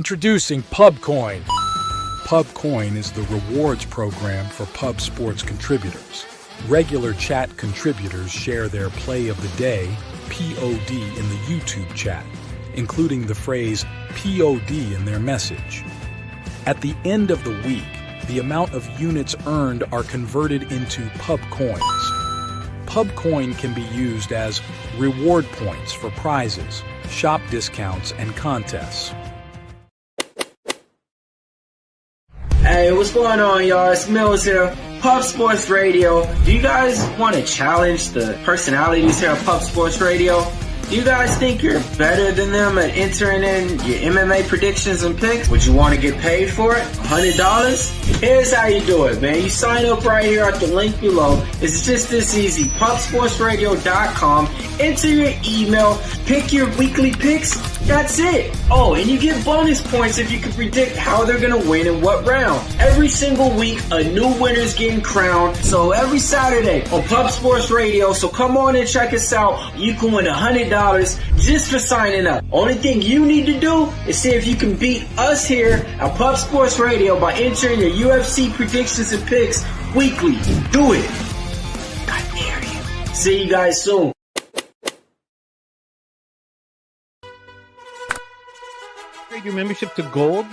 Introducing PubCoin. PubCoin is the rewards program for pub sports contributors. Regular chat contributors share their play of the day, POD, in the YouTube chat, including the phrase POD in their message. At the end of the week, the amount of units earned are converted into PubCoins. PubCoin can be used as reward points for prizes, shop discounts, and contests. Hey, what's going on, y'all? It's Mills here, Pub Sports Radio. Do you guys want to challenge the personalities here at Pub Sports Radio? Do you guys think you're better than them at entering in your MMA predictions and picks? Would you want to get paid for it? $100? Here's how you do it, man. You sign up right here at the link below. It's just this easy. PubSportsRadio.com. Enter your email. Pick your weekly picks. That's it. Oh, and you get bonus points if you can predict how they're going to win in what round. Every single week, a new winner's getting crowned. So every Saturday on Pub Sports Radio. So come on and check us out. You can win $100 just for signing up. Only thing you need to do is see if you can beat us here at Pub Sports Radio by entering your UFC predictions and picks weekly. Do it. I dare you. See you guys soon. Upgrade your membership to Gold,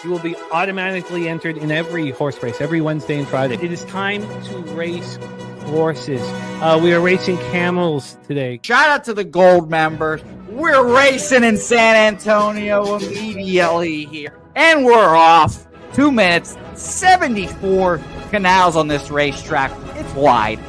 you will be automatically entered in every horse race, every Wednesday and Friday. It is time to race horses. We are racing camels today. Shout out to the Gold members. We're racing in San Antonio immediately here. And we're off. 2 minutes, 74 canals on this racetrack. It's wide.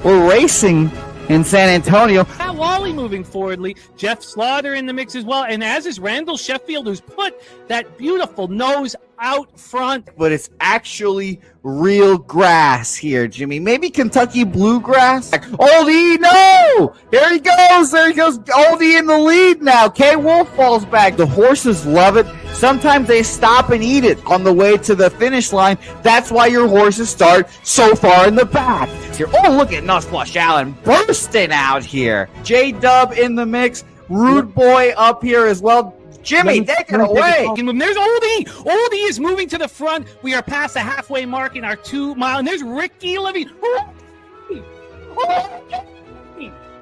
We're racing in San Antonio. Pat Wally moving forwardly. Jeff Slaughter in the mix as well. And as is Randall Sheffield, who's put that beautiful nose out front. But it's actually real grass here, Jimmy. Maybe Kentucky bluegrass. Oldie, no! There he goes. Oldie in the lead now. K. Wolf falls back. The horses love it. Sometimes they stop and eat it on the way to the finish line. That's why your horses start so far in the back. Here. Oh, look at Nussflush Allen bursting out here. J-Dub in the mix. Rude Boy up here as well. Jimmy, take it away. There's Oldie. Oldie is moving to the front. We are past the halfway mark in our 2 mile. And there's Ricky Levy.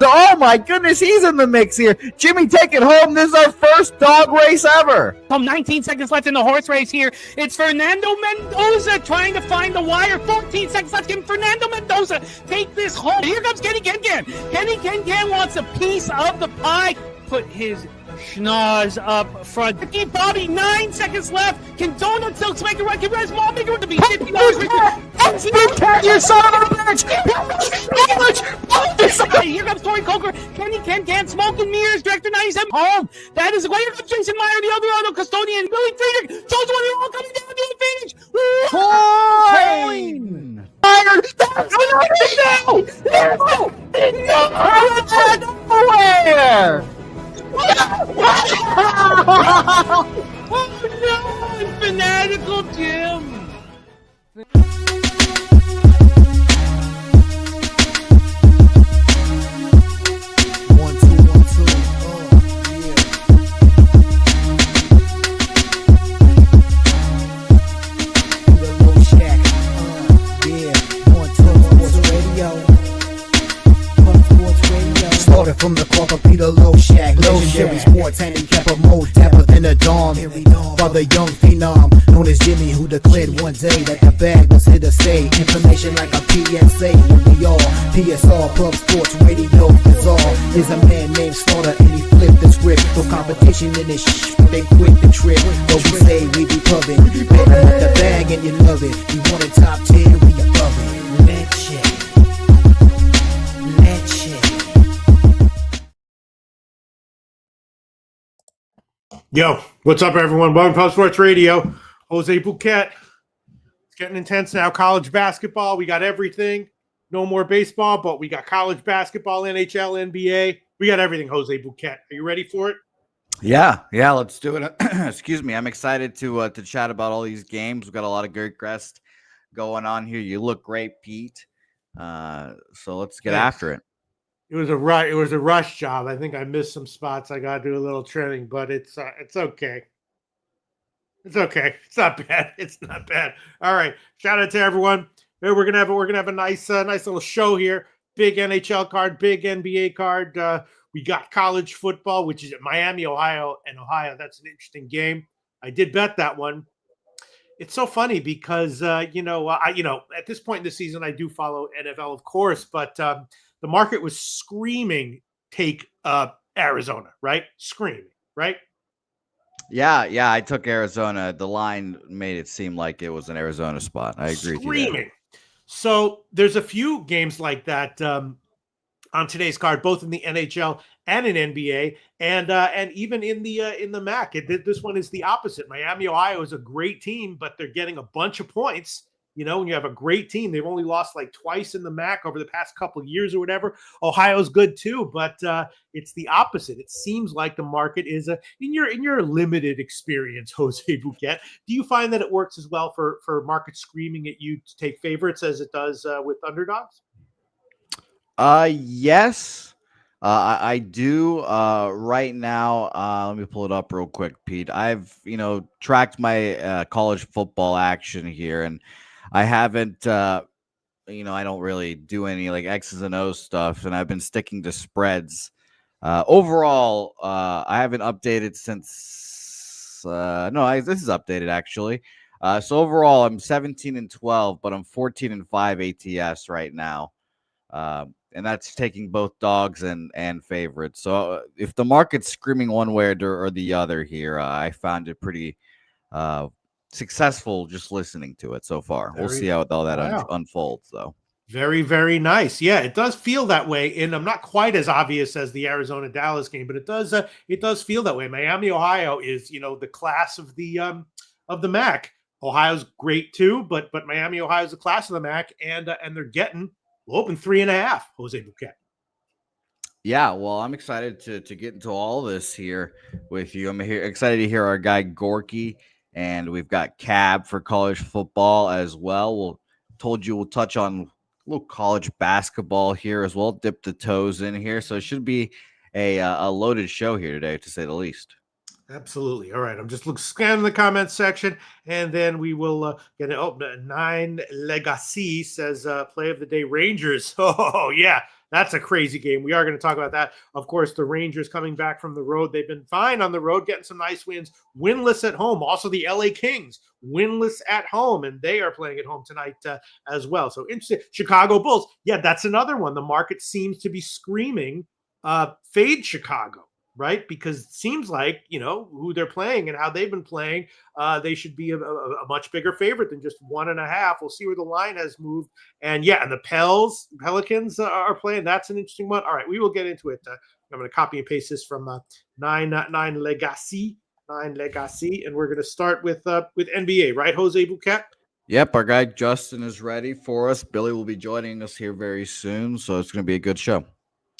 Oh my goodness, he's in the mix here. Jimmy, take it home. This is our first dog race ever. 19 seconds left in the horse race here. It's Fernando Mendoza trying to find the wire. 14 seconds left. Can Fernando Mendoza take this home? Here comes Kenny Can. Kenny Can wants a piece of the pie. Put his schnoz up front. Ricky Bobby, 9 seconds left. Can Donut Silks make a run? Can Res Mall make a run to be $50? You son of a bitch! Here comes Tori Coker. Kenny Can, Smoke and Mirrors, Director 97. Home. That is the way. Here comes Jason Meyer, the Eldorado custodian. Billy Friedrich. Jones one all coming down the advantage. Coin! Nowhere! Oh no! Fanatical Jim! From the corporate Peter Loshak, legendary sports handicapper, more dapper than a dawn. Father young phenom, known as Jimmy, who declared one day that the bag was here to stay. Information like a PSA, when we all PSR, Pub Sports Radio, bizarre. Is a man named Slaughter and he flipped the script. No competition in this they quit the trip. But we say we be pubbing, better with the bag and you love it. We want it top 10, we above it. Let's check. Yo, what's up, everyone? Welcome to Pub Sports Radio. Jose Bouquett. It's getting intense now. College basketball. We got everything. No more baseball, but we got college basketball, NHL, NBA. We got everything, Jose Bouquett. Are you ready for it? Yeah, let's do it. Excuse me. I'm excited to chat about all these games. We've got a lot of great guests going on here. You look great, Pete. So let's get after it. It was a rush. It was a rush job. I think I missed some spots. I got to do a little trimming, but it's okay. It's okay. It's not bad. It's not bad. All right. Shout out to everyone. We're gonna have a nice little show here. Big NHL card, big NBA card. We got college football, which is at Miami, Ohio, and Ohio. That's an interesting game. I did bet that one. It's so funny because at this point in the season, I do follow NFL, of course, but the market was screaming take Arizona, right? Screaming, right? Yeah, I took Arizona. The line made it seem like it was an Arizona spot. I agree with you there. Screaming. So there's a few games like that on today's card, both in the NHL and in NBA, and even in the MAC. This one is the opposite. Miami, Ohio is a great team, but they're getting a bunch of points. You know, when you have a great team, they've only lost like twice in the MAC over the past couple of years or whatever. Ohio's good too, but it's the opposite. It seems like the market is in your limited experience, Jose Bouquett. Do you find that it works as well for market screaming at you to take favorites as it does with underdogs? Yes, I do. Right now, let me pull it up real quick, Pete. I've tracked my college football action here, and I haven't. I don't really do any like X's and O's stuff, and I've been sticking to spreads. Overall, I haven't updated since. This is updated actually. So overall, I'm 17-12, but I'm 14-5 ATS right now. And that's taking both dogs and favorites. So if the market's screaming one way or the other here, I found it pretty successful just listening to it so far. We'll see how all that unfolds, though. Very, very nice. Yeah, it does feel that way, and I'm not quite as obvious as the Arizona-Dallas game, but it does feel that way. Miami, Ohio is the class of the MAC. Ohio's great too, but Miami, Ohio is the class of the MAC, and they're getting. We'll open 3.5, Jose Bouquett. Yeah, well, I'm excited to get into all this here with you. I'm excited to hear our guy Gorky, and we've got Cab for college football as well. We'll touch on a little college basketball here as well, dip the toes in here. So it should be a loaded show here today, to say the least. Absolutely. All right. I'm just scanning the comments section, and then we will get it. Oh, 9 Legacy says play of the day Rangers. Oh, yeah. That's a crazy game. We are going to talk about that. Of course, the Rangers coming back from the road. They've been fine on the road, getting some nice wins, winless at home. Also, the LA Kings, winless at home, and they are playing at home tonight as well. So interesting. Chicago Bulls. Yeah, that's another one. The market seems to be screaming fade Chicago. Right, because it seems like who they're playing and how they've been playing. They should be a much bigger favorite than just 1.5. We'll see where the line has moved. And and the Pelicans are playing. That's an interesting one. All right, we will get into it. I'm going to copy and paste this from 9 Legacy, and we're going to start with NBA. Right, Jose Bouquett. Yep, our guy Justin is ready for us. Billy will be joining us here very soon, so it's going to be a good show.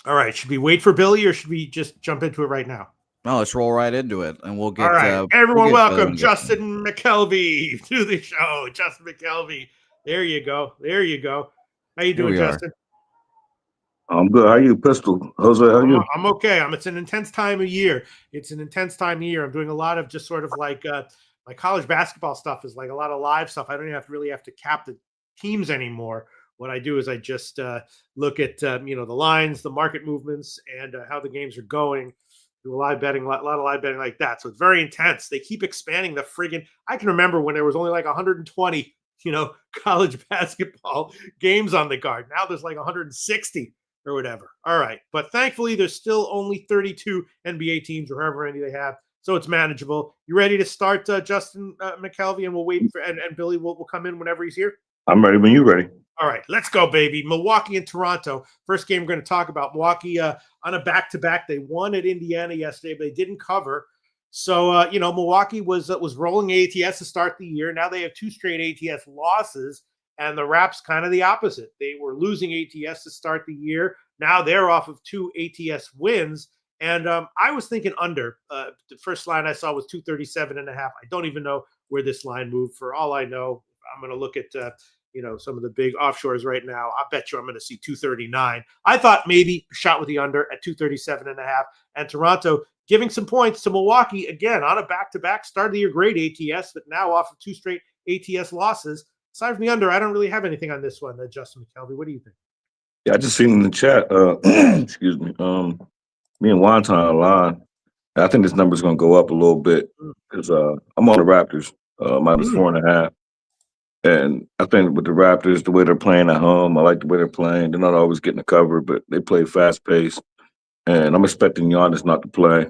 All right. Should we wait for Billy or should we just jump into it right now? No, let's roll right into it, and we'll get. All right, everyone, welcome Justin McKelvey to the show. Justin McKelvey, there you go. How you doing, Justin? I'm good. How are you, Pistol? Jose, how are you? I'm okay. It's an intense time of year. I'm doing a lot of just sort of like my college basketball stuff is like a lot of live stuff. I don't even really have to cap the teams anymore. What I do is I just look at the lines, the market movements, and how the games are going. Do a lot of live betting like that. So it's very intense. They keep expanding the friggin'. I can remember when there was only like 120, college basketball games on the card. Now there's like 160 or whatever. All right, but thankfully there's still only 32 NBA teams or however many they have, so it's manageable. You ready to start, Justin McKelvey? And we'll wait for and Billy will come in whenever he's here. I'm ready when you're ready. All right, let's go, baby. Milwaukee and Toronto. First game we're going to talk about. Milwaukee on a back-to-back. They won at Indiana yesterday, but they didn't cover. So, Milwaukee was rolling ATS to start the year. Now they have 2 straight ATS losses, and the Raps kind of the opposite. They were losing ATS to start the year. Now they're off of 2 ATS wins. And I was thinking under. The first line I saw was 237.5. I don't even know where this line moved. For all I know, I'm going to look at some of the big offshores right now. I bet you I'm going to see 239. I thought maybe a shot with the under at 237.5. And Toronto giving some points to Milwaukee again on a back-to-back. Start of the year great ATS, but now off of 2 straight ATS losses. Aside from the under, I don't really have anything on this one. Justin McKelvey, what do you think? Yeah, I just seen in the chat. Excuse me. Me and Wonton line. I think this number's going to go up a little bit because I'm on the Raptors minus 4.5. And I think with the Raptors, the way they're playing at home, I like the way they're playing. They're not always getting the cover, but they play fast paced. And I'm expecting Giannis not to play.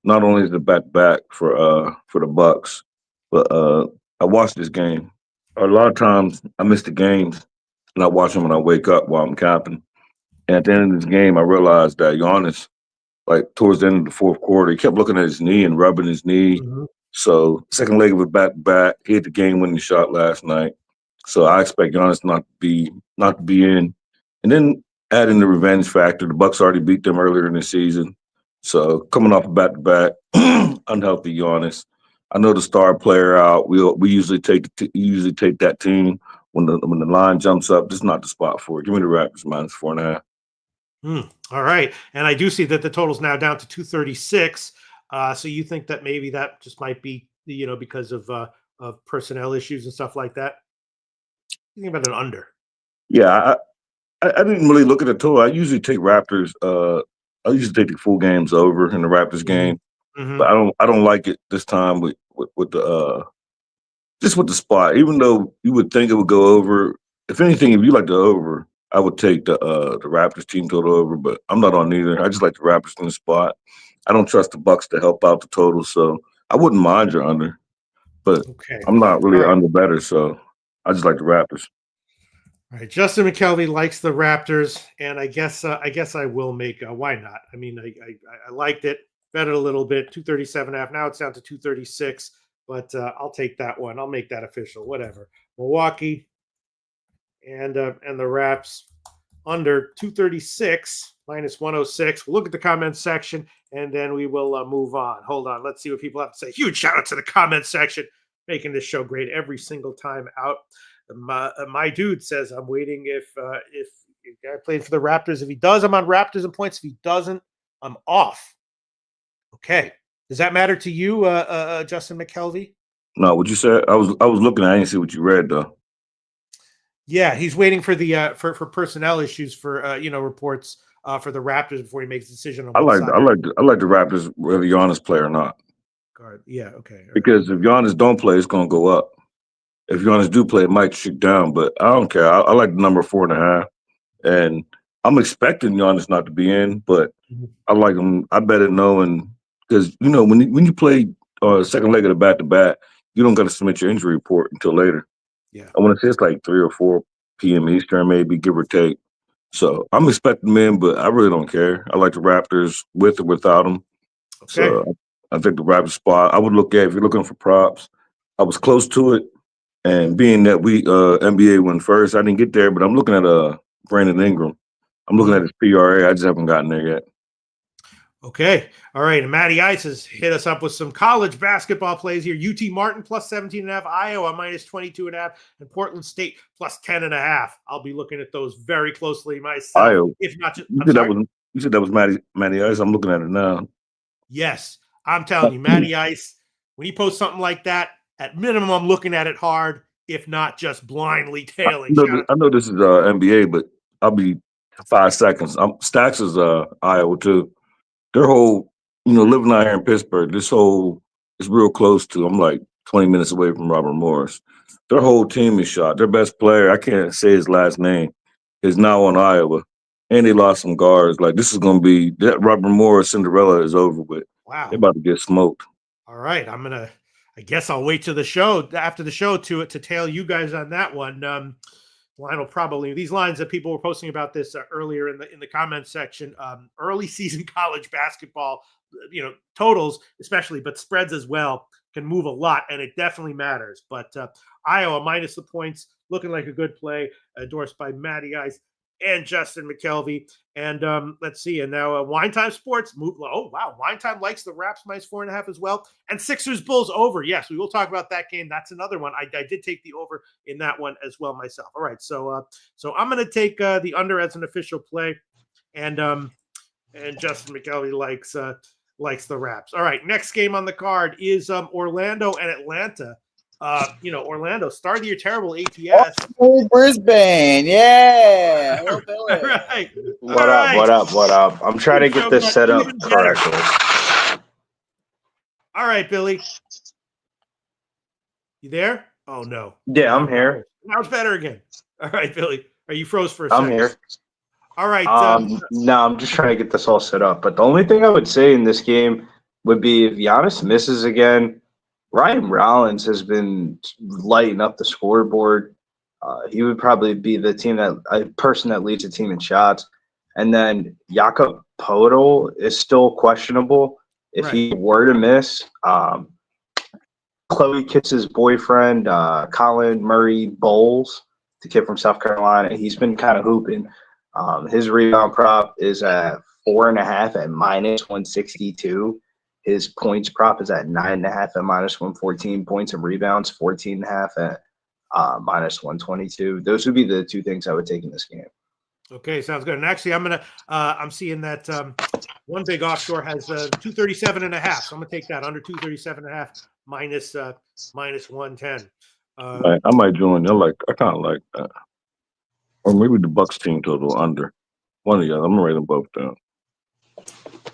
Not only is it back for the Bucks, but I watched this game. A lot of times I miss the games and I watch them when I wake up while I'm camping. And at the end of this game, I realized that Giannis, like towards the end of the fourth quarter, he kept looking at his knee and rubbing his knee. Mm-hmm. So second leg of it back. He hit the game-winning shot last night. So I expect Giannis not to be in. And then add in the revenge factor. The Bucks already beat them earlier in the season. So coming off a back-to-back, unhealthy Giannis. I know the star player out. We usually take that team when the line jumps up. This is not the spot for it. Give me the Raptors minus 4.5. All right. And I do see that the total's now down to 236. So you think that maybe that just might be, because of personnel issues and stuff like that? You think about an under? Yeah, I didn't really look at the total. I usually take Raptors. I usually take the full games over in the Raptors game, but I don't like it this time with the just with the spot. Even though you would think it would go over. If anything, if you like the over, I would take the Raptors team total over. But I'm not on either. I just like the Raptors in the spot. I don't trust the Bucks to help out the total, so I wouldn't mind your under. But I'm not really an under better, so I just like the Raptors. All right, Justin McKelvey likes the Raptors, and I guess I will make. Why not? I mean, I liked it, bet it a little bit, 237.5. Now it's down to 236, but I'll take that one. I'll make that official. Whatever. Milwaukee and the Raps under 236 minus 106. We'll look at the comments section, and then we will move on. Hold on. Let's see what people have to say. Huge shout out to the comments section, making this show great every single time out. My dude says, I'm waiting if guy played for the Raptors. If he does, I'm on Raptors and points. If he doesn't, I'm off. Okay. Does that matter to you, Justin McKelvey? No, what you said, I was looking. I didn't see what you read though. Yeah, he's waiting for the for personnel issues for reports for the Raptors before he makes a decision on. I like the Raptors whether Giannis play or not. Guard. Yeah. Okay. Because if Giannis don't play, it's going to go up. If Giannis do play, it might shoot down, but I don't care. I like the number 4.5, and I'm expecting Giannis not to be in, but I like him. I bet it knowing because when you play second leg of the back-to-back, you don't got to submit your injury report until later. Yeah, I want to say it's like 3 or 4 p.m. Eastern, maybe give or take. So I'm expecting them in, but I really don't care. I like the Raptors with or without them. Okay. So I think the Raptors spot. I would look at if you're looking for props. I was close to it. And being that we NBA went first, I didn't get there, but I'm looking at Brandon Ingram. I'm looking at his PRA. I just haven't gotten there yet. Okay. All right. And Matty Ice has hit us up with some college basketball plays here. UT Martin plus 17.5, Iowa minus 22.5, and Portland State plus 10.5. I'll be looking at those very closely myself. Iowa. If not, just you said that was Matty Ice. I'm looking at it now. Yes. I'm telling you, Matty Ice, when he posts something like that, at minimum, I'm looking at it hard, if not just blindly tailing. I know this is NBA, but I'll be 5 seconds. Stacks is Iowa too. Their whole, living out here in Pittsburgh, this whole is real close to. I'm like 20 minutes away from Robert Morris. Their whole team is shot. Their best player, I can't say his last name, is now on Iowa, and they lost some guards. Like this is going to be that Robert Morris Cinderella is over with. Wow, they're about to get smoked. All right, I guess I'll wait to the show after the show to tail you guys on that one. Line will probably these lines that people were posting about this earlier in the comments section. Early season college basketball, totals especially, but spreads as well can move a lot, and it definitely matters. But Iowa minus the points, looking like a good play, endorsed by Matty Ice. and Justin McKelvey. And let's see. And now Wine Time Sports. Oh, wow. Wine Time likes the Raps -4.5 as well. And Sixers Bulls over. Yes, we will talk about that game. That's another one. I did take the over in that one as well myself. All right. So I'm going to take the under as an official play. And Justin McKelvey likes the Raps. All right. Next game on the card is Orlando and Atlanta. Orlando, start of the year terrible ATS. Oh, Brisbane, yeah. Hello, Billy. All right. What up? I'm trying to get this set up correctly. All right, Billy. You there? Oh, no. Yeah, I'm here. Now it's better again. All right, Billy. Are you froze for a second? I'm here. All right. No, I'm just trying to get this all set up. But the only thing I would say in this game would be if Giannis misses again, Ryan Rollins has been lighting up the scoreboard. He would probably be the person that leads the team in shots. And then Jakob Poeltl is still questionable. If he were to miss, Chloe Kitz's boyfriend, Colin Murray Bowles, the kid from South Carolina, he's been kind of hooping. His rebound prop is at 4.5 at -162. His points prop is at 9.5 at -114. Points and rebounds 14.5 at -122. Those would be the two things I would take in this game. Okay, sounds good. And actually, I'm seeing that one big offshore has 237.5. So I'm gonna take that under 237.5 -110. I might join. I kind of like that, or maybe the Bucks team total under. One of the other. I'm gonna write them both down.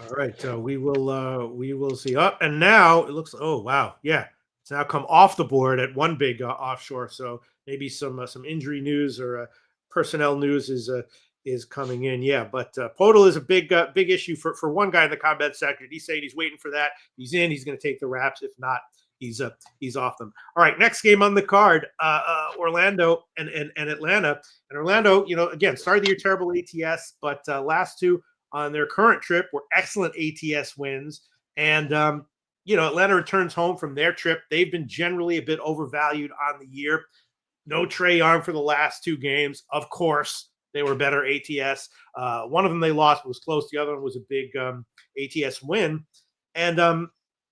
All right, we will see. Up and now it looks. Oh wow, yeah, it's now come off the board at one big offshore. So maybe some injury news or personnel news is coming in. Yeah, but Poeltl is a big issue for one guy in the combat sector. He's saying he's waiting for that. He's in. He's going to take the Raps. If not, he's off them. All right, next game on the card, Orlando and Atlanta. And Orlando, again, started the year terrible ATS, but last two on their current trip were excellent ATS wins. And, Atlanta returns home from their trip. They've been generally a bit overvalued on the year. No Trae Young for the last two games. Of course, they were better ATS. One of them they lost, but was close. The other one was a big ATS win. And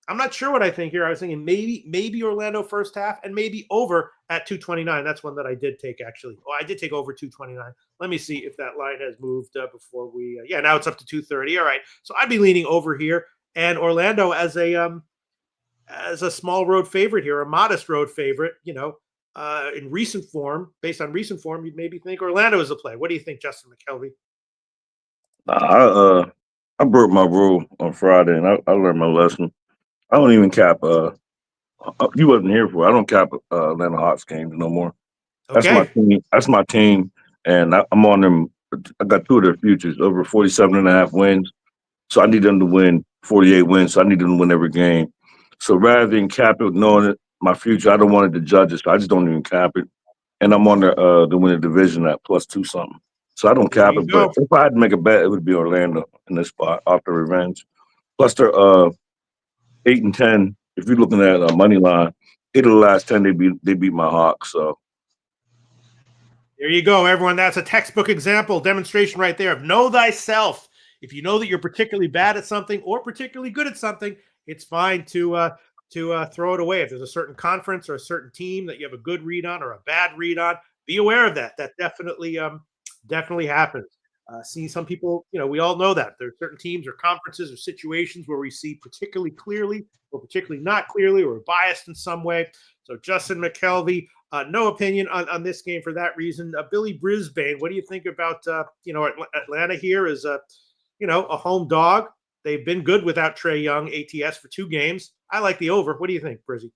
I'm not sure what I think here. I was thinking maybe Orlando first half and maybe over at 229. That's one that I did take, actually. Oh, I did take over 229. Let me see if that line has moved before we now it's up to 230. All right. So I'd be leaning over here. And Orlando as a small road favorite here, a modest road favorite, in recent form, based on recent form, you'd maybe think Orlando is a play. What do you think, Justin McKelvey? I broke my rule on Friday, and I learned my lesson. I don't even cap. You wasn't here for. I don't cap Atlanta Hawks games no more. That's Okay. my team. That's my team, and I'm on them. I got two of their futures over 47.5 wins. So I need them to win 48 wins. So I need them to win every game. So rather than cap it, knowing it, my future, I don't want it to judge it. So I just don't even cap it. And I'm on the win the division at +2 something. So I don't cap it. But if I had to make a bet, it would be Orlando in this spot after revenge. Plus they're 8-10. If you're looking at money line, 8 of the last 10 they beat my Hawks. So there you go, everyone. That's a textbook example, demonstration right there of know thyself. If you know that you're particularly bad at something or particularly good at something, it's fine to throw it away. If there's a certain conference or a certain team that you have a good read on or a bad read on, be aware of that. That definitely happens. See some people, we all know that there are certain teams or conferences or situations where we see particularly clearly or particularly not clearly or biased in some way. So Justin McKelvey, no opinion on this game for that reason. Billy Brisbane, what do you think about Atlanta here is a home dog. They've been good without Trae Young ATS for 2 games. I like the over. What do you think, Brizzy?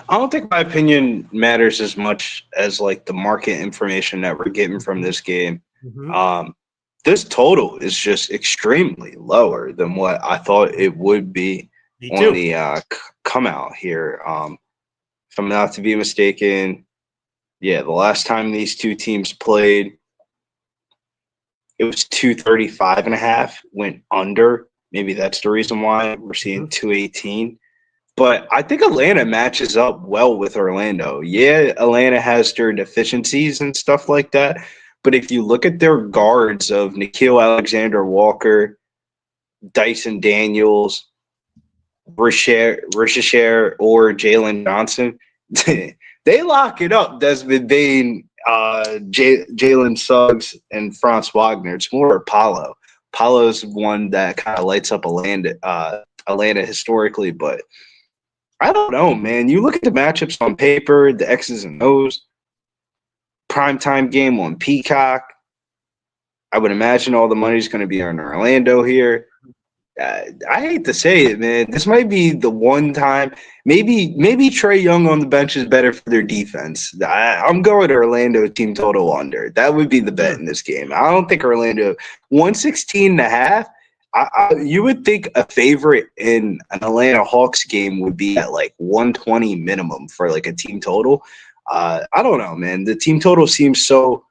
I don't think my opinion matters as much as like the market information that we're getting from this game. Mm-hmm. This total is just extremely lower than what I thought it would be on the come out here. If I'm not to be mistaken, the last time these two teams played, it was 235.5, went under. Maybe that's the reason why we're seeing 218. But I think Atlanta matches up well with Orlando. Yeah, Atlanta has their deficiencies and stuff like that. But if you look at their guards of Nickeil Alexander-Walker, Dyson Daniels, Richard or Jalen Johnson, they lock it up. Desmond Bain, Jalen Suggs, and Franz Wagner. It's more Apollo. Apollo's one that kind of lights up Atlanta historically, but I don't know, man. You look at the matchups on paper, the X's and O's, primetime game on Peacock. I would imagine all the money's going to be on Orlando here. I hate to say it, man. This might be the one time. Maybe Trae Young on the bench is better for their defense. I'm going Orlando team total under. That would be the bet in this game. I don't think Orlando 116.5. You would think a favorite in an Atlanta Hawks game would be at like 120 minimum for like a team total. I don't know, man. The team total seems so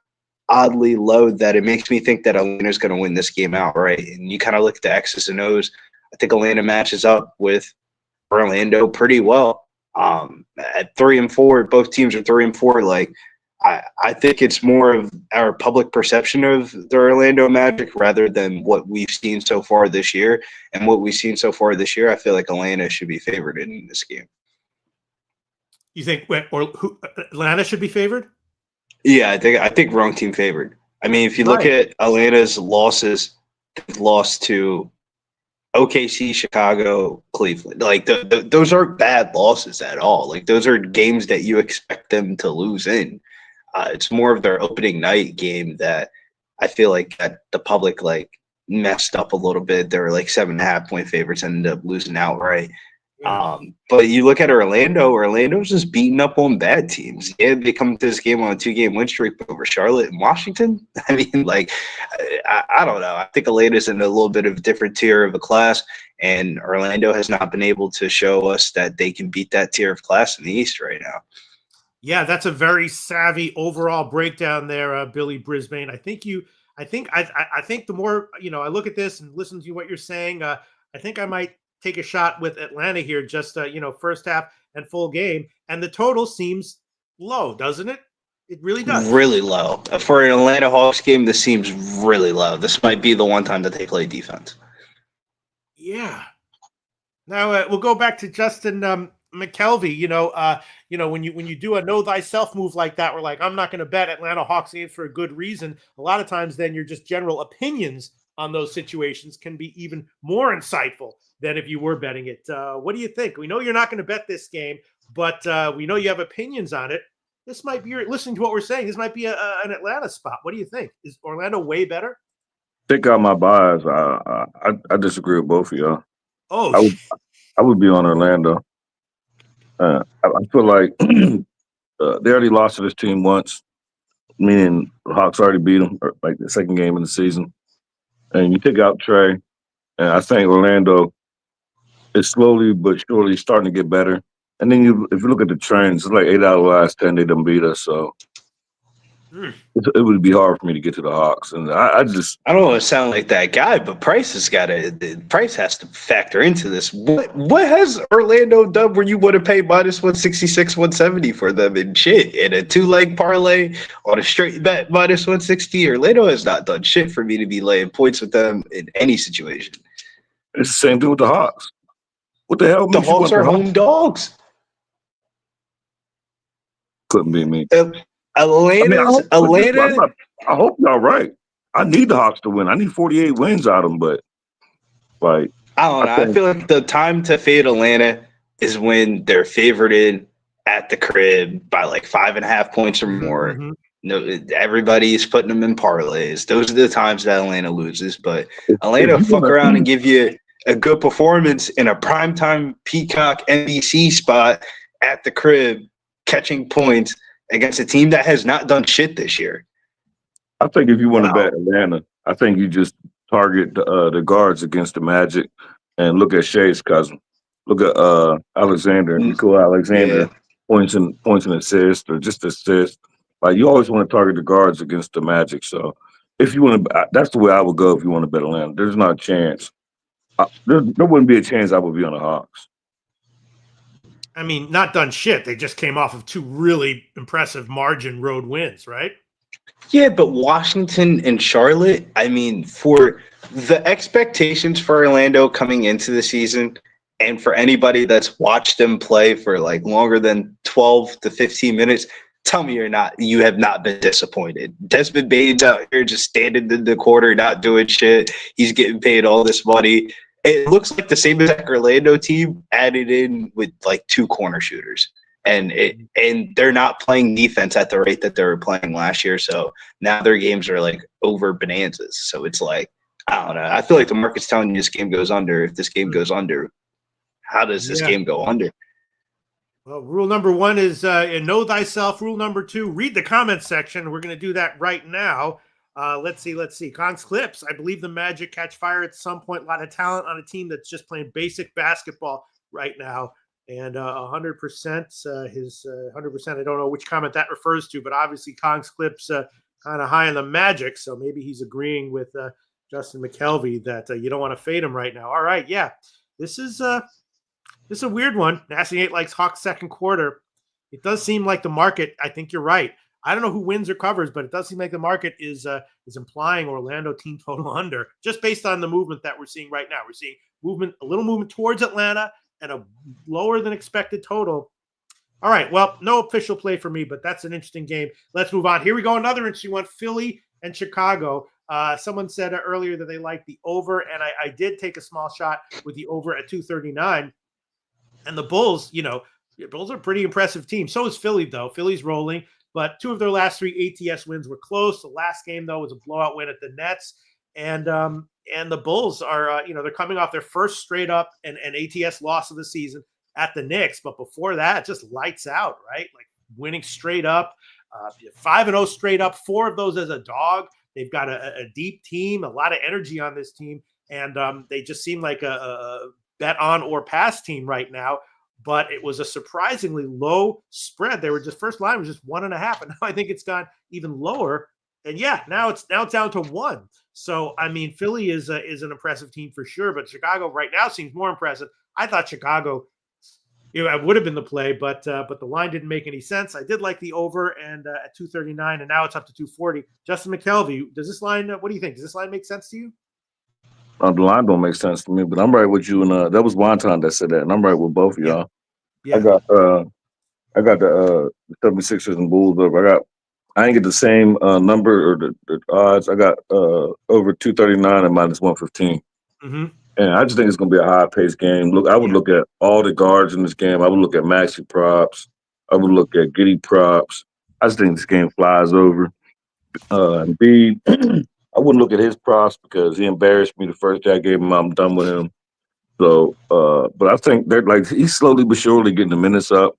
oddly low that it makes me think that Atlanta's going to win this game outright. And you kind of look at the X's and O's. I think Atlanta matches up with Orlando pretty well. At 3-4, both teams are 3-4. Like, I think it's more of our public perception of the Orlando Magic rather than what we've seen so far this year. And what we've seen so far this year, I feel like Atlanta should be favored in this game. You think Atlanta should be favored? Yeah, I think wrong team favored. I mean, if you look at Atlanta's losses, they've lost to OKC, Chicago, Cleveland. Like those aren't bad losses at all. Like those are games that you expect them to lose in. It's more of their opening night game that I feel like that the public like messed up a little bit. They were like 7.5-point favorites and ended up losing outright. But you look at Orlando's just beating up on bad teams. Yeah, they come to this game on a 2-game win streak over Charlotte and Washington. I mean, like, I don't know. I think Atlanta's in a little bit of a different tier of a class, and Orlando has not been able to show us that they can beat that tier of class in the East right now. Yeah, that's a very savvy overall breakdown there, Billy Brisbane. I think the more I look at this and listen to what you're saying, I think I might take a shot with Atlanta here, just first half and full game, and the total seems low, doesn't it? It really does. Really low for an Atlanta Hawks game. This seems really low. This might be the one time that they play defense. Yeah. Now we'll go back to Justin McKelvey. When you do a know thyself move like that, we're like, I'm not going to bet Atlanta Hawks games for a good reason. A lot of times, then your just general opinions on those situations can be even more insightful than if you were betting it. What do you think? We know you're not going to bet this game, but we know you have opinions on it. This might be listening to what we're saying. This might be an Atlanta spot. What do you think? Is Orlando way better? Take out my bias. I disagree with both of y'all. Oh, I would be on Orlando. I feel like they already lost to this team once, meaning the Hawks already beat them, like the second game of the season. And you take out Trae, and I think Orlando is slowly but surely starting to get better. And then if you look at the trends, it's like 8 out of the last 10 they done beat us. So it would be hard for me to get to the Hawks. And I don't want to sound like that guy, but Price has to factor into this. What has Orlando done where you would have paid minus 166, 170 for them and shit in a 2-leg parlay on a straight bet minus 160? Orlando has not done shit for me to be laying points with them in any situation. It's the same thing with the Hawks. What the hell? The Hawks are home dogs. Couldn't be me. Atlanta. I hope y'all right. I need the Hawks to win. I need 48 wins out of them, but like I don't know. I feel like the time to fade Atlanta is when they're favored at the crib by like 5.5 points or more. Mm-hmm. No, everybody's putting them in parlays. Those are the times that Atlanta loses. But Atlanta fuck around and give you a good performance in a primetime Peacock NBC spot at the crib, catching points against a team that has not done shit this year. I think if you want to bet Atlanta, I think you just target the guards against the Magic and look at Shea's cousin. Look at Alexander, Nickeil Alexander, points and assists or just assists. Like you always want to target the guards against the Magic. So if you want to, that's the way I would go if you want to bet Atlanta. There's not a chance. There wouldn't be a chance I would be on the Hawks. I mean, not done shit. They just came off of 2 really impressive margin road wins, right? Yeah, but Washington and Charlotte, I mean, for the expectations for Orlando coming into the season, and for anybody that's watched them play for like longer than 12 to 15 minutes, tell me you have not been disappointed. Desmond Bane's out here just standing in the corner, not doing shit. He's getting paid all this money. It looks like the same exact Orlando team added in with like 2 corner shooters. And they're not playing defense at the rate that they were playing last year. So now their games are like over bonanzas. So it's like, I don't know. I feel like the market's telling you this game goes under. If this game goes under, how does this game go under? Well, rule number 1 is know thyself. Rule number 2, read the comments section. We're going to do that right now. Let's see. Kong's Clips. I believe the Magic catch fire at some point. A lot of talent on a team that's just playing basic basketball right now. And 100%, his 100%, I don't know which comment that refers to, but obviously Kong's Clips kind of high on the Magic, so maybe he's agreeing with Justin McKelvey that you don't want to fade him right now. All right, yeah, this is a weird one. Nasty 8 likes Hawks second quarter. It does seem like the market, I think you're right. I don't know who wins or covers, but it does seem like the market is implying Orlando team total under, just based on the movement that we're seeing right now. We're seeing a little movement towards Atlanta, and a lower than expected total. All right, well, no official play for me, but that's an interesting game. Let's move on. Here we go, another interesting one, Philly and Chicago. Someone said earlier that they liked the over, and I did take a small shot with the over at 239. And the Bulls, the Bulls are a pretty impressive team. So is Philly, though. Philly's rolling, but 2 of their last 3 ATS wins were close. The last game, though, was a blowout win at the Nets. And the Bulls are, they're coming off their first straight up and ATS loss of the season at the Knicks. But before that, just lights out, right? Like winning straight up, 5-0 straight up, 4 of those as a dog. They've got a deep team, a lot of energy on this team. And they just seem like a bet on or pass team right now. But it was a surprisingly low spread. They were just, first line was just 1.5. And now I think it's gone even lower. And yeah, now it's down to 1. So, I mean, Philly is an impressive team for sure, but Chicago right now seems more impressive. I thought Chicago, would have been the play, but the line didn't make any sense. I did like the over and at 239, and now it's up to 240. Justin McKelvey, does this line? What do you think? Does this line make sense to you? The line don't make sense to me, but I'm right with you. And that was Wonton that said that, and I'm right with both of y'all. Yeah. I got the 76ers and Bulls over. I ain't get the same number or the odds. I got over 239 and minus 115. Mm-hmm. And I just think it's going to be a high-paced game. Look, I would look at all the guards in this game. I would look at Maxey props. I would look at Giddey props. I just think this game flies over. Embiid, I wouldn't look at his props because he embarrassed me the first day I gave him. I'm done with him. So, but I think they're like he's slowly but surely getting the minutes up.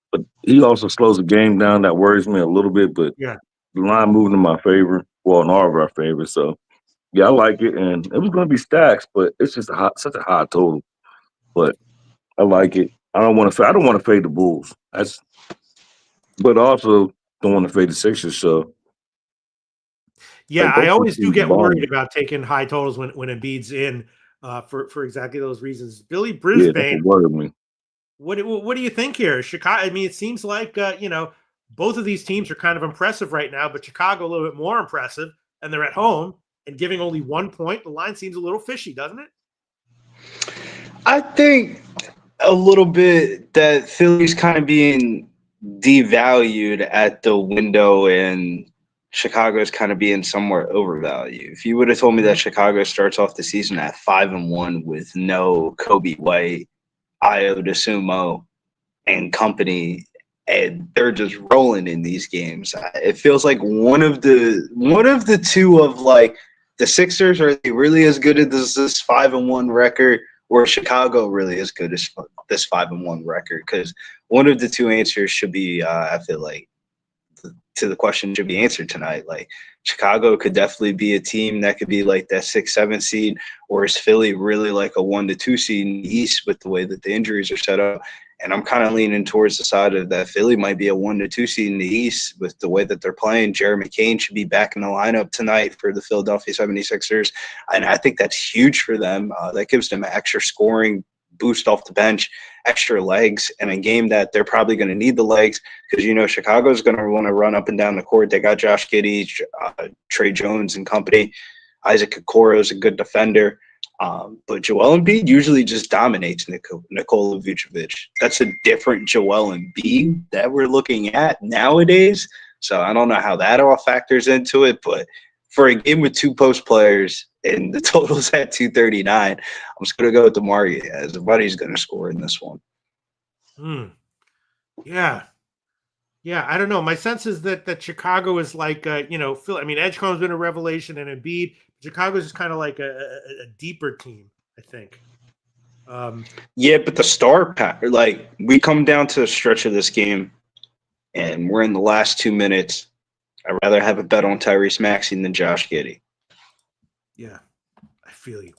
But he also slows the game down. That worries me a little bit. But the line moving in my favor, well, in all of our favor. So, yeah, I like it. And it was going to be stacks, but it's just such a high total. But I like it. I don't want to fade the Bulls. But also don't want to fade the Sixers. So, yeah, I always do get worried about taking high totals when Embiid's in for exactly those reasons. Billy Brisbane. Yeah, that's what worried me. What do you think here? Chicago, I mean, it seems like, both of these teams are kind of impressive right now, but Chicago a little bit more impressive, and they're at home and giving only 1 point. The line seems a little fishy, doesn't it? I think a little bit that Philly's kind of being devalued at the window and Chicago's kind of being somewhat overvalued. If you would have told me that Chicago starts off the season at 5-1 with no Kobe White, Ayo DeSumo, and company, and they're just rolling in these games. It feels like one of the two of like the Sixers, are they really as good as this 5-1 record, or Chicago really as good as this 5-1 record? Because one of the two answers should be, I feel like, to the question should be answered tonight. Like Chicago could definitely be a team that could be like that 6-7 seed, or is Philly really like a 1-2 seed in the East with the way that the injuries are set up? And I'm kind of leaning towards the side of that Philly might be a 1-2 seed in the East with the way that they're playing. Jeremy McCain should be back in the lineup tonight for the Philadelphia 76ers. And I think that's huge for them. That gives them extra scoring boost off the bench, extra legs, in a game that they're probably going to need the legs because, Chicago's going to want to run up and down the court. They got Josh Giddey, Trey Jones and company. Isaac Okoro is a good defender. But Joel Embiid usually just dominates Nikola Vucevic. That's a different Joel Embiid that we're looking at nowadays. So I don't know how that all factors into it, but for a game with 2 post players and the total's at 239, I'm just going to go with DeMar as everybody's going to score in this one. Yeah. Yeah, I don't know. My sense is that Chicago is like, Phil. I mean, Edgecombe's been a revelation, and Embiid. Chicago's just kind of like a deeper team, I think. Yeah, but the star pattern, like we come down to a stretch of this game, and we're in the last 2 minutes. I'd rather have a bet on Tyrese Maxey than Josh Giddey. Yeah, I feel you.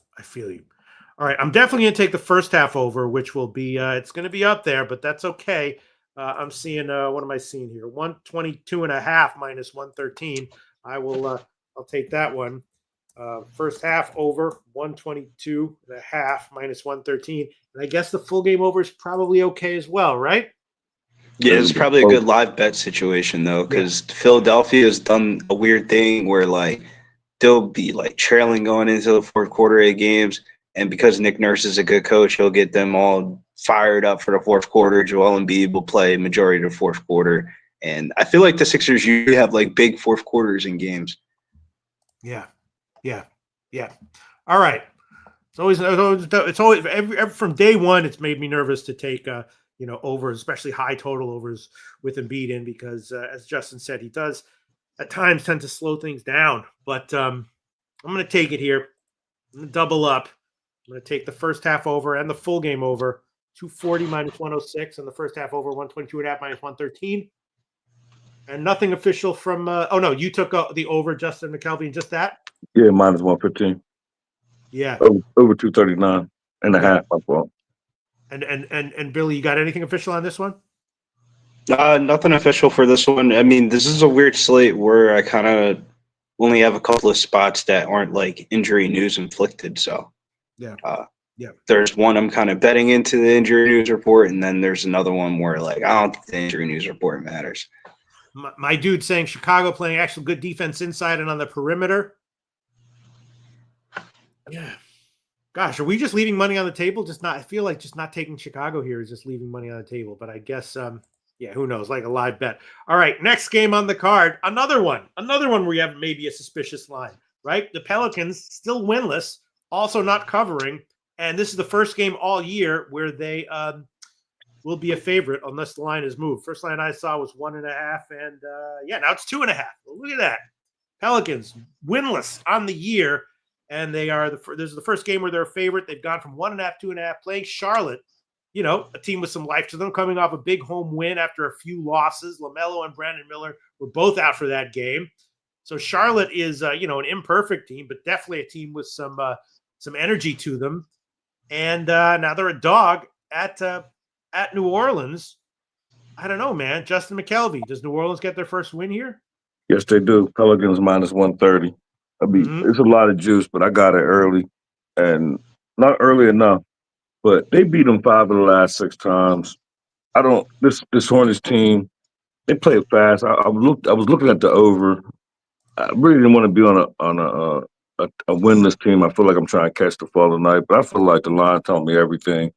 All right, I'm definitely going to take the first half over, which will be it's going to be up there, but that's okay. I'm seeing what am I seeing here? 122.5 minus 113. I'll take that one. First half over 122.5 minus 113, and I guess the full game over is probably okay as well, right? Yeah, it's probably a good live bet situation though, because Philadelphia has done a weird thing where like they'll be like trailing going into the fourth quarter of games, and because Nick Nurse is a good coach, he'll get them all fired up for the fourth quarter. Joel Embiid will play majority of the fourth quarter, and I feel like the Sixers usually have like big fourth quarters in games. Yeah. All right. It's always every from day one. It's made me nervous to take overs, especially high total overs with Embiid in, because as Justin said, he does at times tend to slow things down. But I'm going to take it here. I'm going to double up. I'm going to take the first half over and the full game over. 240 minus 106, and the first half over 122.5 minus 113. And nothing official from. You took the over, Justin McKelvey, just that. Yeah, minus 115. Yeah, over 239 and a half. My fault. And Billy, you got anything official on this one? Nothing official for this one. I mean, this is a weird slate where I kind of only have a couple of spots that aren't like injury news inflicted. So yeah. There's one I'm kind of betting into the injury news report, and then there's another one where like I don't think the injury news report matters. My dude saying Chicago playing actual good defense inside and on the perimeter. Yeah. Gosh, are we just leaving money on the table? I feel like just not taking Chicago here is just leaving money on the table. But I guess, who knows? Like a live bet. All right, next game on the card. Another one where you have maybe a suspicious line, right? The Pelicans still winless, also not covering. And this is the first game all year where they will be a favorite unless the line is moved. First line I saw was 1.5, and now it's 2.5. Well, look at that. Pelicans winless on the year, and they are this is the first game where they're a favorite. They've gone from 1.5, 2.5, playing Charlotte, a team with some life to them, coming off a big home win after a few losses. LaMelo and Brandon Miller were both out for that game. So Charlotte is an imperfect team, but definitely a team with some energy to them. And now they're a dog at New Orleans. I don't know, man. Justin McKelvey, does New Orleans get their first win here? Yes, they do. Pelicans minus 130. I mean, It's a lot of juice, but I got it early, and not early enough. But they beat them 5 of the last 6 times. This Hornets team, they play fast. I was looking at the over. I really didn't want to be on a winless team. I feel like I'm trying to catch the fall of the night, but I feel like the line told me everything.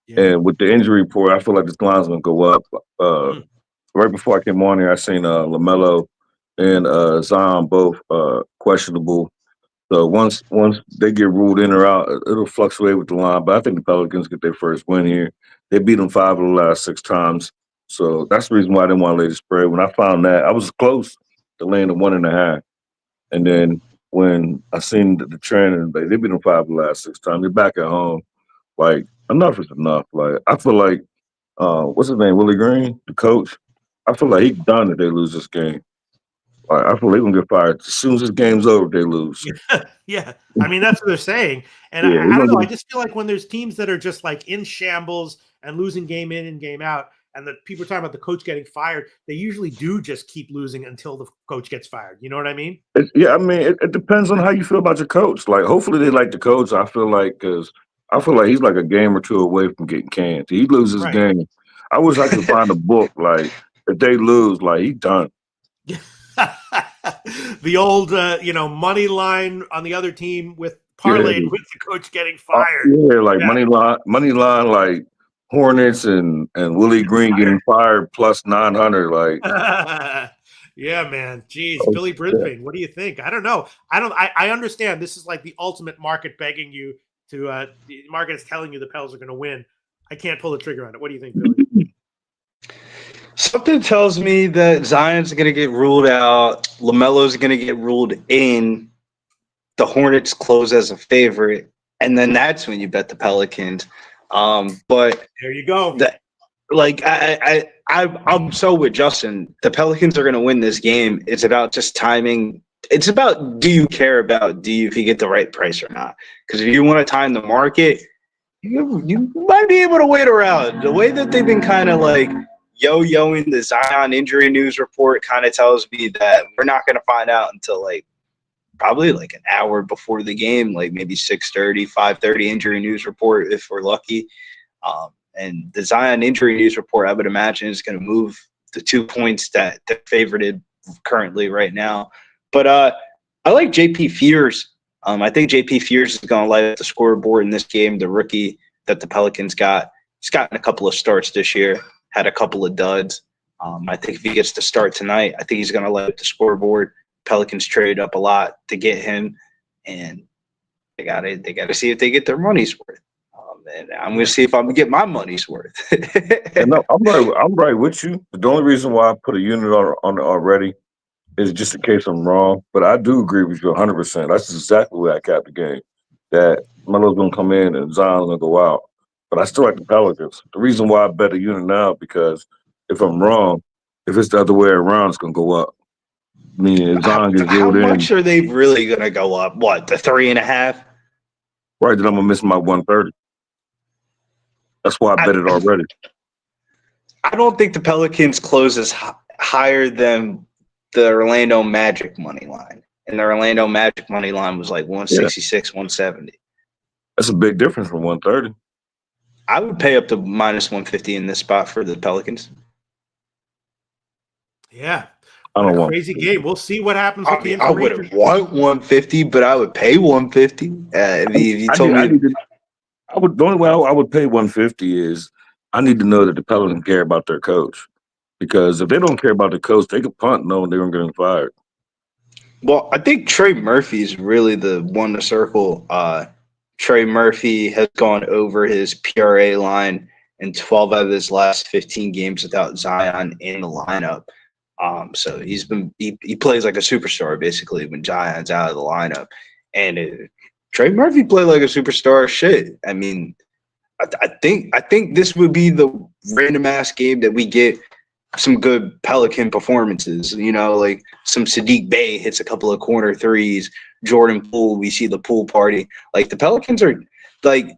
Yeah. And with the injury report, I feel like this line's going to go up. Right before I came on here, I seen LaMelo and Zion both questionable. So once they get ruled in or out, it'll fluctuate with the line. But I think the Pelicans get their first win here. They beat them 5 of the last 6 times. So that's the reason why I didn't want to lay the spread. When I found that, I was close to laying the 1.5. And then when I seen the trend, and they beat them 5 of the last 6 times, they're back at home. Like, enough is enough. Like, I feel like, what's his name, Willie Green, the coach? I feel like he's done if they lose this game. Like, I feel they're going to get fired. As soon as this game's over, they lose. Yeah. I mean, that's what they're saying. And I don't know. I just feel like when there's teams that are just like in shambles and losing game in and game out, and the people are talking about the coach getting fired, they usually do just keep losing until the coach gets fired. You know what I mean? It depends on how you feel about your coach. Like, hopefully they like the coach. I feel like because I feel like he's like a game or two away from getting canned. He loses Right. game. I wish I could find a book like if they lose, like he's done. The old, money line on the other team with parlayed with the coach getting fired. Like money line, like Hornets and Willie Green getting fired plus 900. Like, yeah, man. Jeez, Billy Brisbane. What do you think? I don't know. I understand. This is like the ultimate market begging you to. The market is telling you the Pels are going to win. I can't pull the trigger on it. What do you think, Billy? Something tells me that Zion's going to get ruled out. LaMelo's going to get ruled in. The Hornets close as a favorite, and then that's when you bet the Pelicans. But there you go. I'm so with Justin. The Pelicans are going to win this game. It's about just timing. It's about if you get the right price or not. Because if you want to time the market, you might be able to wait around. The way that they've been kind of like yo-yoing the Zion injury news report kind of tells me that we're not going to find out until probably an hour before the game, like maybe 6:30, 5:30 injury news report if we're lucky. And the Zion injury news report, I would imagine, is going to move the 2 points that they're favorited currently right now. But I like JP Fears. I think JP Fears is going to light up the scoreboard in this game, the rookie that the Pelicans got. He's gotten a couple of starts this year, had a couple of duds. I think if he gets to start tonight, I think he's going to light up the scoreboard. Pelicans traded up a lot to get him, and they got to see if they get their money's worth. And I'm going to see if I'm going to get my money's worth. No, I'm right with you. The only reason why I put a unit on it already is just in case I'm wrong. But I do agree with you 100%. That's exactly where I capped the game. That Melo's going to come in and Zion's going to go out. But I still like the Pelicans. The reason why I bet a unit now because if I'm wrong, if it's the other way around, it's going to go up. I mean, Zion gets how in. much are they really going to go up? What, the 3.5? Right, then I'm going to miss my 130. That's why I bet it already. I don't think the Pelicans closes higher than the Orlando Magic money line. And the Orlando Magic money line was like 166, 170. That's a big difference from 130. I would pay up to minus 150 in this spot for the Pelicans. Yeah. I don't want crazy game. We'll see what happens with the I wouldn't want 150, but I would pay 150. The only way I would pay 150 is I need to know that the Pelicans care about their coach. Because if they don't care about the coach, they could punt knowing they weren't getting fired. Well, I think Trey Murphy is really the one to circle. Trey Murphy has gone over his PRA line in 12 out of his last 15 games without Zion in the lineup. So he plays like a superstar basically when Zion's out of the lineup. And Trey Murphy played like a superstar. Shit. I mean, I think this would be the random ass game that we get some good Pelican performances. Like some Sadiq Bey hits a couple of corner threes. Jordan Poole, we see the pool party. Like the Pelicans are like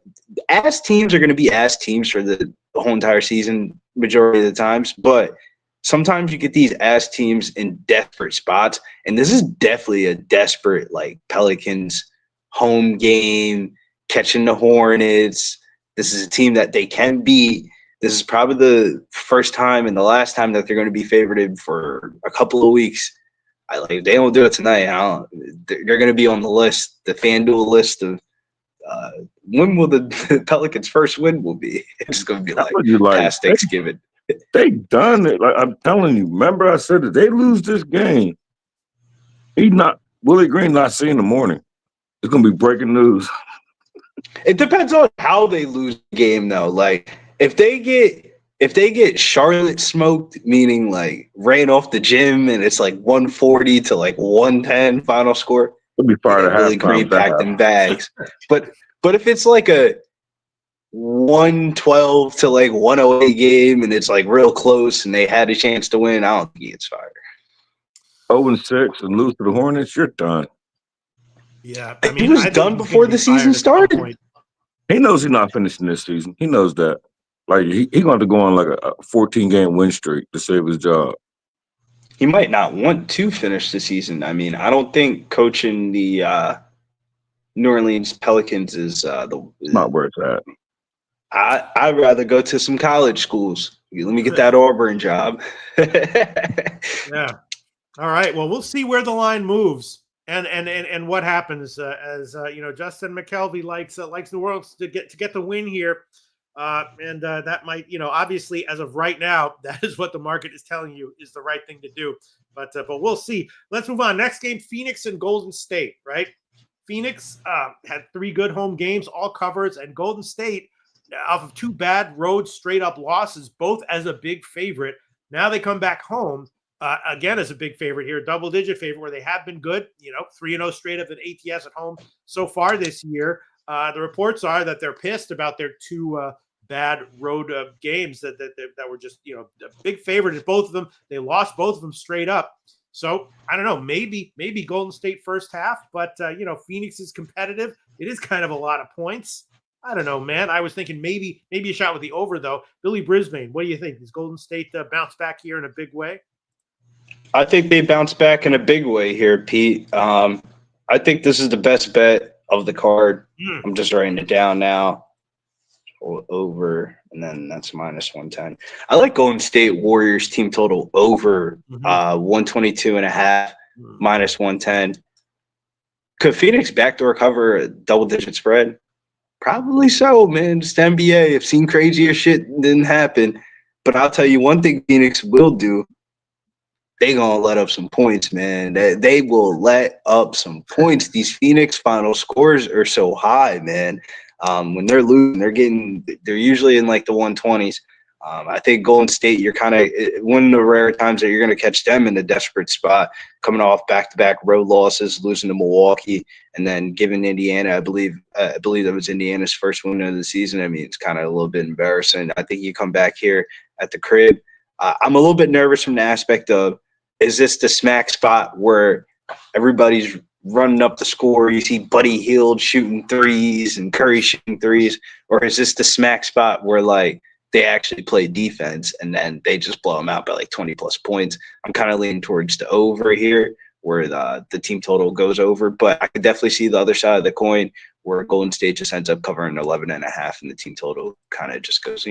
ass teams are going to be ass teams for the whole entire season majority of the times, but sometimes you get these ass teams in desperate spots, and this is definitely a desperate Pelicans home game, catching the Hornets. This is a team that they can beat. This is probably the first time and the last time that they're going to be favored for a couple of weeks. If they don't do it tonight, they're going to be on the list, the FanDuel list of when will the Pelicans' first win will be. It's going to be past Thanksgiving. They done it. I'm telling you. Remember I said that they lose this game. Willie Green not seeing the morning. It's going to be breaking news. It depends on how they lose the game, though. Like if they get Charlotte smoked, meaning ran off the gym, and it's 140 to 110 final score, it'll be fired. Willie Green packed in bags. But if it's a 112 to 108 game, and it's real close, and they had a chance to win, I don't think he gets fired. 0-6 and lose to the Hornets, you're done. Yeah, he was done before the season started. He knows he's not finishing this season. He knows that. He's going to go on a 14-game win streak to save his job. He might not want to finish the season. I mean, I don't think coaching the New Orleans Pelicans is Not where it's at. I'd rather go to some college schools. Let me get that Auburn job. Yeah. All right. Well, we'll see where the line moves and what happens. As you know, Justin McKelvey likes New Orleans to get the win here, and that might, you know, obviously as of right now, that is what the market is telling you is the right thing to do. But we'll see. Let's move on. Next game, Phoenix and Golden State. Right. Phoenix had 3 good home games, all covers, and Golden State, off of 2 bad road straight up losses, both as a big favorite. Now they come back home again as a big favorite here, double-digit favorite, where they have been good, you know, 3-0 straight up at ATS at home so far this year. The reports are that they're pissed about their 2 bad road games that were just, you know, a big favorite at both of them. They lost both of them straight up. So I don't know, maybe Golden State first half, but you know, Phoenix is competitive. It is kind of a lot of points. I don't know, man. I was thinking maybe a shot with the over though. Billy Brisbane, what do you think? Does Golden State bounce back here in a big way? I think they bounce back in a big way here, Pete. I think this is the best bet of the card. I'm just writing it down now. Over, and then that's -110. I like Golden State Warriors team total over 122.5, -110. Could Phoenix backdoor cover a double-digit spread? Probably so, man. Just NBA. I've seen crazier shit didn't happen. But I'll tell you one thing Phoenix will do. They gonna let up some points, man. They will let up some points. These Phoenix final scores are so high, man. When they're losing, they're usually in like the 120s. I think Golden State, you're kind of one of the rare times that you're going to catch them in a desperate spot, coming off back-to-back road losses, losing to Milwaukee, and then giving Indiana, I believe that was Indiana's first win of the season. I mean, it's kind of a little bit embarrassing. I think you come back here at the crib. I'm a little bit nervous from the aspect of, is this the smack spot where everybody's running up the score? You see Buddy Hield shooting threes and Curry shooting threes, or is this the smack spot where like they actually play defense and then they just blow them out by like 20 plus points? I'm kind of leaning towards the over here, where the team total goes over, but I could definitely see the other side of the coin where Golden State just ends up covering 11.5 and the team total kind of just goes,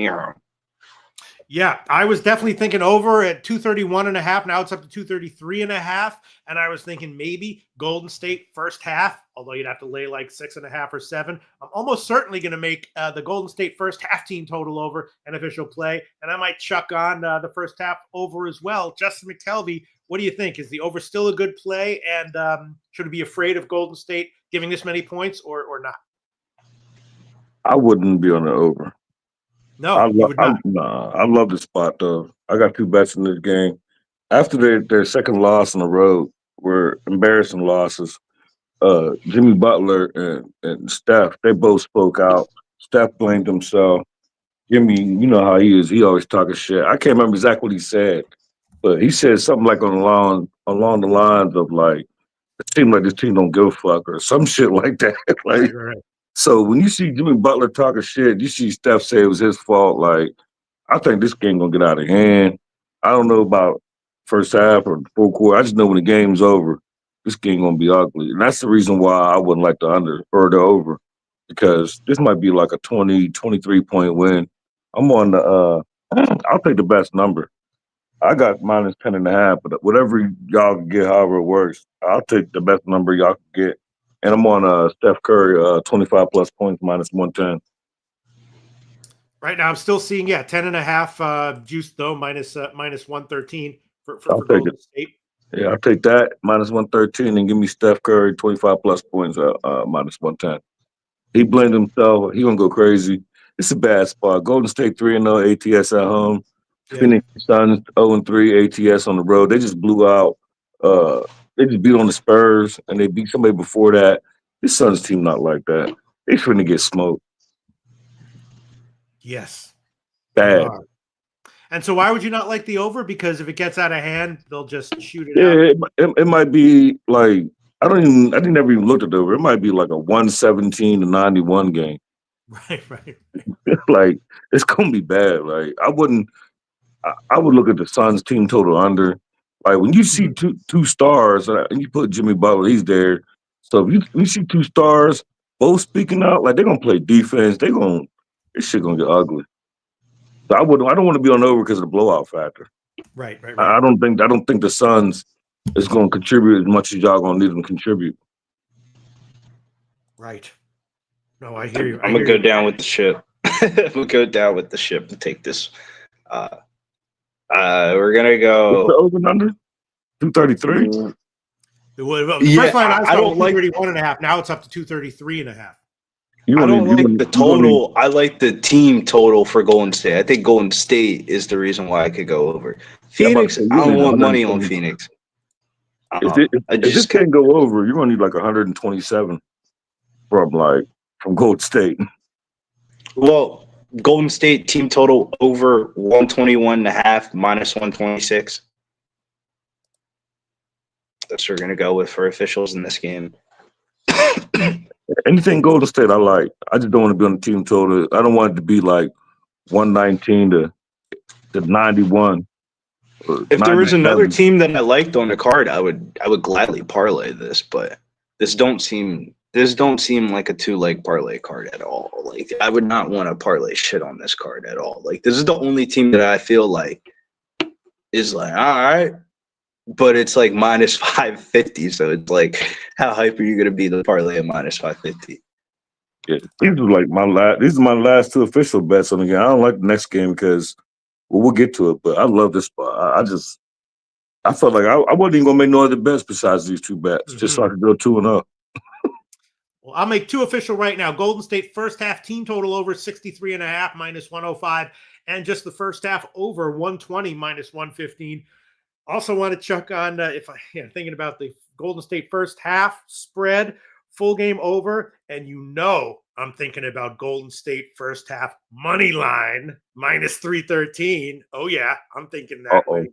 Yeah, I was definitely thinking over at 231.5. Now it's up to 233.5. And I was thinking maybe Golden State first half, although you'd have to lay like 6.5 or 7. I'm almost certainly going to make the Golden State first half team total over an official play. And I might chuck on the first half over as well. Justin McKelvey, what do you think? Is the over still a good play? And should we be afraid of Golden State giving this many points or not? I wouldn't be on the over. No, I love the spot though. I got 2 bets in this game. After their second loss on the road were embarrassing losses. Jimmy Butler and Steph, they both spoke out. Steph blamed himself. Jimmy, you know how he is. He always talking shit. I can't remember exactly what he said, but he said something like along the lines of like, it seemed like this team don't give a fuck or some shit like that. Like. Right. So when you see Jimmy Butler talking shit, you see Steph say it was his fault. Like, I think this game gonna get out of hand. I don't know about first half or full quarter. I just know when the game's over, this game gonna be ugly. And that's the reason why I wouldn't like the under or the over, because this might be like a 20, 23-point win. I'm on the I'll take the best number. I got -10.5, but whatever y'all can get, however it works, I'll take the best number y'all can get. And I'm on Steph Curry, 25 plus points, -110. Right now, I'm still seeing 10.5 juice though, -113 for Golden State. Yeah, I'll take that -113 and give me Steph Curry 25 plus points, -110. He blamed himself. He gonna go crazy. It's a bad spot. Golden State 3-0 ATS at home. Yeah. Phoenix Suns 0-3 ATS on the road. They just blew out. They just beat on the Spurs, and they beat somebody before that. This Suns team not like that. They finna get smoked. Yes. Bad. And so why would you not like the over? Because if it gets out of hand, they'll just shoot it out. It might be like, I never even looked at the over. It might be like a 117-91 game. Right. Like, it's gonna be bad. Like, I would look at the Suns team total under. Like when you see two stars and you put Jimmy Butler, he's there. So if you see two stars both speaking out, like they're gonna play defense, this shit gonna get ugly. So I don't want to be on over because of the blowout factor. Right. I don't think the Suns is gonna contribute as much as y'all gonna need them to contribute. Right. No, I hear you. I'm gonna go down with the ship. We'll go down with the ship and take this. We're gonna go. What's the over under? 233. The first line I don't like 231.5. Now it's up to 233.5. I don't like the total. I like the team total for Golden State. I think Golden State is the reason why I could go over. Phoenix, I don't want money on Phoenix. If this can't go over, you're gonna need like 127 from Golden State. Well, Golden State team total over 121.5 minus 126. That's what we're gonna go with for officials in this game. Anything Golden State, I like. I just don't want to be on the team total. I don't want it to be like 119 to 91. If there was another team that I liked on the card, I would gladly parlay this, but this don't seem like a 2-leg parlay card at all. Like I would not want to parlay shit on this card at all. Like this is the only team that I feel like is like, all right, but it's like minus 550. So it's like, how hype are you gonna be to parlay at minus 550? Yeah, these are my last two official bets on the game. I don't like the next game because we'll get to it, but I love this spot. I felt like I wasn't even gonna make no other bets besides these two bets, just so I could go 2-0. Well, I'll make two official right now. Golden State first half team total over 63.5 minus 105, and just the first half over 120 minus 115. Also want to chuck on thinking about the Golden State first half spread, full game over, and I'm thinking about Golden State first half money line minus 313. Oh yeah, I'm thinking that way.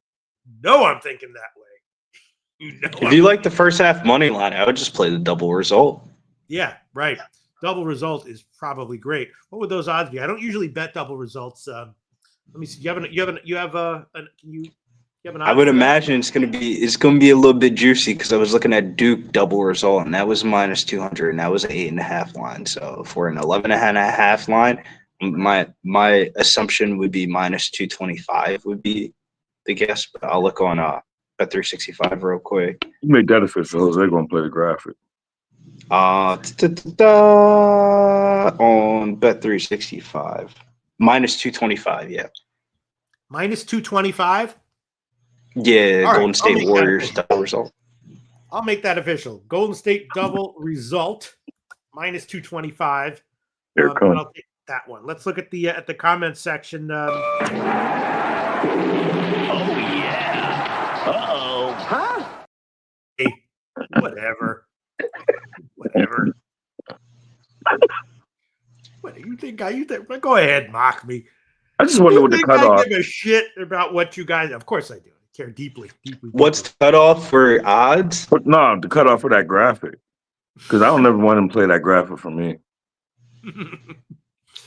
No, I'm thinking that way. If you like the first half money line, I would just play the double result. Yeah, right. Double result is probably great. What would those odds be? I don't usually bet double results. Let me see. I would imagine it's gonna be a little bit juicy because I was looking at Duke double result and that was minus 200 and that was an 8.5 line. So for an 11.5 line, my assumption would be minus 225 would be the guess. But I'll look on Bet365 real quick. You make that official, Jose gonna play the graphic. On Bet365, minus 225. Yeah, minus 225. Yeah, all Golden State Warriors double result. I'll make that official. Golden State double result, minus 225. I'll take that one. Let's look at the comments section. Oh yeah. Uh-oh. Huh? Hey, whatever. What do you think? Go ahead, mock me. I just wonder what the cutoff. I give a shit about what you guys. Of course I do. I care deeply. What's the cutoff for odds? But no, the cutoff for that graphic. Because I don't ever want him to play that graphic for me.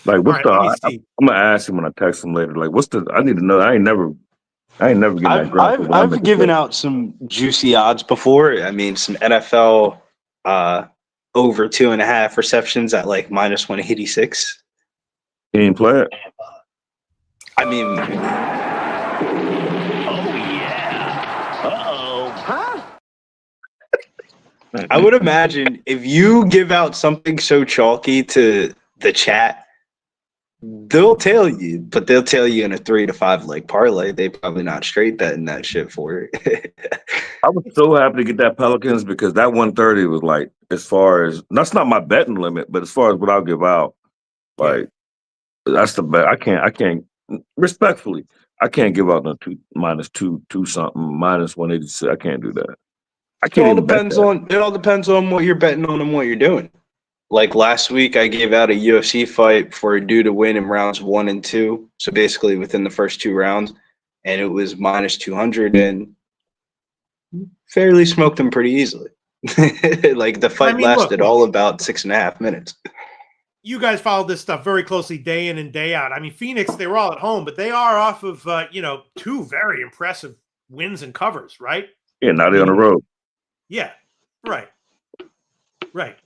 Like, what's I'm gonna ask him when I text him later. Like, I need to know. I ain't never getting that graphic. I've given out some juicy odds before. I mean, some NFL over 2.5 receptions at like minus 186. He ain't play it. I mean, oh yeah. Uh-oh. Huh? I would imagine if you give out something so chalky to the chat, they'll tell you, but they'll tell you in a 3 to 5 leg parlay. They probably not straight betting that shit for it. I was so happy to get that Pelicans because that 130 was like, as far as that's not my betting limit, but as far as what I'll give out, like that's the bet. I can't respectfully, I can't give out no minus two something, minus 186. I can't do that. I can't. It all depends on what you're betting on and what you're doing. Like last week, I gave out a UFC fight for a dude to win in rounds 1 and 2. So basically within the first 2 rounds, and it was minus 200 and fairly smoked him pretty easily. Like the fight lasted all about 6.5 minutes. You guys follow this stuff very closely day in and day out. I mean, Phoenix, they were all at home, but they are off of, 2 very impressive wins and covers, right? Yeah, now they're on the road. Yeah, right. Right.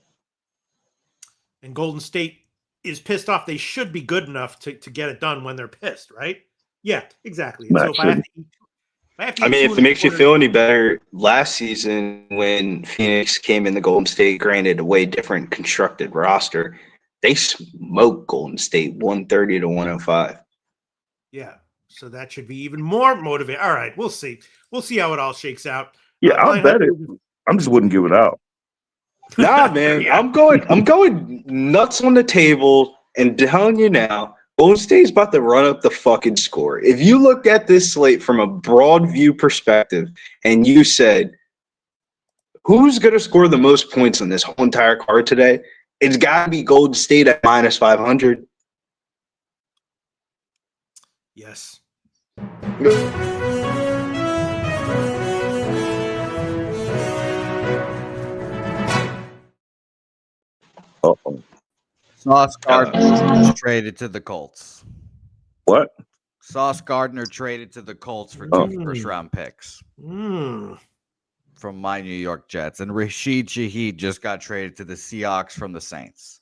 And Golden State is pissed off. They should be good enough to get it done when they're pissed, right? Yeah, exactly. And so if I have to eat, if it makes you feel any better, last season when Phoenix came in the Golden State, granted a way different constructed roster, they smoked Golden State 130 to 105. Yeah. So that should be even more motivating. All right, we'll see. We'll see how it all shakes out. Yeah, I'll bet it. I just wouldn't give it out. Nah, man. Yeah. I'm going nuts on the table and telling you now, Golden State's about to run up the fucking score. If you look at this slate from a broad view perspective and you said, who's going to score the most points on this whole entire card today? It's got to be Golden State at minus 500. Yes. Uh-oh. Sauce Gardner traded to the Colts. What? Sauce Gardner traded to the Colts for 2 first-round picks from my New York Jets. And Rashid Shaheed just got traded to the Seahawks from the Saints.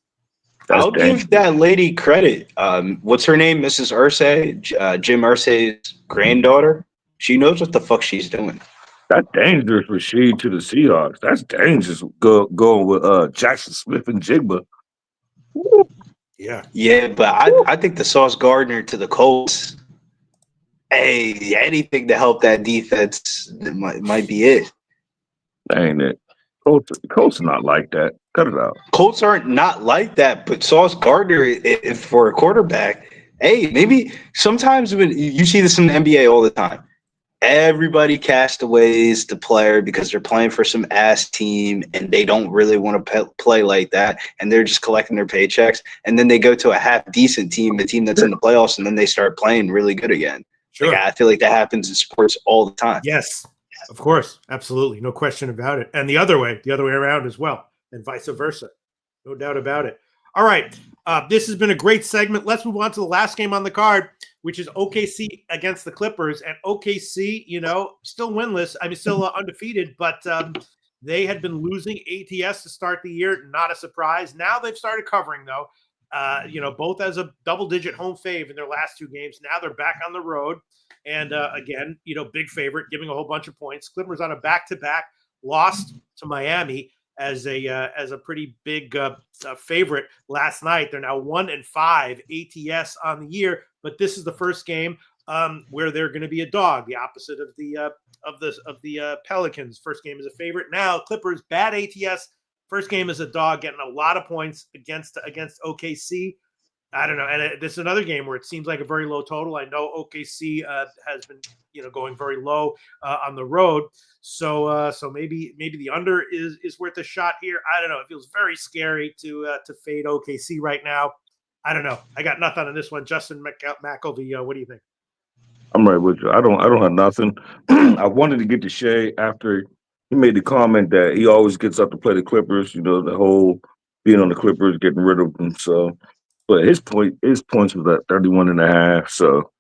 I'll give that lady credit. What's her name? Mrs. Irsay, Jim Irsay's granddaughter. She knows what the fuck she's doing. That's dangerous, Rashid, to the Seahawks. That's dangerous going with Jackson Smith and Jigba. Yeah, but I think the Sauce Gardner to the Colts, hey, anything to help that defense might be it. Ain't it? Colts are not like that. Cut it out. Colts aren't not like that, but Sauce Gardner, if for a quarterback, hey, maybe sometimes when you see this in the NBA all the time, everybody castaways the player because they're playing for some ass team and they don't really want to play like that, and they're just collecting their paychecks, and then they go to a half decent team, the team that's in the playoffs, and then they start playing really good again. Sure. Like, I feel like that happens in sports all the time. Yes, of course, absolutely, no question about it. And the other way around as well, and vice versa, no doubt about it. All right, this has been a great segment. Let's move on to the last game on the card, which is OKC against the Clippers. And OKC, still winless. I mean, still undefeated, but they had been losing ATS to start the year. Not a surprise. Now they've started covering, though. Both as a double-digit home fave in their last 2 games. Now they're back on the road. And again, big favorite, giving a whole bunch of points. Clippers on a back-to-back, lost to Miami as a pretty big favorite last night. They're now 1-5 ATS on the year, but this is the first game where they're going to be a dog, the opposite of the Pelicans. First game is a favorite. Now Clippers, bad ATS. First game is a dog, getting a lot of points against OKC. I don't know. And this is another game where it seems like a very low total. I know OKC has been, going very low on the road. So maybe the under is worth a shot here. I don't know. It feels very scary to fade OKC right now. I don't know. I got nothing on this one. Justin McElvey, what do you think? I'm right with you. I don't have nothing. I wanted to get to Shea after he made the comment that he always gets up to play the Clippers. The whole being on the Clippers, getting rid of them. So. But his points was at 31.5. So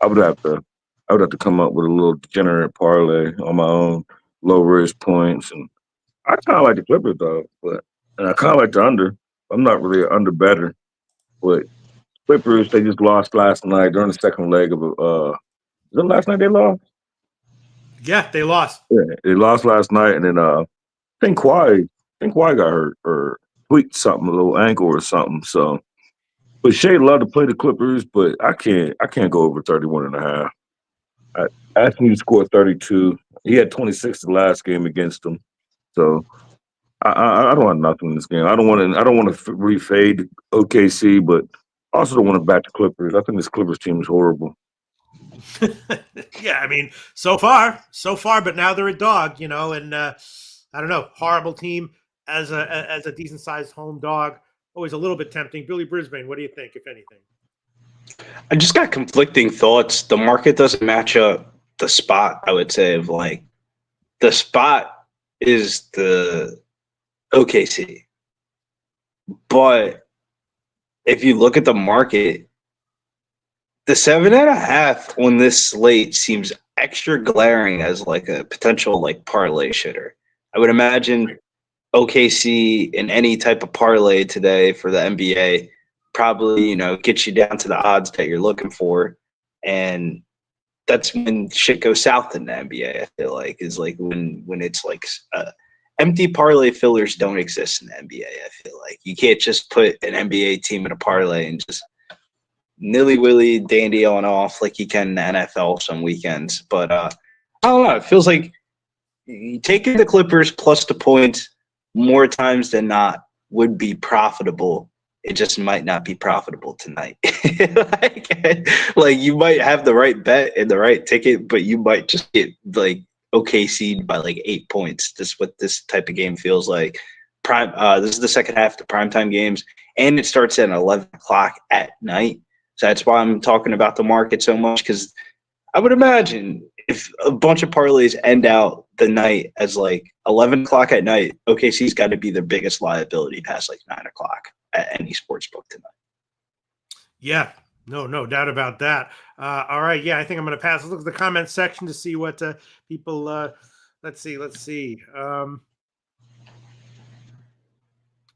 I would have to come up with a little degenerate parlay on my own, low risk points. And I kind of like the Clippers though, and I kind of like the under. I'm not really an under better, but Clippers, they just lost last night during the second leg of was it last night they lost? Yeah, they lost. Yeah, they lost last night, and then I think Kawhi got hurt or tweaked something, a little ankle or something. So. But Shea loved to play the Clippers, but I can't go over 31.5. I asked him to score 32. He had 26 the last game against them. So I don't want nothing in this game. I don't want to refade OKC, but I also don't want to back the Clippers. I think this Clippers team is horrible. Yeah, I mean, so far, but now they're a dog, and I don't know, horrible team as a decent sized home dog. Always a little bit tempting. Billy Brisbane, what do you think, if anything? I just got conflicting thoughts. The market doesn't match up the spot, I would say, of like the spot is the OKC. But if you look at the market, the 7.5 on this slate seems extra glaring as like a potential like parlay shitter. I would imagine OKC in any type of parlay today for the NBA probably, gets you down to the odds that you're looking for. And that's when shit goes south in the NBA, I feel like, is like when it's like empty parlay fillers don't exist in the NBA, I feel like. You can't just put an NBA team in a parlay and just nilly-willy dandy on off like you can in the NFL some weekends. But I don't know. It feels like taking the Clippers plus the points more times than not would be profitable. It just might not be profitable tonight. like you might have the right bet and the right ticket, but you might just get like OKC'd by like 8 points. This is what this type of game feels like. This is the second half of the primetime games, and it starts at 11 o'clock at night. So that's why I'm talking about the market so much, because I would imagine if a bunch of parlays end out the night as like 11 o'clock at night, OKC's got to be their biggest liability past like 9 o'clock at any sports book tonight. Yeah, no doubt about that. All right, yeah, I think I'm going to pass. Let's look at the comment section to see what people. Let's see.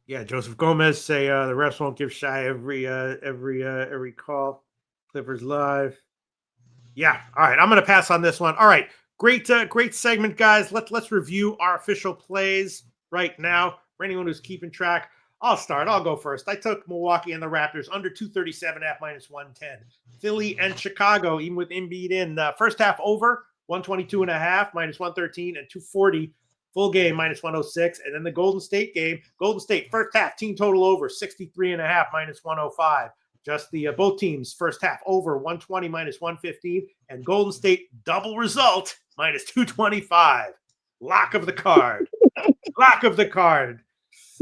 Yeah, Joseph Gomez say the refs won't give shy every call. Clippers live. Yeah, all right. I'm going to pass on this one. All right, great segment, guys. Let's review our official plays right now. For anyone who's keeping track, I'll start. I'll go first. I took Milwaukee and the Raptors under 237 at -110. Philly and Chicago, even with Embiid in. First half over, 122.5, -113, and 240. Full game, -106. And then the Golden State game. Golden State, first half, team total over, 63.5, -105. Just the both teams, first half over, 120, -115. And Golden State, double result, -225. Lock of the card. Lock of the card.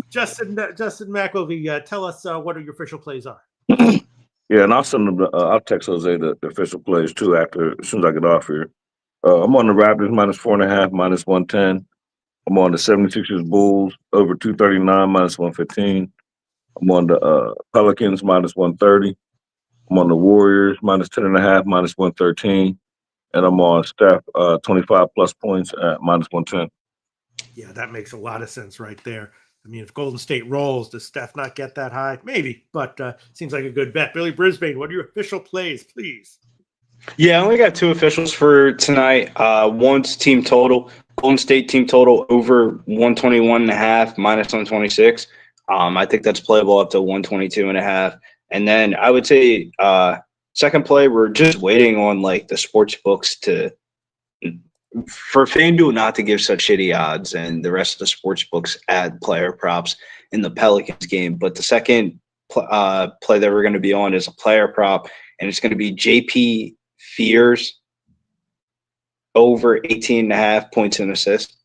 Justin McElvey, tell us what your official plays are. Yeah, and I'll send them. I'll text Jose the official plays too as soon as I get off here. I'm on the Raptors -4.5, -110. I'm on the 76ers Bulls over 239 -115. I'm on the Pelicans -130. I'm on the Warriors -10.5 -113, and I'm on Steph 25 plus points at -110. Yeah, that makes a lot of sense right there. I mean, if Golden State rolls, does Steph not get that high? Maybe, but seems like a good bet. Billy Brisbane, what are your official plays, please? Yeah, I only got two officials for tonight. One's team total. Golden State team total over 121.5 -126. I think that's playable up to 122.5. And then I would say second play, we're just waiting on like the sports books for FanDuel not to give such shitty odds, and the rest of the sports books add player props in the Pelicans game. But the second play that we're going to be on is a player prop, and it's going to be JP Fears over 18.5 points and assists.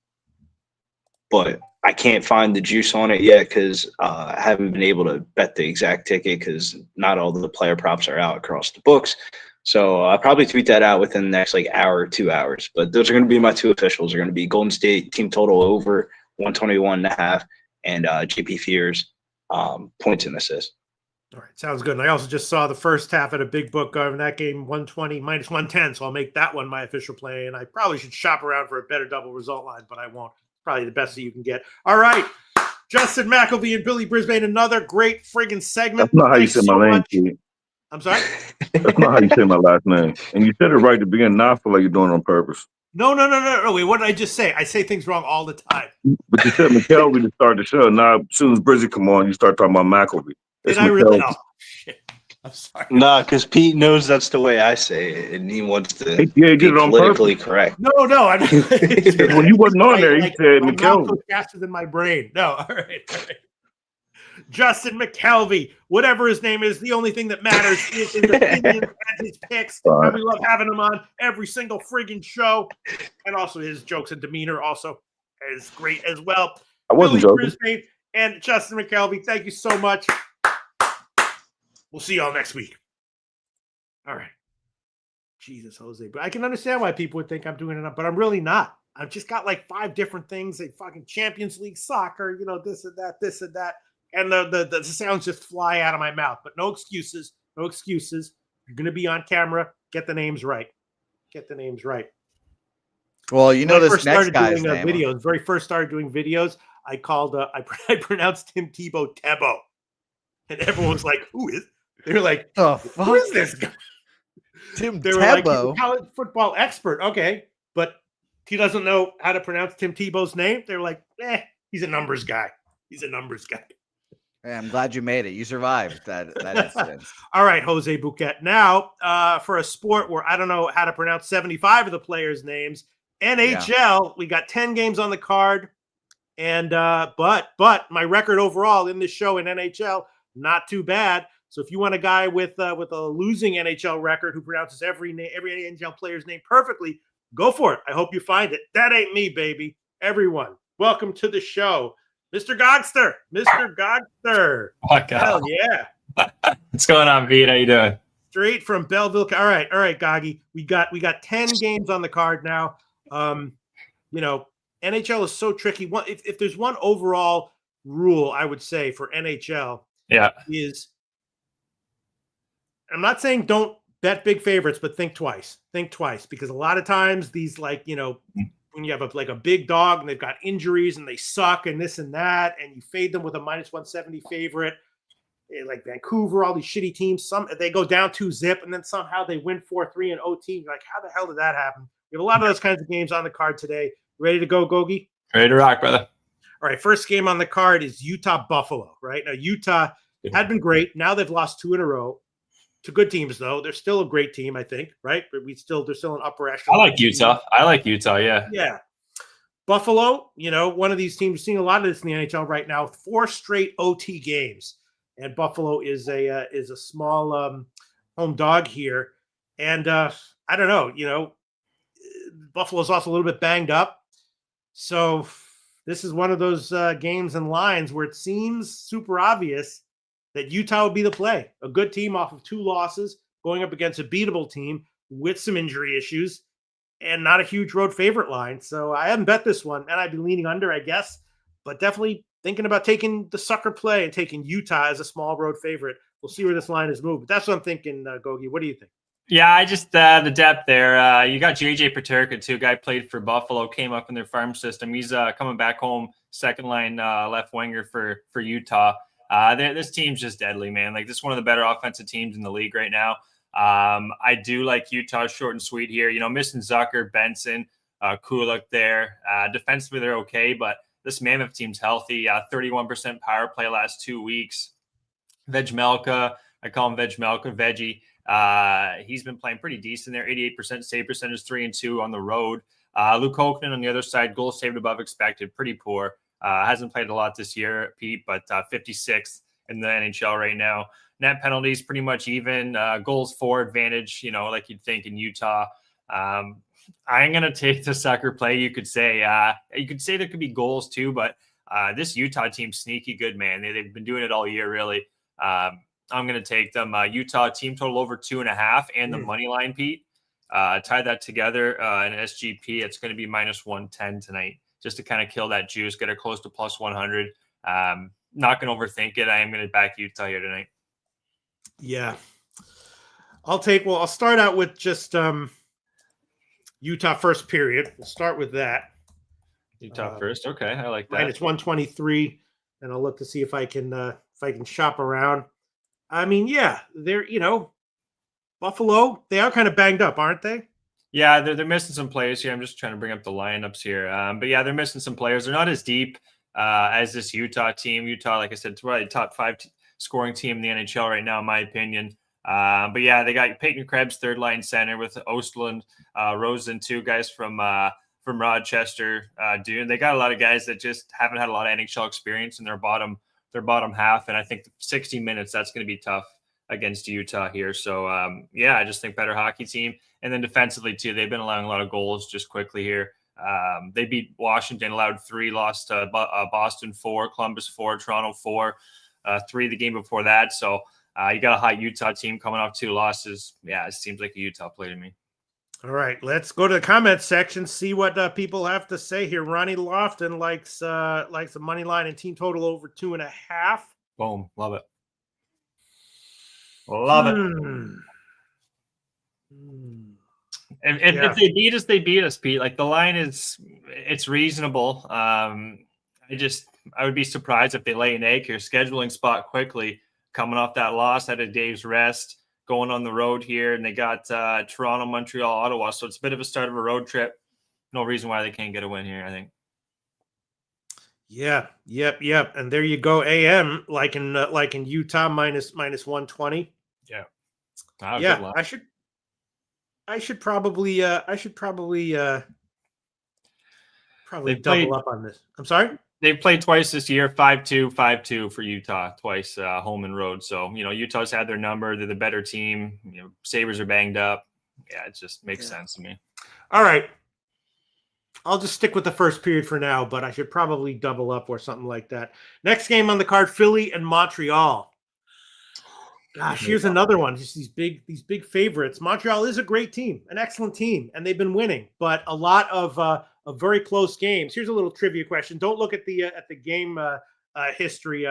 But I can't find the juice on it yet because I haven't been able to bet the exact ticket because not all the player props are out across the books. So I'll probably tweet that out within the next like hour or 2 hours. But those are going to be my two officials. They're going to be Golden State team total over 121.5 and JP Fears points and assists. All right, sounds good. And I also just saw the first half at a big book in that game, 120 -110. So I'll make that one my official play. And I probably should shop around for a better double result line, but I won't. Probably the best that you can get. All right, Justin McElvey and Billy Brisbane, another great friggin' segment. That's not how you say my name, Keith. I'm sorry? That's not how you say my last name. And you said it right at the beginning. Now I feel like you're doing it on purpose. No. Wait, what did I just say? I say things wrong all the time. But you said McKelvey to start the show. Now, as soon as Brizzy come on, you start talking about McElvey. Did I really? Oh, shit. I'm sorry. Nah, because Pete knows that's the way I say it, and he wants to be on politically purpose. Correct. No. I mean, when you wasn't on there, you said my McKelvey. mouth goes faster than my brain. No, all right. Justin McKelvey, whatever his name is, the only thing that matters is his opinions and his picks. And we love having him on every single friggin' show. And also his jokes and demeanor also is great as well. I wasn't Billy joking. Brisbane and Justin McKelvey, thank you so much. We'll see y'all next week. All right. Jesus, Jose. But I can understand why people would think I'm doing it, but I'm really not. I've just got like 5 different things, like fucking Champions League soccer, this and that. And the sounds just fly out of my mouth. But no excuses. No excuses. You're going to be on camera. Get the names right. Well, you know When I this next guy's doing name. videos, very first started doing videos, I called I pronounced Tim Tebow Tebow, and everyone was like, "Who is?" They were like, The "Who fuck? is this guy?" Tim They were like, "He's a Tebow? college football expert." Okay, but he doesn't know how to pronounce Tim Tebow's name. They were like, he's a numbers guy. He's a numbers guy. Hey, I'm glad you made it. You survived that incident. All right, Jose Bouquett. Now, for a sport where I don't know how to pronounce 75 of the players' names, NHL, we got 10 games on the card. And but my record overall in this show in NHL, not too bad. So if you want a guy with a losing NHL record who pronounces every NHL player's name perfectly, go for it. I hope you find it. That ain't me, baby. Everyone, welcome to the show, Mr. Gogster. Mr. Gogster. Hell yeah. What's going on, Pete? How you doing? Straight from Belleville. All right, Goggy. We got 10 games on the card now. NHL is so tricky. If there's one overall rule, I would say for NHL, is I'm not saying don't bet big favorites, but think twice. Think twice, because a lot of times these, when you have a big dog and they've got injuries and they suck and this and that, and you fade them with a minus 170 favorite, like Vancouver, all these shitty teams, they go down 2-0 and then somehow they win 4-3 in OT. You're like, how the hell did that happen? We have a lot of those kinds of games on the card today. Ready to go, Gogi? Ready to rock, brother. All right, first game on the card is Utah-Buffalo, right? Now, Utah had been great. Now they've lost 2 in a row to good teams, though. They're still a great team, I think, right? But they're still an upper echelon. I like Utah, yeah. Yeah. Buffalo, one of these teams, we're seeing a lot of this in the NHL right now, 4 straight OT games. And Buffalo is a small home dog here. And I don't know, Buffalo's also a little bit banged up. So this is one of those games and lines where it seems super obvious that Utah would be the play. A good team off of 2 losses going up against a beatable team with some injury issues and not a huge road favorite line. So I haven't bet this one, and I'd be leaning under, I guess, but definitely thinking about taking the sucker play and taking Utah as a small road favorite. We'll see where this line is moved. But that's what I'm thinking, Gogi. What do you think? Yeah, I just the depth there. You got JJ Paterka too. Guy played for Buffalo, came up in their farm system. He's coming back home, second line left winger for Utah. This team's just deadly, man. Like, this is one of the better offensive teams in the league right now. I do like Utah short and sweet here. Missing Zucker, Benson, Kulak there. Defensively, they're okay, but this Mammoth team's healthy. 31% power play last 2 weeks. Vegmelka, I call him Vegmelka, Veggie. He's been playing pretty decent there. 88% save percentage, 3-2 on the road. Luke Hoekman on the other side, goals saved above expected, pretty poor. Hasn't played a lot this year, Pete, but 56th in the NHL right now. Net penalties pretty much even. Goals for advantage, like you'd think in Utah. I'm going to take the sucker play, you could say. You could say there could be goals too, but this Utah team's sneaky good, man. They've been doing it all year, really. I'm going to take them. Utah team total over 2.5 and the money line, Pete. Tie that together in SGP. It's going to be minus 110 tonight, just to kind of kill that juice, get her close to plus 100. Not going to overthink it. I am going to back Utah here tonight. Yeah. I'll start out with just Utah first period. We'll start with that. Utah first. Okay. I like that. Minus 123. And I'll look to see if I can shop around. I mean, yeah, they're, Buffalo, they are kind of banged up, aren't they? Yeah, they're missing some players here. I'm just trying to bring up the lineups here. But yeah, they're missing some players. They're not as deep as this Utah team. Utah, like I said, it's probably the top 5 scoring team in the NHL right now, in my opinion. But yeah, they got Peyton Krebs, third line center with Ostland, Rosen, 2 guys from Rochester. They got a lot of guys that just haven't had a lot of NHL experience in their bottom half. And I think 60 minutes, that's going to be tough against Utah here. So I just think better hockey team. And then defensively too, they've been allowing a lot of goals just quickly here. They beat Washington, allowed 3, lost to Boston 4, Columbus 4, Toronto 4, 3 the game before that. So you got a hot Utah team coming off 2 losses. Yeah, it seems like a Utah play to me. All right, let's go to the comments section, see what people have to say here. Ronnie Lofton likes the money line and team total over 2.5. Boom, love it. Love it. If they beat us, Pete. Like, the line it's reasonable. I would be surprised if they lay an egg here. Scheduling spot quickly, coming off that loss, had a day's rest, going on the road here, and they got Toronto, Montreal, Ottawa. So it's a bit of a start of a road trip. No reason why they can't get a win here, I think. Yeah, yep. And there you go. AM like in Utah minus 120. Yeah. Yeah, I should probably double up on this. I'm sorry? They've played twice this year, 5-2, 5-2 for Utah, twice home and road. So, Utah's had their number. They're the better team. Sabres are banged up. Yeah, it just makes sense to me. All right. I'll just stick with the first period for now, but I should probably double up or something like that. Next game on the card, Philly and Montreal. Gosh, here's another one. Just these big favorites. Montreal is a great team, an excellent team, and they've been winning, but a lot of very close games. Here's a little trivia question. Don't look at the game history,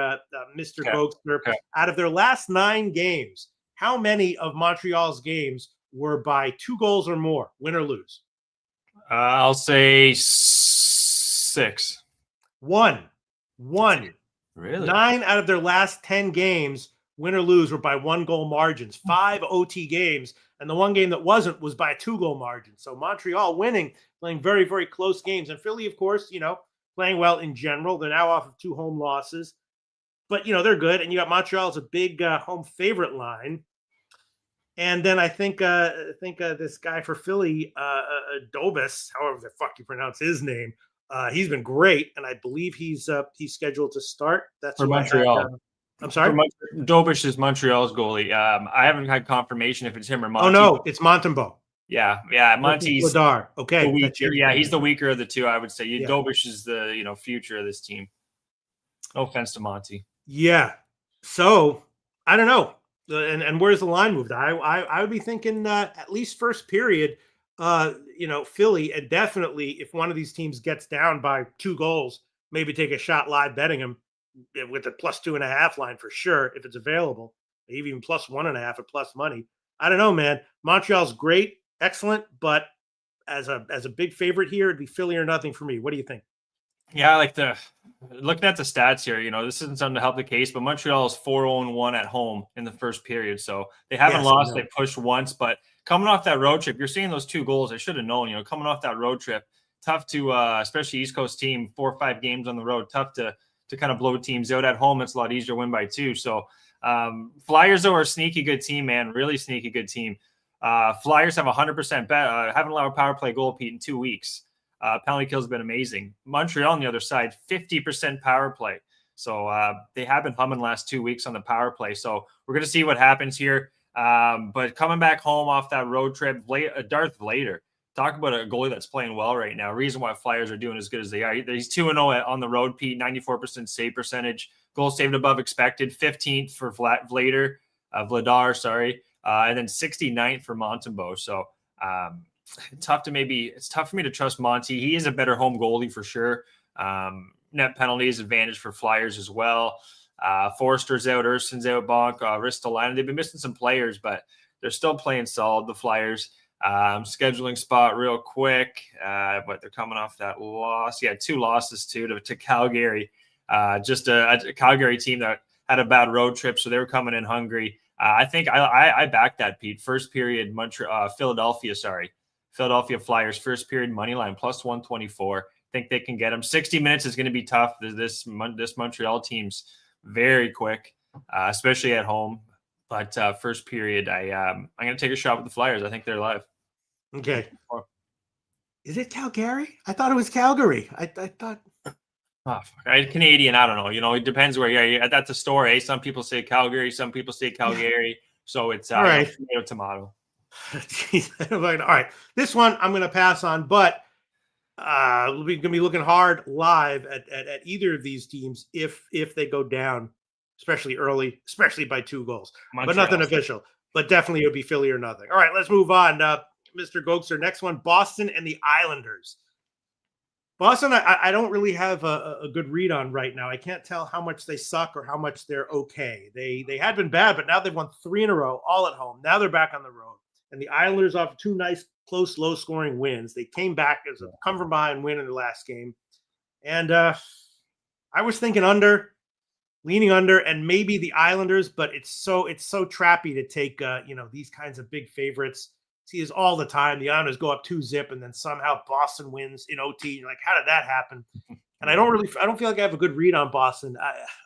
Mr. Gokster. Okay. Out of their last 9 games, how many of Montreal's games were by 2 goals or more, win or lose? I'll say 6. 1. Really? 9 out of their last 10 games, win or lose, were by 1 goal margins. 5 OT games, and the one game that wasn't was by a 2 goal margin. So Montreal winning, playing very, very close games. And Philly, of course, playing well in general. They're now off of 2 home losses, but they're good. And you got Montreal as a big home favorite line. And then I think this guy for Philly, Dobis, however the fuck you pronounce his name, he's been great, and I believe he's scheduled to start. That's for Montreal. I'm sorry? Dobish is Montreal's goalie. I haven't had confirmation if it's him or Monty. Oh, no, it's Montembeau. Yeah. Monty's Ladar. Okay. He's the weaker of the two, I would say. Dobish is the future of this team. No offense to Monty. Yeah. So, I don't know. And where's the line moved? I would be thinking at least first period, Philly, and definitely if one of these teams gets down by 2 goals, maybe take a shot live betting them with a +2.5 line for sure if it's available, maybe even +1.5 at plus money. I don't know, man. Montreal's great, excellent, but as a big favorite here, it'd be Philly or nothing for me. What do you think? Yeah, I like looking at the stats here. This isn't something to help the case, but Montreal is 4-1 at home in the first period, so they haven't lost. They pushed once, but coming off that road trip, you're seeing those 2 goals. I should have known. Coming off that road trip, tough to, especially East Coast team, 4 or 5 games on the road, tough to kind of blow teams out. At home, it's a lot easier to win by 2. So Flyers though are a sneaky good team, man, really sneaky good team. Flyers have 100% bet. Haven't allowed a power play goal, Pete, in 2 weeks. Penalty kills have been amazing. Montreal on the other side, 50% power play. So they have been humming last 2 weeks on the power play. So we're going to see what happens here. But coming back home off that road trip, Darth Vlader, talk about a goalie that's playing well right now. Reason why Flyers are doing as good as they are. He's 2-0 on the road, Pete, 94% save percentage. Goals saved above expected, 15th for Vladar, and then 69th for Montembeau. So it's tough for me to trust Monty. He is a better home goalie for sure. Net penalties advantage for Flyers as well. Forster's out, Erson's out, Bonk, Ristolainen. They've been missing some players, but they're still playing solid, the Flyers. Scheduling spot real quick, but they're coming off that loss. Yeah, 2 losses to Calgary. Just a Calgary team that had a bad road trip, so they were coming in hungry. I think I backed that, Pete. First period, Philadelphia Flyers, first period money line, +124. Think they can get them. 60 minutes is going to be tough. This Montreal team's very quick, especially at home. But first period, I'm going to take a shot with the Flyers. I think they're live. Okay. Is it Calgary? I thought it was Calgary. I thought. Oh, Canadian, I don't know. It depends where you're. That's a story. Some people say Calgary, some people say Calgary. So it's all right. Tomato. All right. This one I'm going to pass on, but we're going to be looking hard live at either of these teams if they go down, especially early, especially by 2 goals. Montreal. But nothing official. But definitely it would be Philly or nothing. All right, let's move on. Mr. Gokster, next one, Boston and the Islanders. Boston, I don't really have a good read on right now. I can't tell how much they suck or how much they're okay. They had been bad, but now they've won 3 in a row, all at home. Now they're back on the road. And the Islanders off 2 nice, close, low-scoring wins. They came back as a come-from-behind win in the last game. And I was thinking under, leaning under, and maybe the Islanders, but it's so trappy to take these kinds of big favorites. See this all the time. The Islanders go up 2-0, and then somehow Boston wins in OT. You're like, how did that happen? And I don't feel like I have a good read on Boston.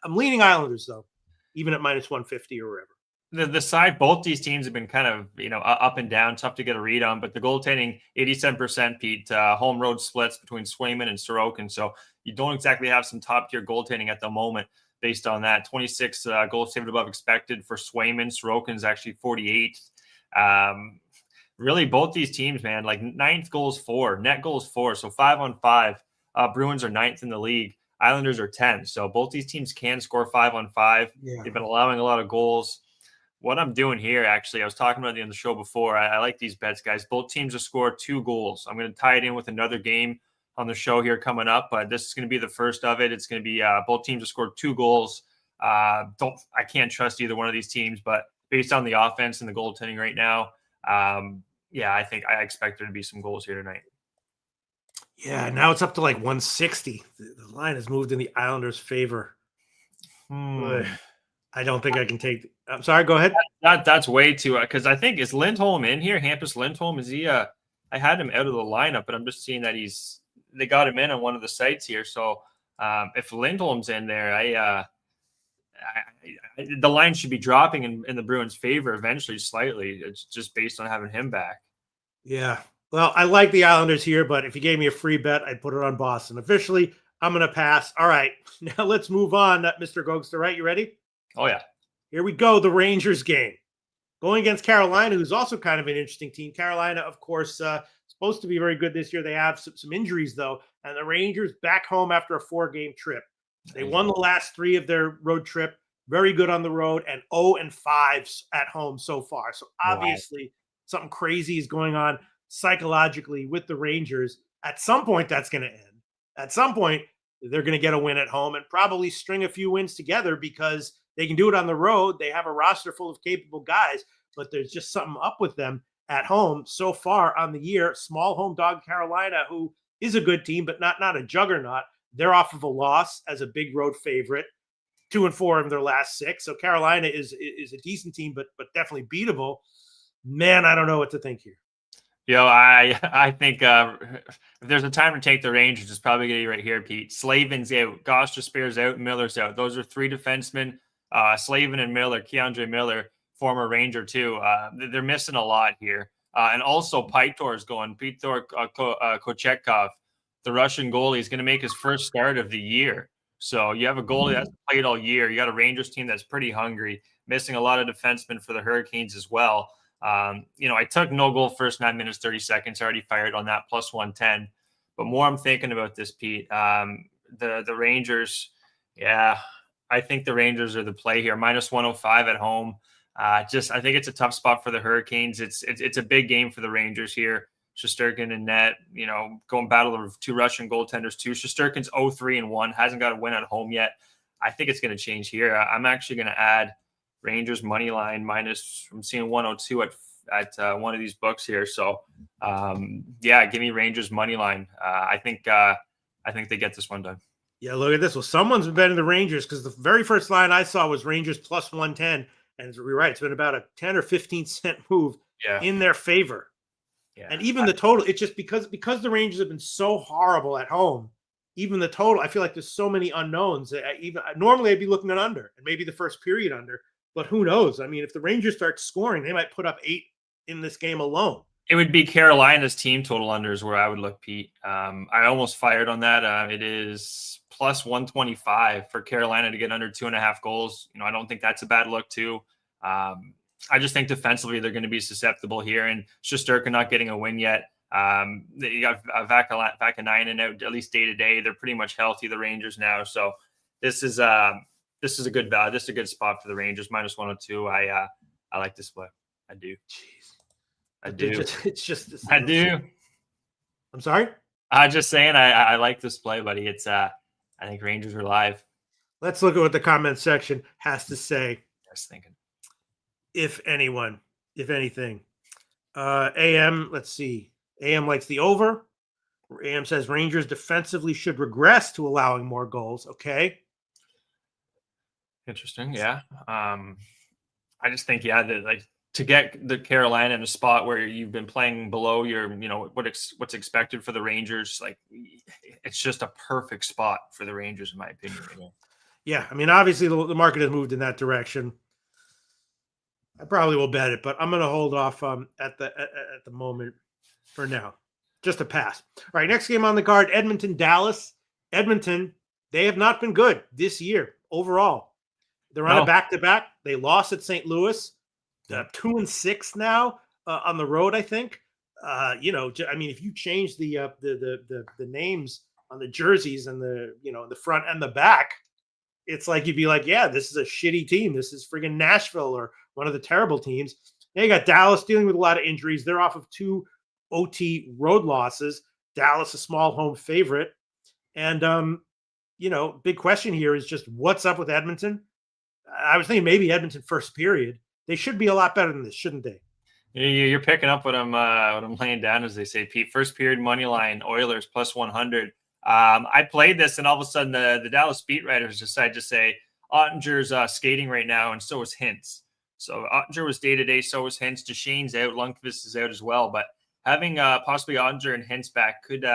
I'm leaning Islanders though, even at -150 or wherever. The side, both these teams have been kind of, up and down, tough to get a read on, but the goaltending, 87%, Pete, home road splits between Swayman and Sorokin. So you don't exactly have some top tier goaltending at the moment based on that. 26 goals saved above expected for Swayman. Sorokin's actually 48. Really, both these teams, man, like ninth goals for, net goals for. So 5-on-5. Bruins are 9th in the league. Islanders are 10th. So both these teams can score 5-on-5. Yeah. They've been allowing a lot of goals. What I'm doing here, actually, I was talking about it in the show before. I like these bets, guys. Both teams to score 2 goals. I'm going to tie it in with another game on the show here coming up, but this is going to be the first of it. It's going to be both teams to score 2 goals. I can't trust either one of these teams, but based on the offense and the goaltending right now, I expect there to be some goals here tonight. Yeah, now it's up to like 160. The line has moved in the Islanders' favor. I don't think I can take. I'm sorry. Go ahead. That's way too. Because I think is Lindholm in here. Hampus Lindholm, is he? I had him out of the lineup, but I'm just seeing that they got him in on one of the sites here. So if Lindholm's in there, the line should be dropping in the Bruins' favor eventually, slightly. It's just based on having him back. Yeah. Well, I like the Islanders here, but if you gave me a free bet, I'd put it on Boston. Officially, I'm going to pass. All right. Now let's move on, Mr. Gogster. Right? You ready? Oh, yeah. Here we go. The Rangers game. Going against Carolina, who's also kind of an interesting team. Carolina, of course, supposed to be very good this year. They have some injuries, though. And the Rangers back home after a 4-game trip. They won the last 3 of their road trip. Very good on the road, and 0-5 at home so far. So obviously something crazy is going on psychologically with the Rangers. At some point, that's going to end. At some point, they're going to get a win at home and probably string a few wins together because they can do it on the road. They have a roster full of capable guys, but there's just something up with them at home so far on the year. Small home dog Carolina, who is a good team, but not a juggernaut. They're off of a loss as a big road favorite, 2-4 in their last 6. So Carolina is a decent team, but definitely beatable. Man, I don't know what to think here. I think if there's a time to take the Rangers, it's probably going to be right here, Pete. Slavin's out, Gostisbehere's out, Miller's out. Those are 3 defensemen. Slavin and Miller, Keandre Miller, former Ranger too. They're missing a lot here. And also Pytor is going. Pytor Kochetkov, the Russian goalie, is going to make his first start of the year. So you have a goalie that's played all year. You got a Rangers team that's pretty hungry, missing a lot of defensemen for the Hurricanes as well. I took no goal first 9 minutes, 30 seconds, already fired on that plus 110. But more I'm thinking about this, Pete, the Rangers, I think the Rangers are the play here. Minus 105 at home. I think it's a tough spot for the Hurricanes. It's a big game for the Rangers here. Shesterkin and net, going battle of 2 Russian goaltenders too. Shesterkin's 0-3-1, hasn't got a win at home yet. I think it's going to change here. I'm actually going to add Rangers money line minus. I'm seeing 102 at one of these books here. So give me Rangers money line. I think they get this one done. Yeah, look at this. Well, someone's been betting the Rangers because the very first line I saw was Rangers plus 110. And you're right, it's been about a 10 or 15 cent move in their favor. Yeah. And even the total, it's just because the Rangers have been so horrible at home, even the total, I feel like there's so many unknowns. Normally I'd be looking at under and maybe the first period under, but who knows? I mean, if the Rangers start scoring, they might put up 8 in this game alone. It would be Carolina's team total unders where I would look, Pete. I almost fired on that. It is plus 125 for Carolina to get under 2.5 goals. I don't think that's a bad look too. I just think defensively they're going to be susceptible here, and Shesterkin not getting a win yet. You got Vakanainen out at least day to day. They're pretty much healthy, the Rangers now. So this is a good value. This is a good spot for the Rangers. Minus 102. I like this play. I do. Jeez. I do. It's just. I do. I'm sorry. I'm just saying. I like this play, buddy. It's. I think Rangers are live. Let's look at what the comment section has to say. I was thinking. If anyone, if anything, AM. Let's see. AM likes the over. Ram says Rangers defensively should regress to allowing more goals. Okay. Interesting. Yeah. I just think, that to get the Carolina in a spot where you've been playing below your, what's expected for the Rangers, like it's just a perfect spot for the Rangers, in my opinion. Yeah. I mean, obviously the market has moved in that direction. I probably will bet it, but I'm going to hold off at the moment for now. Just a pass. All right, next game on the card, Edmonton, Dallas. Edmonton, they have not been good this year overall. They're on a back-to-back. They lost at St. Louis. 2-6 now on the road, I think. I mean, if you change the names on the jerseys and the front and the back, it's like you'd be like, yeah, this is a shitty team. This is friggin' Nashville or one of the terrible teams. Now you got Dallas dealing with a lot of injuries. They're off of 2 OT road losses. Dallas, a small home favorite. And, big question here is just what's up with Edmonton? I was thinking maybe Edmonton first period. They should be a lot better than this, shouldn't they? You're picking up what I'm laying down, as they say, Pete. First period money line, Oilers plus 100. I played this, and all of a sudden the Dallas beat writers decided to say Ottinger's skating right now, and so is Hintz. So Ottinger was day-to-day, so was Hintz. Duchesne's out, Lundqvist is out as well. But having possibly Ottinger and Hintz back could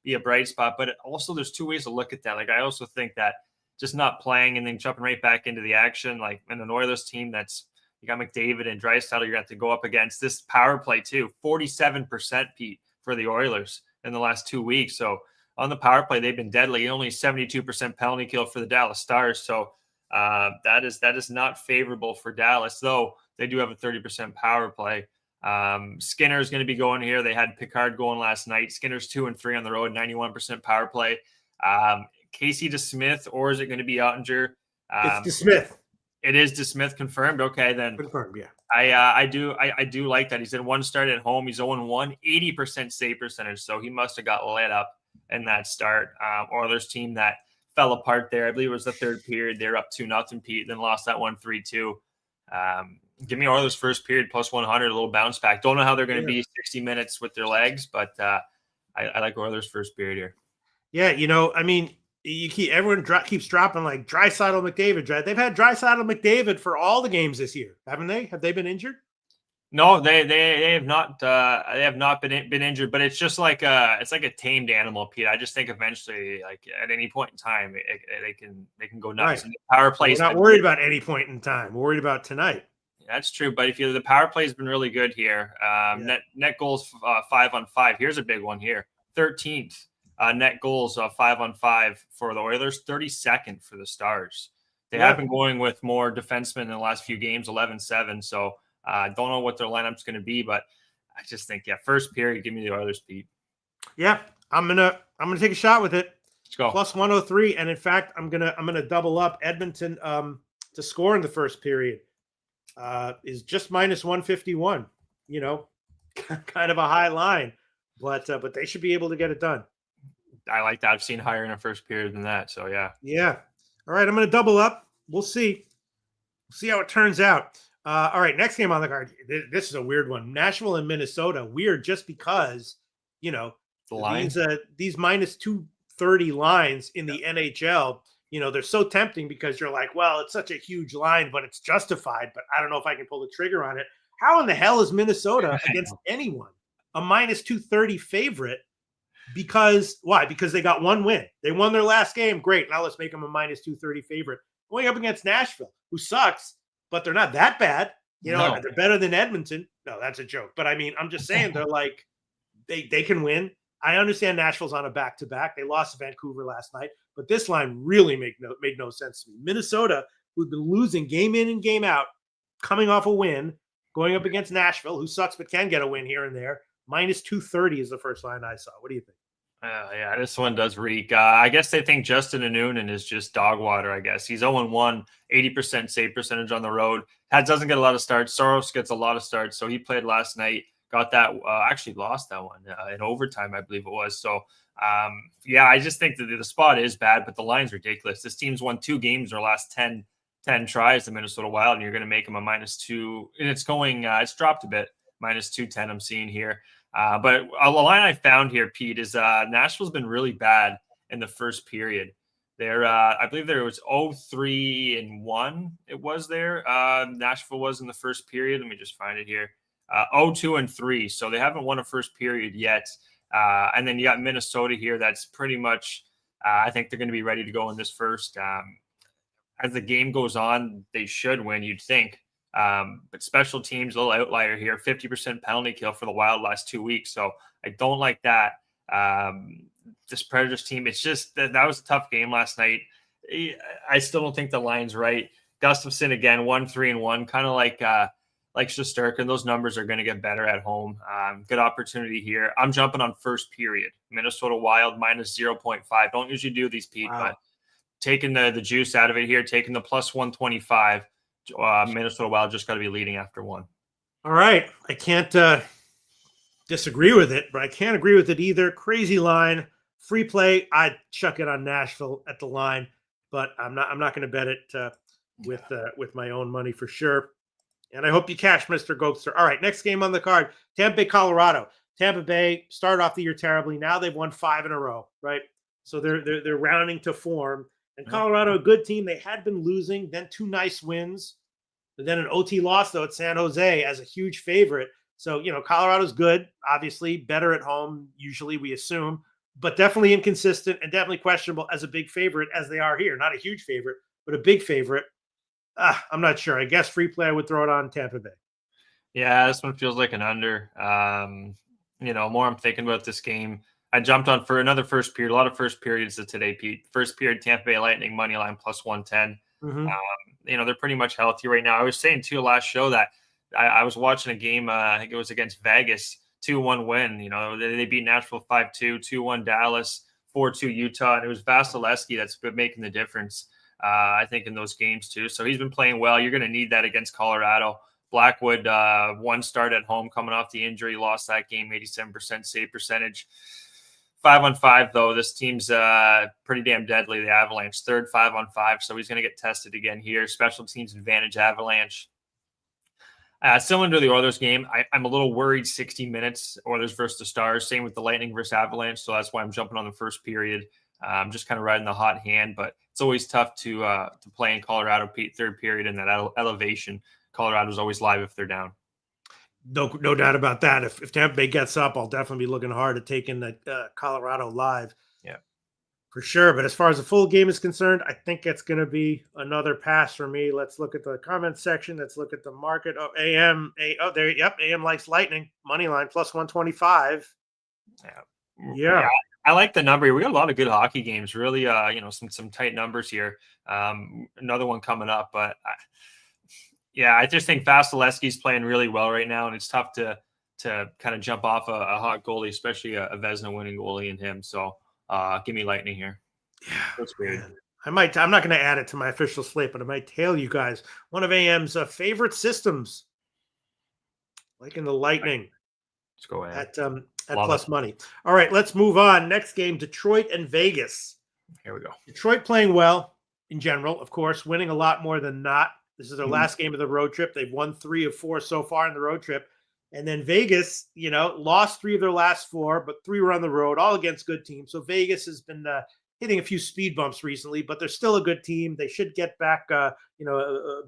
be a bright spot. But also there's two ways to look at that. Like I also think that just not playing and then jumping right back into the action, like in an Oilers team that's you got McDavid and Draisaitl, you're going to have to go up against this power play too. 47%, Pete, for the Oilers in the last 2 weeks. So on the power play, they've been deadly. Only 72% penalty kill for the Dallas Stars. So that is not favorable for Dallas, though they do have a 30% power play. Skinner is going to be going here. They had Picard going last night. Skinner's 2-3 on the road, 91% power play. Casey DeSmith, or is it going to be Ottinger? It's DeSmith. It is DeSmith confirmed. Okay, then confirmed. Yeah, I do like that. He's in one start at home. He's 0-1, 80% save percentage. So he must have got lit up in that start. Oilers team that fell apart there. I believe it was the third period. They're up 2-0, Pete. Then lost that one 3-2. Give me Oilers first period plus 100, a little bounce back. Don't know how they're going to be 60 minutes with their legs, but I like Oilers first period here. Yeah, I mean, everyone keeps dropping like Draisaitl, McDavid. They've had Draisaitl, McDavid for all the games this year, haven't they? Have they been injured? No, they have not. They have not been injured, but it's just like it's like a tamed animal, Pete. I just think eventually, like at any point in time, they can go nuts. Right. And the power play. We're not worried about any point in time. We're worried about tonight. That's true, but if the power play has been really good here. Net goals 5-on-5. Here's a big one here. 13th net goals 5-on-5 for the Oilers. 32nd for the Stars. They have been going with more defensemen in the last few games. 11-7. So. Don't know what their lineup's going to be, but I just think, first period, give me the Oilers, Pete. Yeah, I'm gonna take a shot with it. Let's go. Plus 103, and in fact, I'm gonna double up Edmonton to score in the first period. Is just minus 151. Kind of a high line, but they should be able to get it done. I like that. I've seen higher in a first period than that. So yeah. Yeah. All right, I'm gonna double up. We'll see. We'll see how it turns out. All right, next game on the card. This is a weird one. Nashville and Minnesota. Weird just because, the lines. These minus 230 lines in the NHL, they're so tempting because you're like, well, it's such a huge line, but it's justified. But I don't know if I can pull the trigger on it. How in the hell is Minnesota against anyone a minus 230 favorite? Because why? Because they got one win. They won their last game. Great. Now let's make them a minus 230 favorite. Going up against Nashville, who sucks. But they're not that bad. They're better than Edmonton. No, that's a joke. But I mean, I'm just saying they're like, they can win. I understand Nashville's on a back-to-back. They lost to Vancouver last night. But this line really made no sense to me. Minnesota, who've been losing game in and game out, coming off a win, going up against Nashville, who sucks but can get a win here and there. Minus 230 is the first line I saw. What do you think? Yeah, this one does reek. I guess they think Justin Anunin is just dog water, I guess. He's 0-1, 80% save percentage on the road. Doesn't get a lot of starts. Soros gets a lot of starts. So he played last night, got that, actually lost that one in overtime, I believe it was. So, I just think that the spot is bad, but the line's ridiculous. This team's won 2 games in their last 10 tries, the Minnesota Wild, and you're going to make them a -2. And it's dropped a bit, -210 I'm seeing here. But a line I found here, Pete, is Nashville's been really bad in the first period. There, I believe there was 0-3-1. It was there. Nashville was in the first period. Let me just find it here. 0-2-3. So they haven't won a first period yet. And then you got Minnesota here. That's pretty much. I think they're going to be ready to go in this first. As the game goes on, they should win. You'd think. But special teams, a little outlier here. 50% penalty kill for the Wild last 2 weeks. So I don't like that. This Predators team, it's just that was a tough game last night. I still don't think the line's right. Gustafsson again, 1-3-1, kind of like Shesterkin. Those numbers are going to get better at home. Good opportunity here. I'm jumping on first period. Minnesota Wild minus 0.5. Don't usually do these, Pete, but taking the juice out of it here, taking the plus 125. Minnesota Wild just got to be leading after one. All right. I can't disagree with it, but I can't agree with it either. Crazy line. Free play, I'd chuck it on Nashville at the line, but I'm not going to bet it with my own money for sure. And I hope you cash, Mr. Gokster. All right, next game on the card, Tampa Bay, Colorado. Tampa Bay started off the year terribly. Now they've won 5 in a row, right? So they're rounding to form. And Colorado, a good team. They had been losing, then 2 nice wins, but then an OT loss though at San Jose as a huge favorite. So Colorado's good, obviously better at home. Usually we assume. But definitely inconsistent and definitely questionable as a big favorite as they are here. Not a huge favorite, but a big favorite. I'm not sure. I guess free play, I would throw it on Tampa Bay. Yeah, this one feels like an under. More I'm thinking about this game. I jumped on for another first period. A lot of first periods of today, Pete. First period, Tampa Bay Lightning money line plus 110. Mm-hmm. They're pretty much healthy right now. I was saying too last show that I was watching a game. I think it was against Vegas. 2-1 win. They beat Nashville 5-2, 2-1 Dallas, 4-2 Utah, and it was Vasilevsky that's been making the difference, I think, in those games too. So he's been playing well. You're going to need that against Colorado. Blackwood, 1 start at home coming off the injury, lost that game, 87% save percentage. 5-on-5, though, this team's pretty damn deadly, the Avalanche. Third 5-on-5, so he's going to get tested again here. Special teams advantage, Avalanche. Similar to the Oilers game, I'm a little worried 60 minutes, Oilers versus the Stars. Same with the Lightning versus Avalanche, so that's why I'm jumping on the first period. I'm just kind of riding the hot hand, but it's always tough to play in Colorado, third period, in that elevation. Colorado's always live if they're down. No doubt about that. If Tampa Bay gets up, I'll definitely be looking hard at taking the Colorado live. Yeah. For sure. But as far as the full game is concerned, I think it's going to be another pass for me. Let's look at the comment section. Let's look at the market. AM likes Lightning. Money line plus 125. Yeah. I like the number here. We got a lot of good hockey games. Really, some tight numbers here. Another one coming up. But, I just think Vasilevsky's playing really well right now, and it's tough to kind of jump off a hot goalie, especially a Vezina winning goalie in him. So, give me Lightning here. Yeah, that's weird. I'm not going to add it to my official slate, but I might tell you guys one of AM's favorite systems, like in the Lightning. Let's go ahead at plus money. All right, let's move on. Next game, Detroit and Vegas. Here we go. Detroit playing well in general, of course, winning a lot more than not. This is their last game of the road trip. They've won 3 of 4 so far in the road trip. And then Vegas, lost 3 of their last 4, but 3 were on the road, all against good teams. So Vegas has been hitting a few speed bumps recently, but they're still a good team. They should get back, a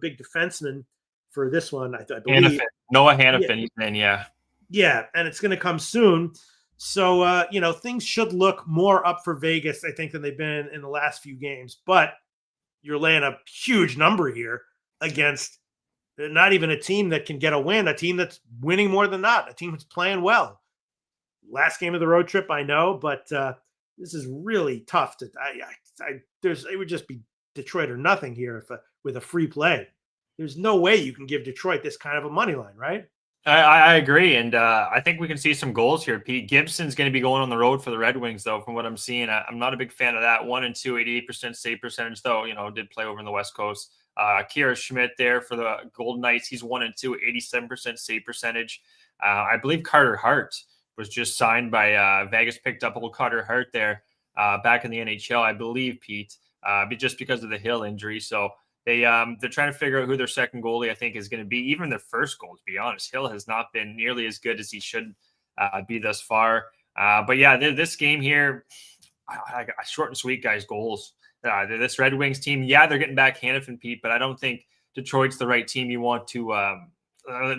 big defenseman for this one, I believe. Noah Hannafin, he's in, yeah. Yeah, and it's going to come soon. So, things should look more up for Vegas, I think, than they've been in the last few games. But you're laying a huge number here against not even a team that can get a win, a team that's winning more than not, a team that's playing well. Last game of the road trip, I know, but this is really tough to. It would just be Detroit or nothing here with a free play. There's no way you can give Detroit this kind of a money line, right? I agree, and I think we can see some goals here. Pete Gibson's going to be going on the road for the Red Wings, though, from what I'm seeing. I'm not a big fan of that. 1-2, 88% save percentage, though, did play over in the West Coast. Kira Schmidt there for the Golden Knights. He's 1-2, 87% save percentage. I believe Carter Hart was just signed by Vegas, picked up old Carter Hart there back in the NHL, I believe, Pete, just because of the Hill injury. So they're trying to figure out who their second goalie, I think, is going to be. Even their first goal, to be honest. Hill has not been nearly as good as he should be thus far. But yeah, this game here, short and sweet, guys. Goals. This Red Wings team, yeah, they're getting back Hannafin, Pete, but I don't think Detroit's the right team you want to.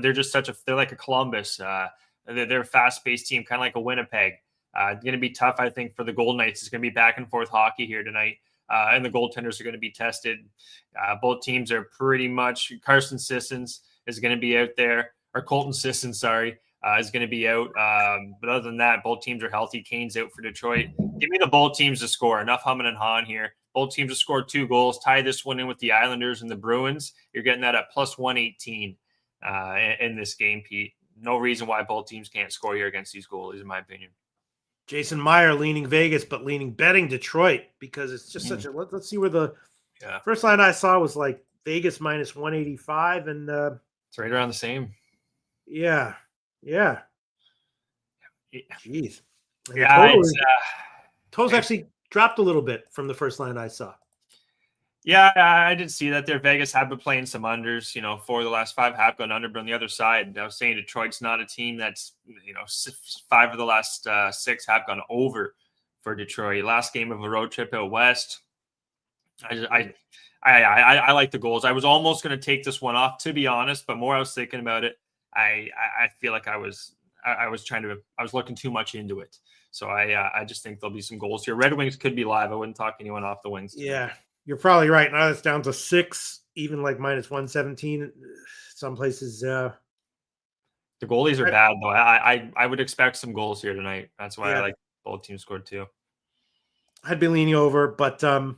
They're just they're like a Columbus. They're a fast-paced team, kind of like a Winnipeg. It's going to be tough, I think, for the Golden Knights. It's going to be back and forth hockey here tonight, and the goaltenders are going to be tested. Both teams are pretty much. Carson Sissons is going to be out there, or Colton Sissons, sorry, is going to be out. But other than that, both teams are healthy. Kane's out for Detroit. Give me the both teams to score. Enough humming and hawing here. Both teams have scored 2 goals. Tie this one in with the Islanders and the Bruins. You're getting that at plus 118 in this game, Pete. No reason why both teams can't score here against these goalies, in my opinion. Jason Meyer leaning Vegas, but betting Detroit because it's just such a. Let's see where the first line I saw was like Vegas minus 185, and it's right around the same. Yeah. Jeez. Yeah, totals actually dropped a little bit from the first line I saw. Yeah, I did see that there. Vegas have been playing some unders, 4 of the last 5 have gone under, but on the other side, I was saying Detroit's not a team that's, 5 of the last 6 have gone over for Detroit. Last game of a road trip out west. I like the goals. I was almost going to take this one off, to be honest, but more I was thinking about it, I feel like I was looking too much into it. So I just think there'll be some goals here. Red Wings could be live. I wouldn't talk anyone off the Wings today. Yeah. You're probably right. Now it's down to 6, even like minus 117. Some places. The goalies are bad, though. I would expect some goals here tonight. That's why I like both teams scored 2. I'd be leaning over, but I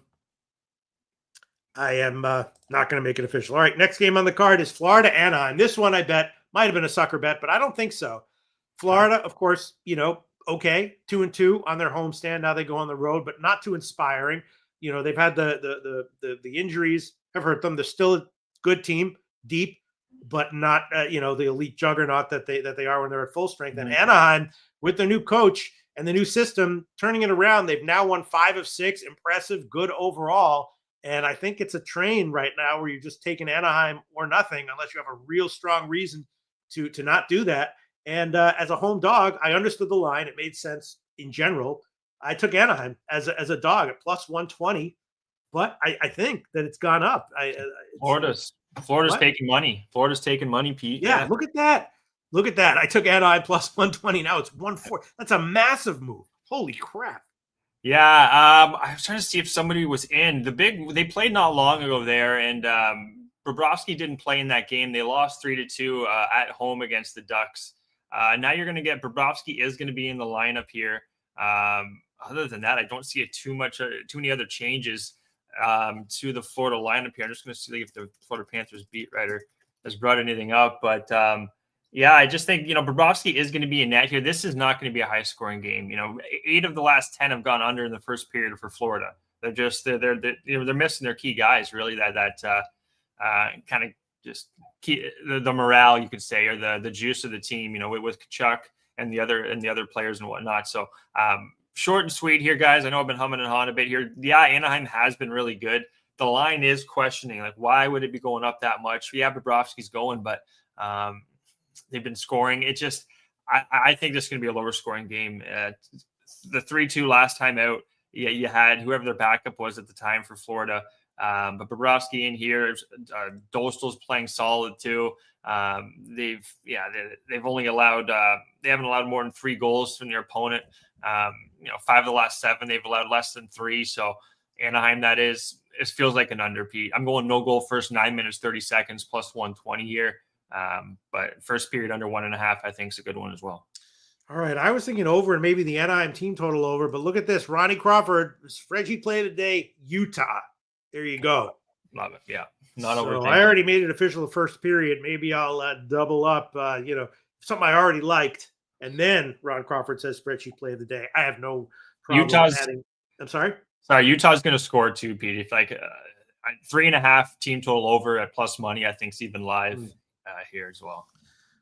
am not going to make it official. All right, next game on the card is Florida Anaheim. This one I bet might have been a sucker bet, but I don't think so. Florida, of course, okay, 2-2 on their homestand. Now they go on the road, but not too inspiring. They've had the injuries have hurt them. They're still a good team, deep, but not the elite juggernaut that they are when they're at full strength. And Anaheim, with their new coach and the new system, turning it around, they've now won 5 of 6. Impressive, good overall. And I think it's a train right now where you're just taking Anaheim or nothing, unless you have a real strong reason to not do that. And as a home dog, I understood the line; it made sense in general. I took Anaheim as a dog at plus 120, but I think that it's gone up. Florida's taking money. Florida's taking money, Pete. Yeah, look at that. I took Anaheim plus 120. Now it's 140. That's a massive move. Holy crap. Yeah, I was trying to see if somebody was in. They played not long ago there, and Bobrovsky didn't play in that game. They lost 3-2 at home against the Ducks. Now you're going to get Bobrovsky is going to be in the lineup here. Other than that, I don't see too many other changes to the Florida lineup here. I'm just going to see if the Florida Panthers beat writer has brought anything up. But I just think, Bobrovsky is going to be in net here. This is not going to be a high scoring game. 8 of the last 10 have gone under in the first period for Florida. They're missing their key guys, really, that kind of just key, the morale, you could say, or the juice of the team, with Kachuk and the other players and whatnot. So short and sweet here, guys. I know I've been humming and hawing a bit here. Yeah, Anaheim has been really good. The line is questioning, like, why would it be going up that much? Yeah, Bobrovsky's going, but they've been scoring. It just, I think this is going to be a lower scoring game. The 3-2 last time out, you had whoever their backup was at the time for Florida. But Bobrovsky in here, Dostal's playing solid too. They've only allowed they haven't allowed more than 3 goals from their opponent. 5 of the last 7 they've allowed less than 3. So Anaheim, it feels like an underpeat. I'm going no goal first 9 minutes 30 seconds plus 120 here. But first period under 1.5 I think is a good one as well. All right, I was thinking over and maybe the Anaheim team total over, but look at this. Ronnie Crawford, spreadsheet play today, Utah. There you go. Love it. Yeah. Not over. I already made it official the first period. Maybe I'll double up, something I already liked. And then Ron Crawford says spreadsheet play of the day. I have no problem adding. I'm sorry? Sorry, Utah's going to score too, Pete. If 3.5 team total over at plus money, I think is even live here as well.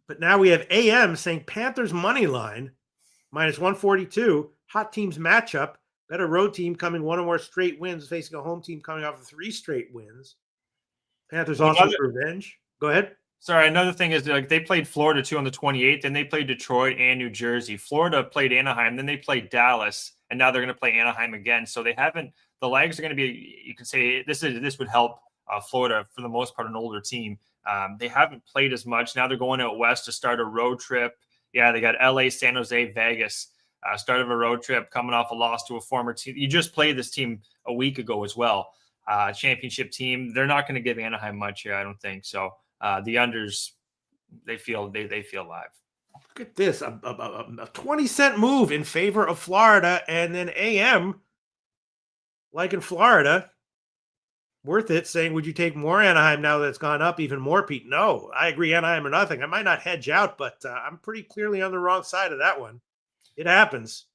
But now we have AM saying Panthers money line minus 142. Hot teams matchup. Better road team coming 1 or more straight wins, facing a home team coming off of 3 straight wins. Panthers also revenge. Go ahead. Sorry, another thing is like they played Florida too on the 28th, and they played Detroit and New Jersey. Florida played Anaheim, then they played Dallas, and now they're going to play Anaheim again. So they haven't. The legs are going to be. You can say this would help Florida for the most part, an older team. They haven't played as much. Now they're going out west to start a road trip. Yeah, they got LA, San Jose, Vegas. Start of a road trip, coming off a loss to a former team. You just played this team a week ago as well. Championship team. They're not going to give Anaheim much here, I don't think. So the unders, they feel live. Look at this, a 20-cent move in favor of Florida, and then AM, like in Florida, worth it, saying, would you take more Anaheim now that it's gone up even more, Pete? No, I agree, Anaheim or nothing. I might not hedge out, but I'm pretty clearly on the wrong side of that one. It happens.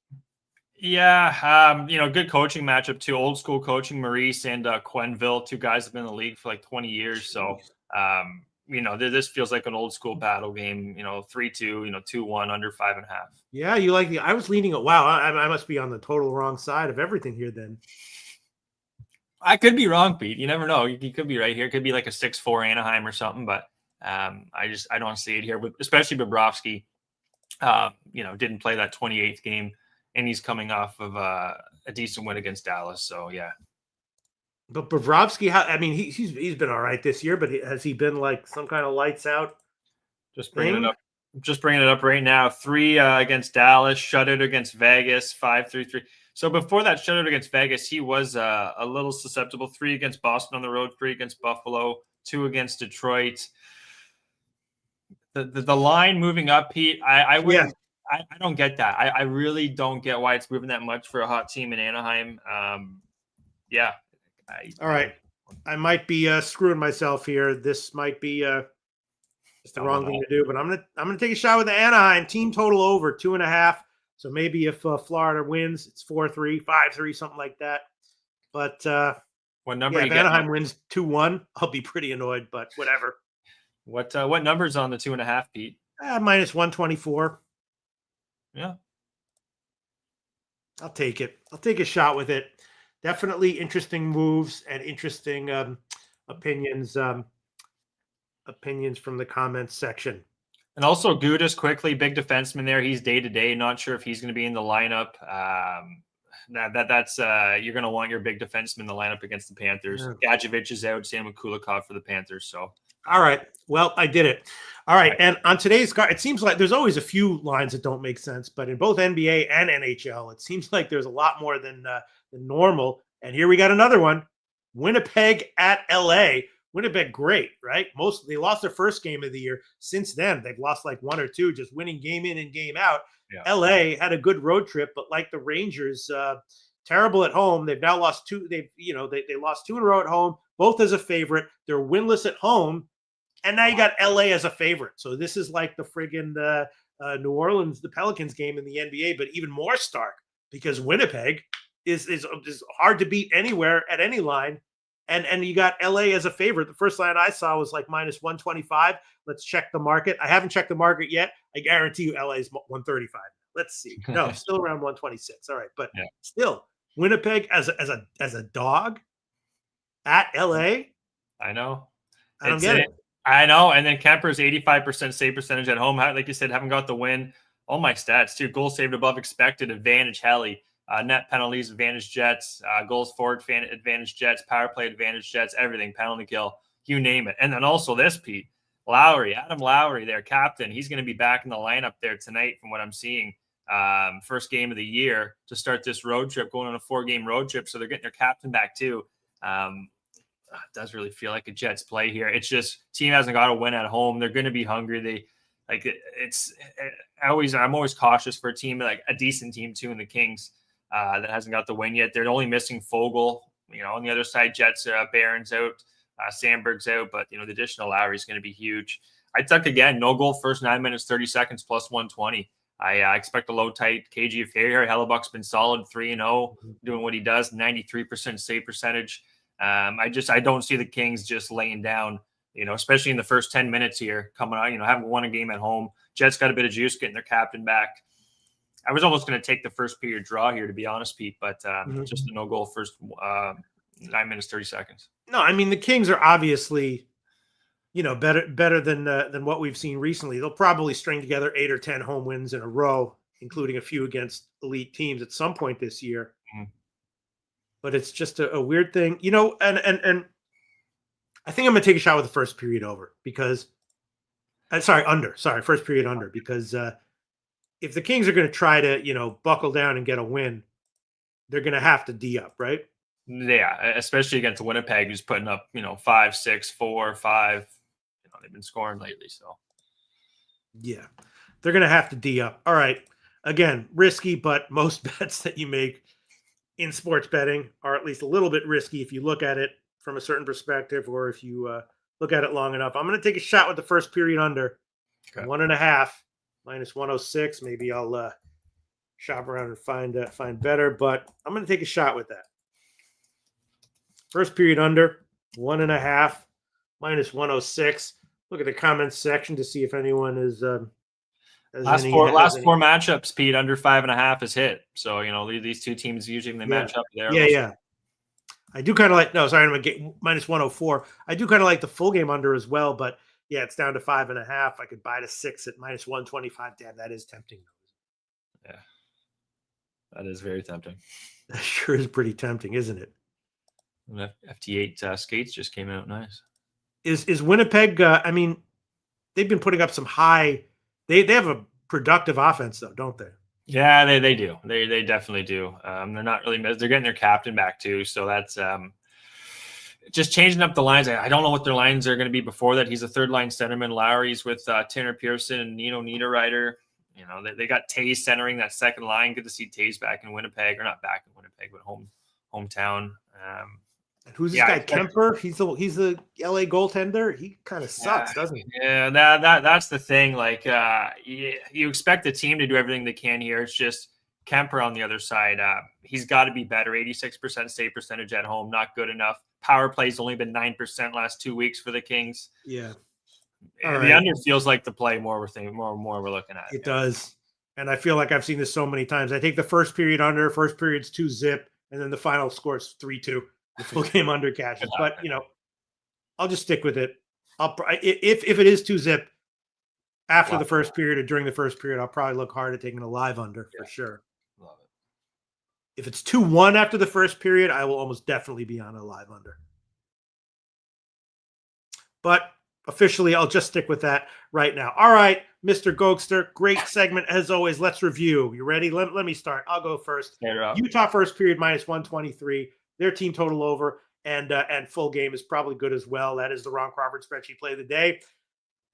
Yeah, good coaching matchup too. Old school coaching, Maurice and Quenneville, two guys have been in the league for like 20 years. So, this feels like an old school battle game. 3-2, 2-1, under 5.5. Yeah, you like I was leaning. Wow, I must be on the total wrong side of everything here then. I could be wrong, Pete. You never know. You could be right here. It could be like a 6-4 Anaheim or something, but I don't see it here. But especially Bobrovsky, didn't play that 28th game, and he's coming off of a decent win against Dallas. So yeah. But Bobrovsky, he's been all right this year, but has he been like some kind of lights out? Just bringing it up right now. 3 against Dallas, shutout against Vegas, 5-3-3. So before that shutout against Vegas, he was a little susceptible. 3 against Boston on the road, 3 against Buffalo, 2 against Detroit. The line moving up, Pete, I don't get that. I really don't get why it's moving that much for a hot team in Anaheim. All right. I might be screwing myself here. This might be just the wrong thing to do, but I'm gonna take a shot with the Anaheim team total over 2.5. So maybe if Florida wins, it's 4-3, 5-3, something like that. But what number? If Anaheim wins 2-1, I'll be pretty annoyed. But whatever. What number's on the 2.5, Pete? Minus 124. Yeah, I'll take it. I'll take a shot with it. Definitely interesting moves and interesting opinions. Opinions from the comments section. And also Gudas quickly, big defenseman there. He's day to day. Not sure if he's going to be in the lineup. That's you're going to want your big defenseman in the lineup against the Panthers. Yeah. Gadjevich is out. Same with Kulikov for the Panthers. So, all right. Well, I did it. All right. And on today's card, it seems like there's always a few lines that don't make sense, but in both NBA and NHL, it seems like there's a lot more than normal. And here we got another one: Winnipeg at LA. Winnipeg, great, right? They lost their first game of the year. Since then, they've lost like 1 or 2, just winning game in and game out. Yeah. LA had a good road trip, but like the Rangers, terrible at home. They've now lost 2. They lost 2 in a row at home, both as a favorite. They're winless at home, and now you got LA as a favorite. So this is like the friggin' New Orleans, the Pelicans game in the NBA, but even more stark because Winnipeg is hard to beat anywhere at any line. And you got LA as a favorite. The first line I saw was like minus 125. Let's check the market. I haven't checked the market yet. I guarantee you LA is 135. Let's see. No, still around 126. All right. But still, Winnipeg as a dog at LA. I know. I don't get it. I know. And then Kemper's 85% save percentage at home. Like you said, haven't got the win. All my stats too. Goals saved above expected. Advantage Helly. Net penalties, advantage Jets, goals forward, advantage Jets, power play, advantage Jets, everything, penalty kill, you name it. And then also this, Pete, Adam Lowry, their captain, he's going to be back in the lineup there tonight from what I'm seeing. First game of the year to start this road trip, going on a 4-game road trip. So they're getting their captain back too. It does really feel like a Jets play here. It's just team hasn't got a win at home. They're going to be hungry. I'm always cautious for a team, like a decent team too in the Kings. That hasn't got the win yet. They're only missing Fogel. On the other side, Jets, Barron's out, Sandberg's out, but the additional Lowry is going to be huge. I took again, no goal first 9 minutes, 30 seconds plus 120. I expect a low tight KG affair here. Hellebuck's been solid 3-0, doing what he does, 93% save percentage. I don't see the Kings just laying down, especially in the first 10 minutes here coming out, haven't won a game at home. Jets got a bit of juice getting their captain back. I was almost going to take the first period draw here, to be honest, Pete, but just a no-goal first 9 minutes, 30 seconds. No, I mean, the Kings are obviously better than what we've seen recently. They'll probably string together 8 or 10 home wins in a row, including a few against elite teams at some point this year. Mhm. But it's just a weird thing, and I think I'm going to take a shot with the first period over because first period under, because if the Kings are going to try to, buckle down and get a win, they're going to have to D up, right? Yeah, especially against Winnipeg, who's putting up, 5, 6, 4, 5. They've been scoring lately, so. Yeah, they're going to have to D up. All right. Again, risky, but most bets that you make in sports betting are at least a little bit risky if you look at it from a certain perspective, or if you look at it long enough. I'm going to take a shot with the first period under. Okay. 1.5 minus 106. Maybe I'll shop around and find better, but I'm going to take a shot with that. First period under 1.5 minus 106. Look at the comments section to see if anyone is last four matchups, Pete, under 5.5 is hit. So these two teams usually, when they match up there. Yeah. I do kind of like. No, sorry, I'm gonna get minus 104. I do kind of like the full game under as well, but yeah, it's down to 5.5. I could buy the 6 at minus 125. Damn, that is tempting. Yeah, that is very tempting. That sure is pretty tempting, isn't it? And FT8 skates just came out nice. Is Winnipeg? I mean, they've been putting up some high. They have a productive offense though, don't they? Yeah, they do. They definitely do. They're not really they're getting their captain back too, so that's just changing up the lines. I don't know what their lines are going to be before that. He's a third line centerman. Lowry's with Tanner Pearson and Nino Niederreiter. They got Tues centering that second line. Good to see Tues back in Winnipeg, or not back in Winnipeg, but hometown. And who's this guy? Kemper? He's the LA goaltender. He kind of sucks, doesn't he? Yeah, that's the thing. Like, you expect the team to do everything they can here. It's just Kemper on the other side. He's got to be better. 86% save percentage at home, not good enough. Power play's only been 9% last 2 weeks for the Kings. Yeah, the under feels like the play more we're looking at. It does, and I feel like I've seen this so many times. I take the first period under. First period's 2-zip, and then the final score's 3-2. The full game under cashes, but I'll just stick with it. If it is 2-zip after the first period or during the first period, I'll probably look hard at taking a live under for sure. Love it. If it's 2-1 after the first period, I will almost definitely be on a live under. But officially, I'll just stick with that right now. All right, Mr. Gokster, great segment as always. Let's review. You ready? Let me start. I'll go first. Utah first period minus 123. Their team total over and full game is probably good as well. That is the Ron Crawford spreadsheet play of the day.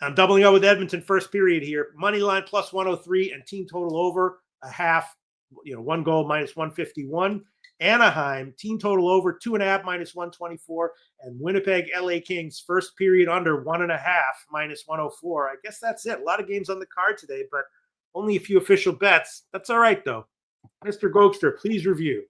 I'm doubling up with Edmonton first period here. Money line plus 103 and team total over a half. 1 goal minus 151. Anaheim team total over 2.5 minus 124, and Winnipeg LA Kings first period under 1.5 minus 104. I guess that's it. A lot of games on the card today, but only a few official bets. That's all right though. Mr. Gokster, please review.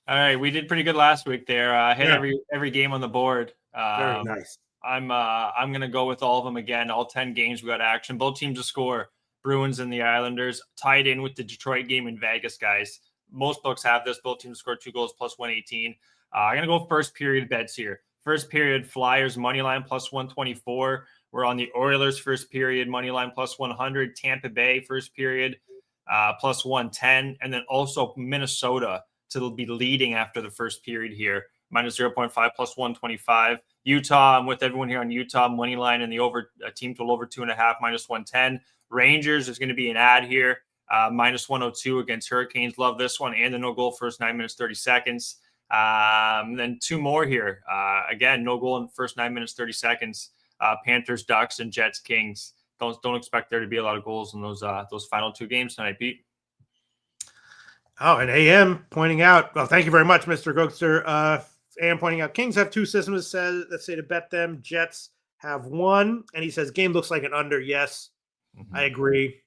All right, we did pretty good last week there. Hit every game on the board. Very nice. I'm gonna go with all of them again. All 10 games we got action. Both teams to score. Bruins and the Islanders tied in with the Detroit game in Vegas, guys. Most books have this. Both teams scored 2 goals plus 118. I'm gonna go first period bets here. First period Flyers money line plus 124. We're on the Oilers first period money line plus 100. Tampa Bay first period plus 110, and then also Minnesota to be leading after the first period here, minus 0.5 plus 125. Utah, I'm with everyone here on Utah money line and the over team total over 2.5 minus 110. Rangers is going to be an ad here, minus 102 against Hurricanes. Love this one, and the no goal first 9 minutes 30 seconds. Then 2 more here. Again, no goal in the first 9 minutes 30 seconds. Panthers, Ducks, and Jets, Kings. Don't expect there to be a lot of goals in those final 2 games tonight, Pete. Oh, and AM pointing out, well, thank you very much, Mr. Gokster. AM pointing out, Kings have 2 systems that say to bet them. Jets have 1. And he says, game looks like an under. Yes, I agree.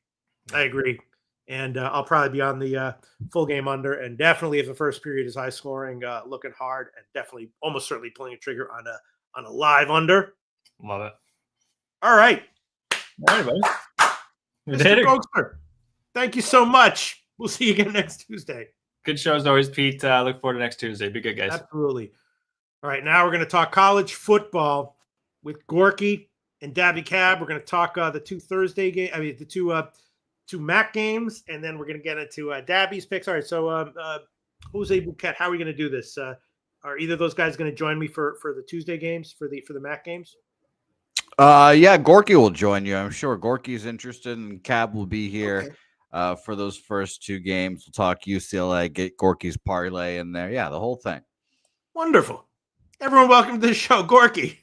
And I'll probably be on the full game under. And definitely if the first period is high scoring, looking hard, and definitely almost certainly pulling a trigger on a live under. Love it. All right. All right, buddy. Mr. Gokster, thank you so much. We'll see you again next Tuesday. Good show as always, Pete. Look forward to next Tuesday. Be good, guys. Absolutely. All right, now we're going to talk college football with Gorky. and Dabby Cab. We're going to talk the two Thursday game. I mean, the two MAC games, and then we're going to get into Dabby's picks. All right, so Jose Bouquett, how are we going to do this? Are either of those guys going to join me for the Tuesday games for the MAC games? Yeah, Gorky will join you. I'm sure Gorky's interested, and Cab will be here for those first two games. We'll talk UCLA, get Gorky's parlay in there. Yeah, the whole thing. Wonderful. Everyone, welcome to the show, Gorky.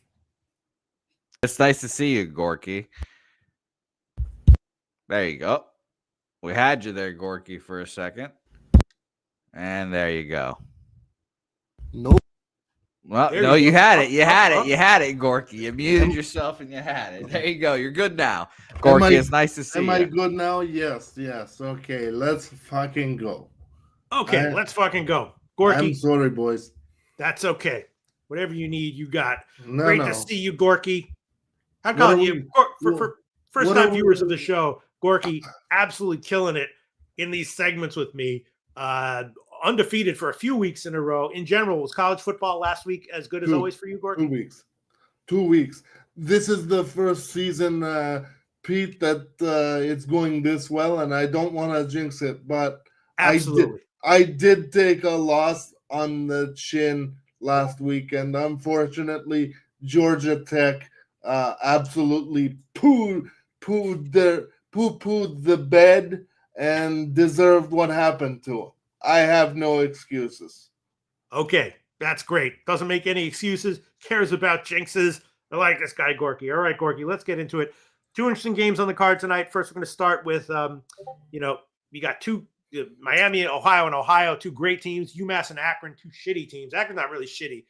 It's nice to see you, Gorky. There you go. We had you there, Gorky, for a second. And there you go. Nope. Well, There no, you you go. had it. You had it. You had it, Gorky. You muted yourself and you had it. There you go. You're good now. Gorky, it's nice to see you. Am I good now? Yes. Okay, let's fucking go. Okay, let's fucking go. Gorky. I'm sorry, boys. That's okay. Whatever you need, you got. No, Great no. to see you, Gorky. How What call are you? For what are first-time we- viewers of the show, Gorky absolutely killing it in these segments with me. Undefeated for a few weeks in a row. In general, was college football last week as good as always for you, Gorky? 2 weeks. 2 weeks. This is the first season, Pete, that it's going this well, and I don't want to jinx it, but Absolutely. I did take a loss on the chin last week, and unfortunately, Georgia Tech absolutely poo-pooed the bed and deserved what happened to them. I have no excuses. Okay, that's great. Doesn't make any excuses. Cares about jinxes. I like this guy, Gorky. All right, Gorky, let's get into it. Two interesting games on the card tonight. First, we're going to start with, we got two Miami, Ohio, two great teams. UMass and Akron, two shitty teams. Akron's not really shitty.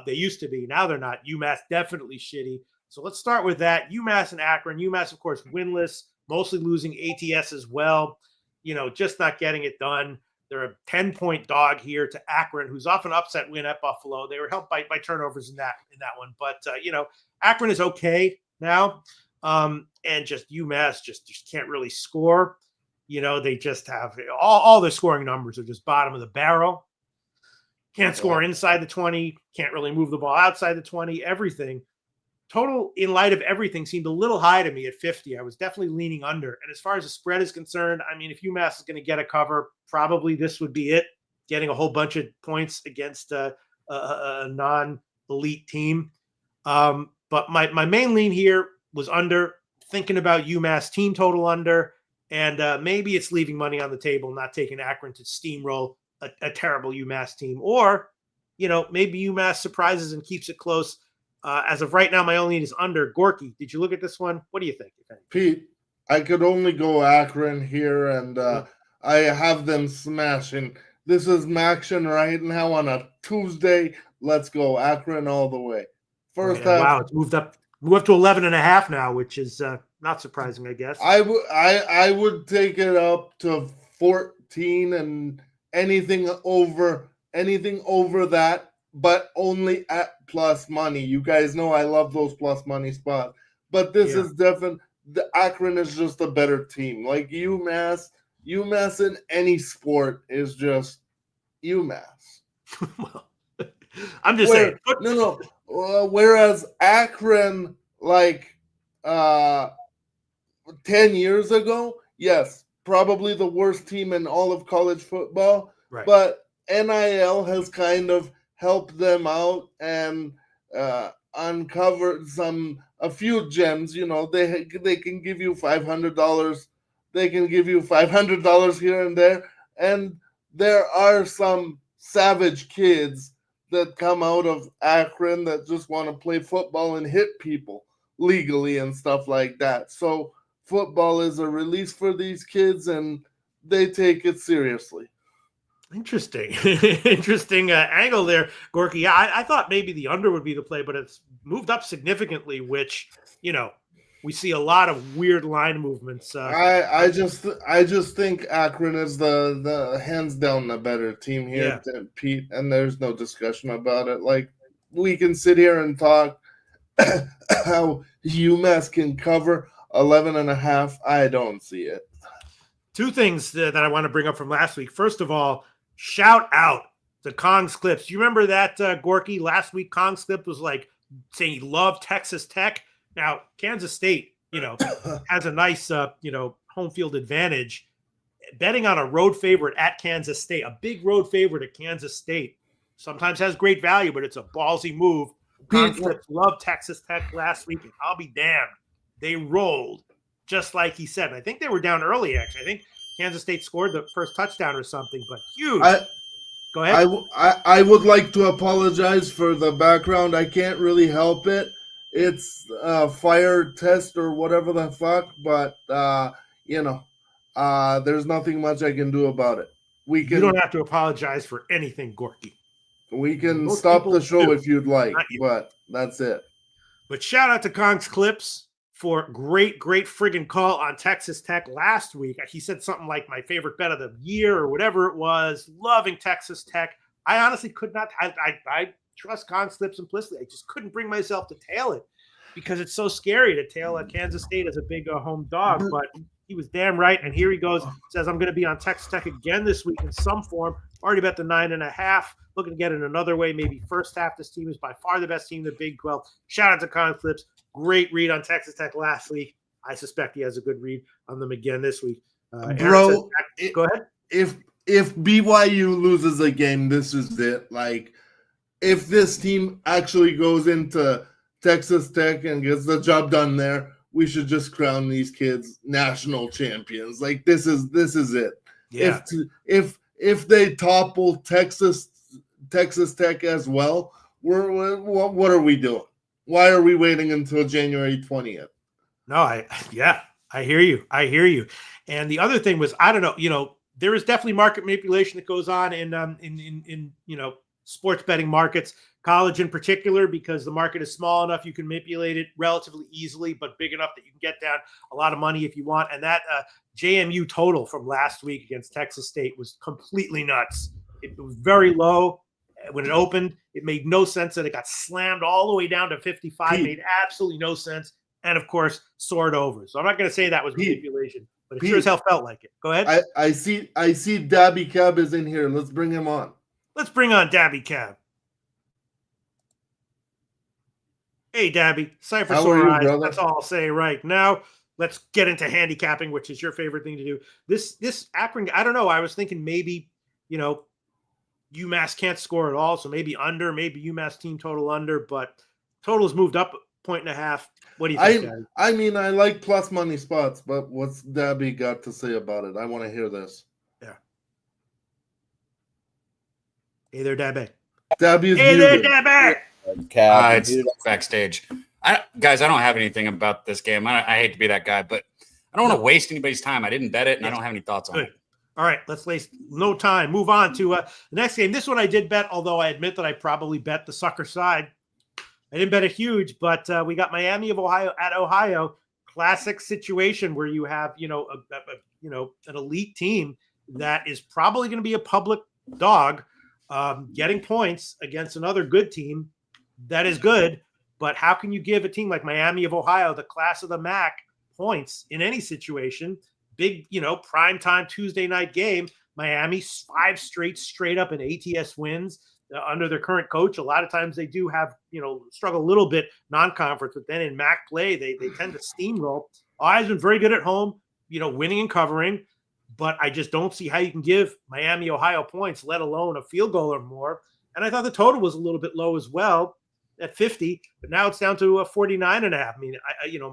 They used to be. Now they're not. UMass definitely shitty. So let's start with that. UMass and Akron. UMass, of course, winless, mostly losing ATS as well. Just not getting it done. They're a 10-point dog here to Akron, who's off an upset win at Buffalo. They were helped by turnovers in that one. But, Akron is okay now. And just UMass just can't really score. They just have all their scoring numbers are just bottom of the barrel. Can't score inside the 20. Can't really move the ball outside the 20. Everything. Total, in light of everything, seemed a little high to me at 50. I was definitely leaning under. And as far as the spread is concerned, I mean, if UMass is going to get a cover, probably this would be it, getting a whole bunch of points against a non-elite team. But my main lean here was under, thinking about UMass team total under, and maybe it's leaving money on the table, not taking Akron to steamroll a terrible UMass team. Or, maybe UMass surprises and keeps it close. As of right now, my only lean is under. Gorky, did you look at this one? What do you think? Pete, I could only go Akron here, and I have them smashing. This is Maction right now on a Tuesday. Let's go Akron all the way. First half. Wow, it's moved up to 11.5 now, which is not surprising, I guess. I would take it up to 14 and anything over that. But only at plus money. You guys know I love those plus money spots. But this is definitely, the Akron is just a better team. Like UMass in any sport is just UMass. Well, I'm just saying. No. Whereas Akron, 10 years ago, yes, probably the worst team in all of college football. Right. But NIL has kind of help them out and uncover a few gems. They can give you $500. They can give you $500 here and there. And there are some savage kids that come out of Akron that just want to play football and hit people legally and stuff like that. So football is a release for these kids, and they take it seriously. Interesting. Interesting angle there, Gorky. Yeah, I thought maybe the under would be the play, but it's moved up significantly, which, we see a lot of weird line movements. I just think Akron is the hands down the better team here, Pete, and there's no discussion about it. Like, we can sit here and talk how UMass can cover 11.5. I don't see it. Two things that I want to bring up from last week. First of all, shout out to Kong's Clips. You remember that, Gorky? Last week, Kong's Clip was saying he loved Texas Tech. Now, Kansas State, has a nice, home field advantage. Betting on a road favorite at Kansas State, a big road favorite at Kansas State, sometimes has great value, but it's a ballsy move. Conflicts loved Texas Tech last week, and I'll be damned. They rolled, just like he said. And I think they were down early, actually. I think Kansas State scored the first touchdown or something, but huge. Go ahead. I would like to apologize for the background. I can't really help it. It's a fire test or whatever the fuck, but, there's nothing much I can do about it. You don't have to apologize for anything, Gorky. We can stop the show if you'd like, but that's it. But shout out to Kong's Clips for great friggin' call on Texas Tech last week. He said something like my favorite bet of the year or whatever it was. Loving Texas Tech. I honestly could not. I trust Kong's Clips implicitly. I just couldn't bring myself to tail it because it's so scary to tail at Kansas State as a big home dog. But he was damn right. And here he goes. Says I'm going to be on Texas Tech again this week in some form. Already bet the 9.5. Looking to get it another way. Maybe first half. This team is by far the best team in the Big 12. Shout out to Kong's Clips. Great read on Texas Tech last week. I suspect he has a good read on them again this week. Bro, go ahead. If BYU loses a game, this is it. Like, if this team actually goes into Texas Tech and gets the job done there, we should just crown these kids national champions. Like, this is it. Yeah. If they topple Texas Tech as well, what are we doing? Why are we waiting until January 20th? No, I hear you. And the other thing was, I don't know, there is definitely market manipulation that goes on in sports betting markets, college in particular, because the market is small enough you can manipulate it relatively easily, but big enough that you can get down a lot of money if you want. And that JMU total from last week against Texas State was completely nuts. It was very low. When it opened, it made no sense that it got slammed all the way down to 55. Made absolutely no sense. And, of course, soared over. So I'm not going to say that was manipulation, but it sure as hell felt like it. Go ahead. I see Dabby Cab is in here. Let's bring him on. Let's bring on Dabby Cab. Hey, Dabby. Sorry for sore eyes. Brother? That's all I'll say right now. Let's get into handicapping, which is your favorite thing to do. This Akron, I don't know. I was thinking maybe, UMass can't score at all, so maybe under, maybe UMass team total under, but total's moved up 1.5. What do you think, Daddy? I mean, I like plus money spots, but what's Dabby got to say about it? I want to hear this. Yeah. Hey there, Dabby. Dabby is hey muted. there, Dabby. It's backstage. Guys, I don't have anything about this game. I hate to be that guy, but I don't want to waste anybody's time. I didn't bet it, and I don't have any thoughts on it. All right, let's waste no time. Move on to the next game. This one I did bet, although I admit that I probably bet the sucker side. I didn't bet it huge, but we got Miami of Ohio at Ohio. Classic situation where you have, an elite team that is probably going to be a public dog getting points against another good team that is good. But how can you give a team like Miami of Ohio, the class of the MAC, points in any situation? Big, primetime Tuesday night game. Miami 5 straight up in ATS wins under their current coach. A lot of times they do have, struggle a little bit non-conference, but then in MAC play, they tend to steamroll. Ohio's been very good at home, winning and covering, but I just don't see how you can give Miami, Ohio points, let alone a field goal or more. And I thought the total was a little bit low as well at 50, but now it's down to 49.5. I mean,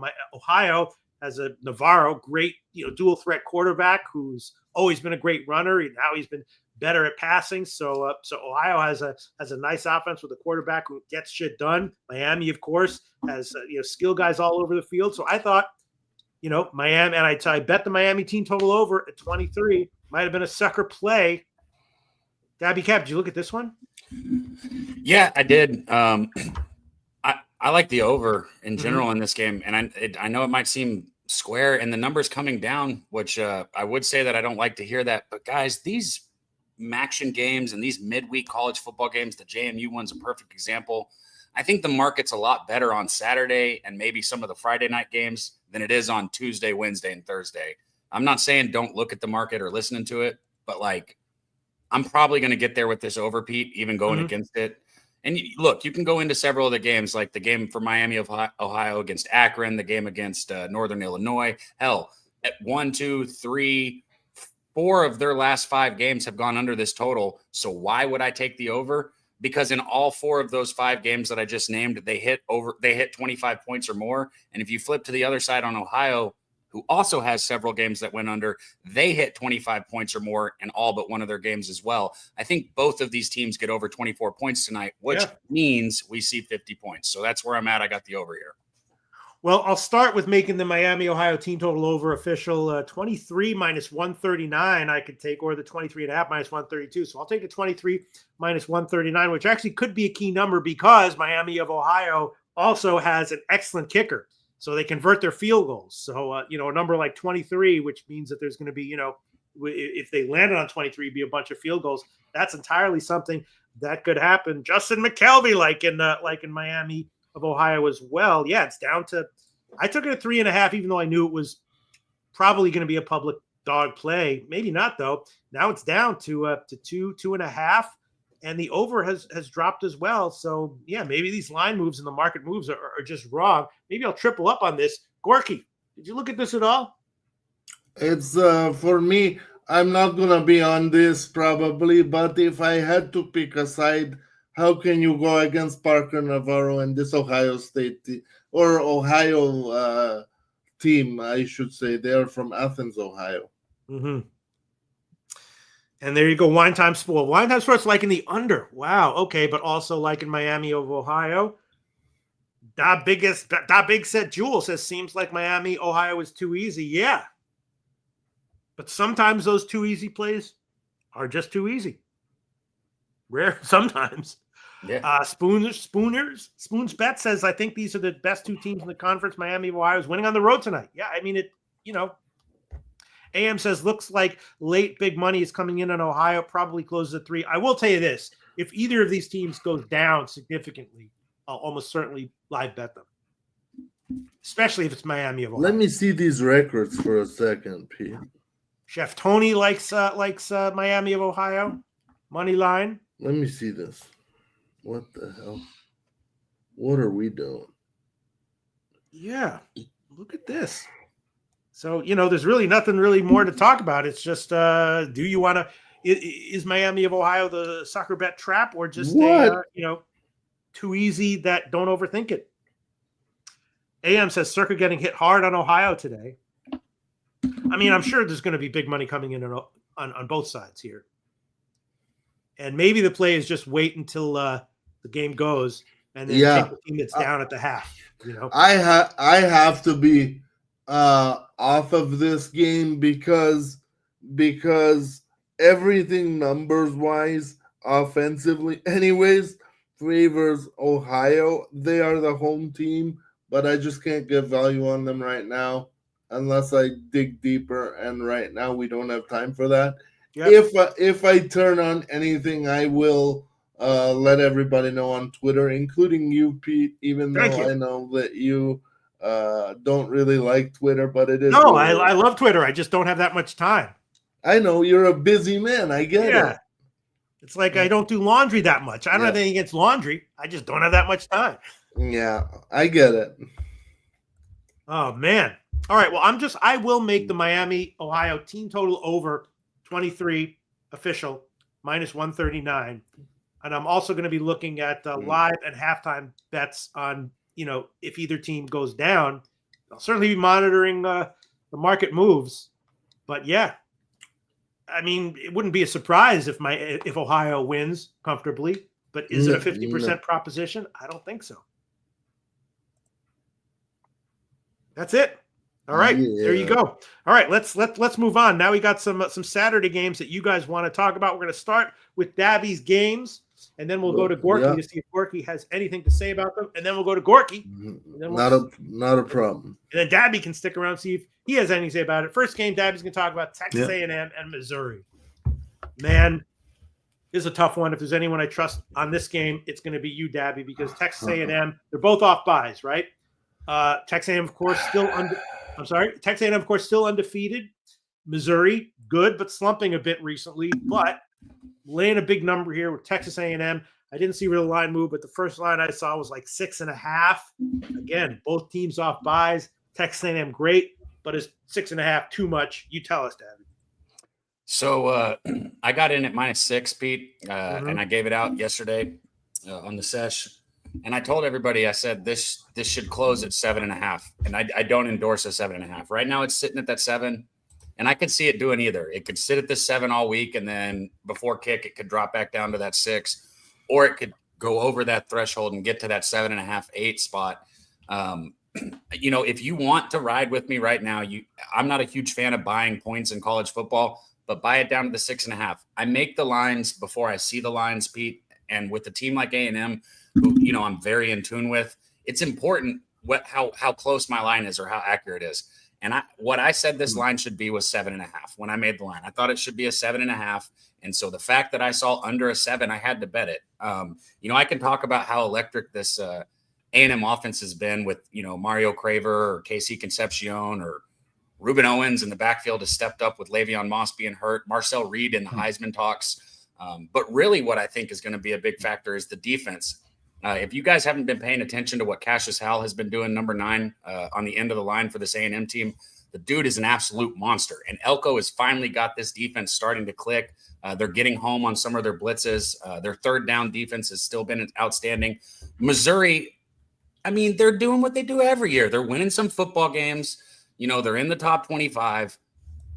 my Ohio has a Navarro, great, dual threat quarterback who's always been a great runner. Now he's been better at passing. So Ohio has a nice offense with a quarterback who gets shit done. Miami, of course, has skill guys all over the field. So I thought, Miami, and I bet the Miami team total over at 23. Might have been a sucker play. Dabby Cap, did you look at this one? Yeah, I did. I like the over in general in this game, and I know it might seem square, and the numbers coming down, which I would say that I don't like to hear that. But guys, these MACtion games and these midweek college football games, the JMU one's a perfect example. I think the market's a lot better on Saturday and maybe some of the Friday night games than it is on Tuesday, Wednesday, and Thursday. I'm not saying don't look at the market or listening to it, but I'm probably going to get there with this over, Pete, even going against it. And look, you can go into several of the games, like the game for Miami of Ohio against Akron, the game against Northern Illinois. Hell, at 1, 2, 3, 4 of their last 5 games have gone under this total. So why would I take the over? Because in all 4 of those 5 games that I just named, they hit 25 points or more. And if you flip to the other side on Ohio, who also has several games that went under, they hit 25 points or more in all but one of their games as well. I think both of these teams get over 24 points tonight, which means we see 50 points. So that's where I'm at. I got the over here. Well, I'll start with making the Miami, Ohio team total over official 23 minus 139 I could take, or the 23.5 minus 132. So I'll take the 23 minus 139, which actually could be a key number because Miami of Ohio also has an excellent kicker. So they convert their field goals. So, a number like 23, which means that there's going to be, if they landed on 23, be a bunch of field goals. That's entirely something that could happen. Justin McKelvey, like in Miami of Ohio as well. Yeah, it's down to, I took it at 3.5, even though I knew it was probably going to be a public dog play. Maybe not though. Now it's down to 2.5, and the over has dropped as well. So yeah, maybe these line moves and the market moves are just wrong. Maybe I'll triple up on this. Gorky, did you look at this at all? It's for me, I'm not gonna be on this probably, but if I had to pick a side, how can you go against Parker Navarro and this Ohio State or Ohio team? I should say they are from Athens, Ohio. Mm-hmm. And there you go. Wine Time Sport. Wine Time Sports liking the under. Wow. Okay, but also like in Miami of Ohio. Da Big Set Jewel says seems like Miami, Ohio is too easy. Yeah. But sometimes those too easy plays are just too easy. Rare sometimes. Yeah. Spoons Bet says, I think these are the best 2 teams in the conference. Miami of Ohio is winning on the road tonight. Yeah, I mean it, AM says, looks like late big money is coming in on Ohio, probably closes at 3. I will tell you this, if either of these teams goes down significantly, I'll almost certainly live bet them, especially if it's Miami of Ohio. Let me see these records for a second, Pete. Chef Tony likes Miami of Ohio, money line. Let me see this. What the hell? What are we doing? Yeah, look at this. So, there's really nothing really more to talk about. It's just, do you want to, is Miami of Ohio the soccer bet trap or just too easy that don't overthink it? AM says Circa getting hit hard on Ohio today. I mean, I'm sure there's going to be big money coming in on both sides here. And maybe the play is just wait until the game goes and then take the team that's down at the half. I have to be off of this game because everything numbers wise, offensively, anyways, favors Ohio. They are the home team, but I just can't get value on them right now unless I dig deeper. And right now we don't have time for that. Yep. If I turn on anything, I will let everybody know on Twitter, including you, Pete, even though I know that you don't really like Twitter, but it is. No, I love Twitter. I just don't have that much time. I know you're a busy man. I get it. It's like I don't do laundry that much. I don't have anything against laundry. I just don't have that much time. Yeah, I get it. Oh, man. All right. Well, I will make the Miami, Ohio team total over 23 official minus 139. And I'm also going to be looking at live and halftime bets on, if either team goes down. I'll certainly be monitoring the market moves. But yeah, I mean, it wouldn't be a surprise if Ohio wins comfortably. But is it a 50% proposition? I don't think so. That's it. All right, there you go. All right, let's move on. Now we got some Saturday games that you guys want to talk about. We're going to start with Dabby's games, and then we'll go to Gorky to see if Gorky has anything to say about them, and then we'll go to Gorky. Not a problem. And then Dabby can stick around and see if he has anything to say about it. First game, Dabby's going to talk about Texas A&M and Missouri. Man, this is a tough one. If there's anyone I trust on this game, it's going to be you, Dabby, because Texas A&M, they're both off buys, right? Texas A&M, of course, Texas A&M, of course, still undefeated. Missouri, good, but slumping a bit recently. But laying a big number here with Texas A&M. I didn't see where the line moved, but the first line I saw was like 6.5. Again, both teams off buys. Texas A&M great, but is 6.5 too much? You tell us, Dad. So I got in at -6, Pete, and I gave it out yesterday on the sesh. And I told everybody, I said, this should close at 7.5. And I don't endorse a 7.5. Right now it's sitting at that 7. And I could see it doing either. It could sit at the 7 all week, and then before kick, it could drop back down to that 6, or it could go over that threshold and get to that 7.5, 8 spot. If you want to ride with me right now, I'm not a huge fan of buying points in college football, but buy it down to the 6.5. I make the lines before I see the lines, Pete. And with a team like A&M, who I'm very in tune with, it's important how close my line is or how accurate it is. And what I said this line should be was 7.5 when I made the line. I thought it should be a 7.5. And so the fact that I saw under a 7, I had to bet it. I can talk about how electric this A&M offense has been with, Mario Craver or KC Concepcion or Ruben Owens in the backfield has stepped up with Le'Veon Moss being hurt, Marcel Reed in the Heisman talks. But really what I think is going to be a big factor is the defense. If you guys haven't been paying attention to what Cassius Howell has been doing, number 9 on the end of the line for this A&M team, the dude is an absolute monster. And Elko has finally got this defense starting to click. They're getting home on some of their blitzes. Their third down defense has still been outstanding. Missouri, they're doing what they do every year. They're winning some football games. They're in the top 25.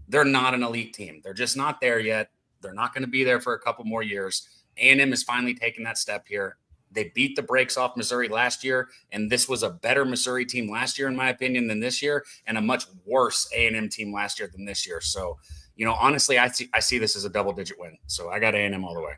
They're not an elite team. They're just not there yet. They're not going to be there for a couple more years. A&M is finally taking that step here. They beat the brakes off Missouri last year, and this was a better Missouri team last year, in my opinion, than this year, and a much worse A&M team last year than this year. So, honestly, I see this as a double-digit win. So I got A&M all the way.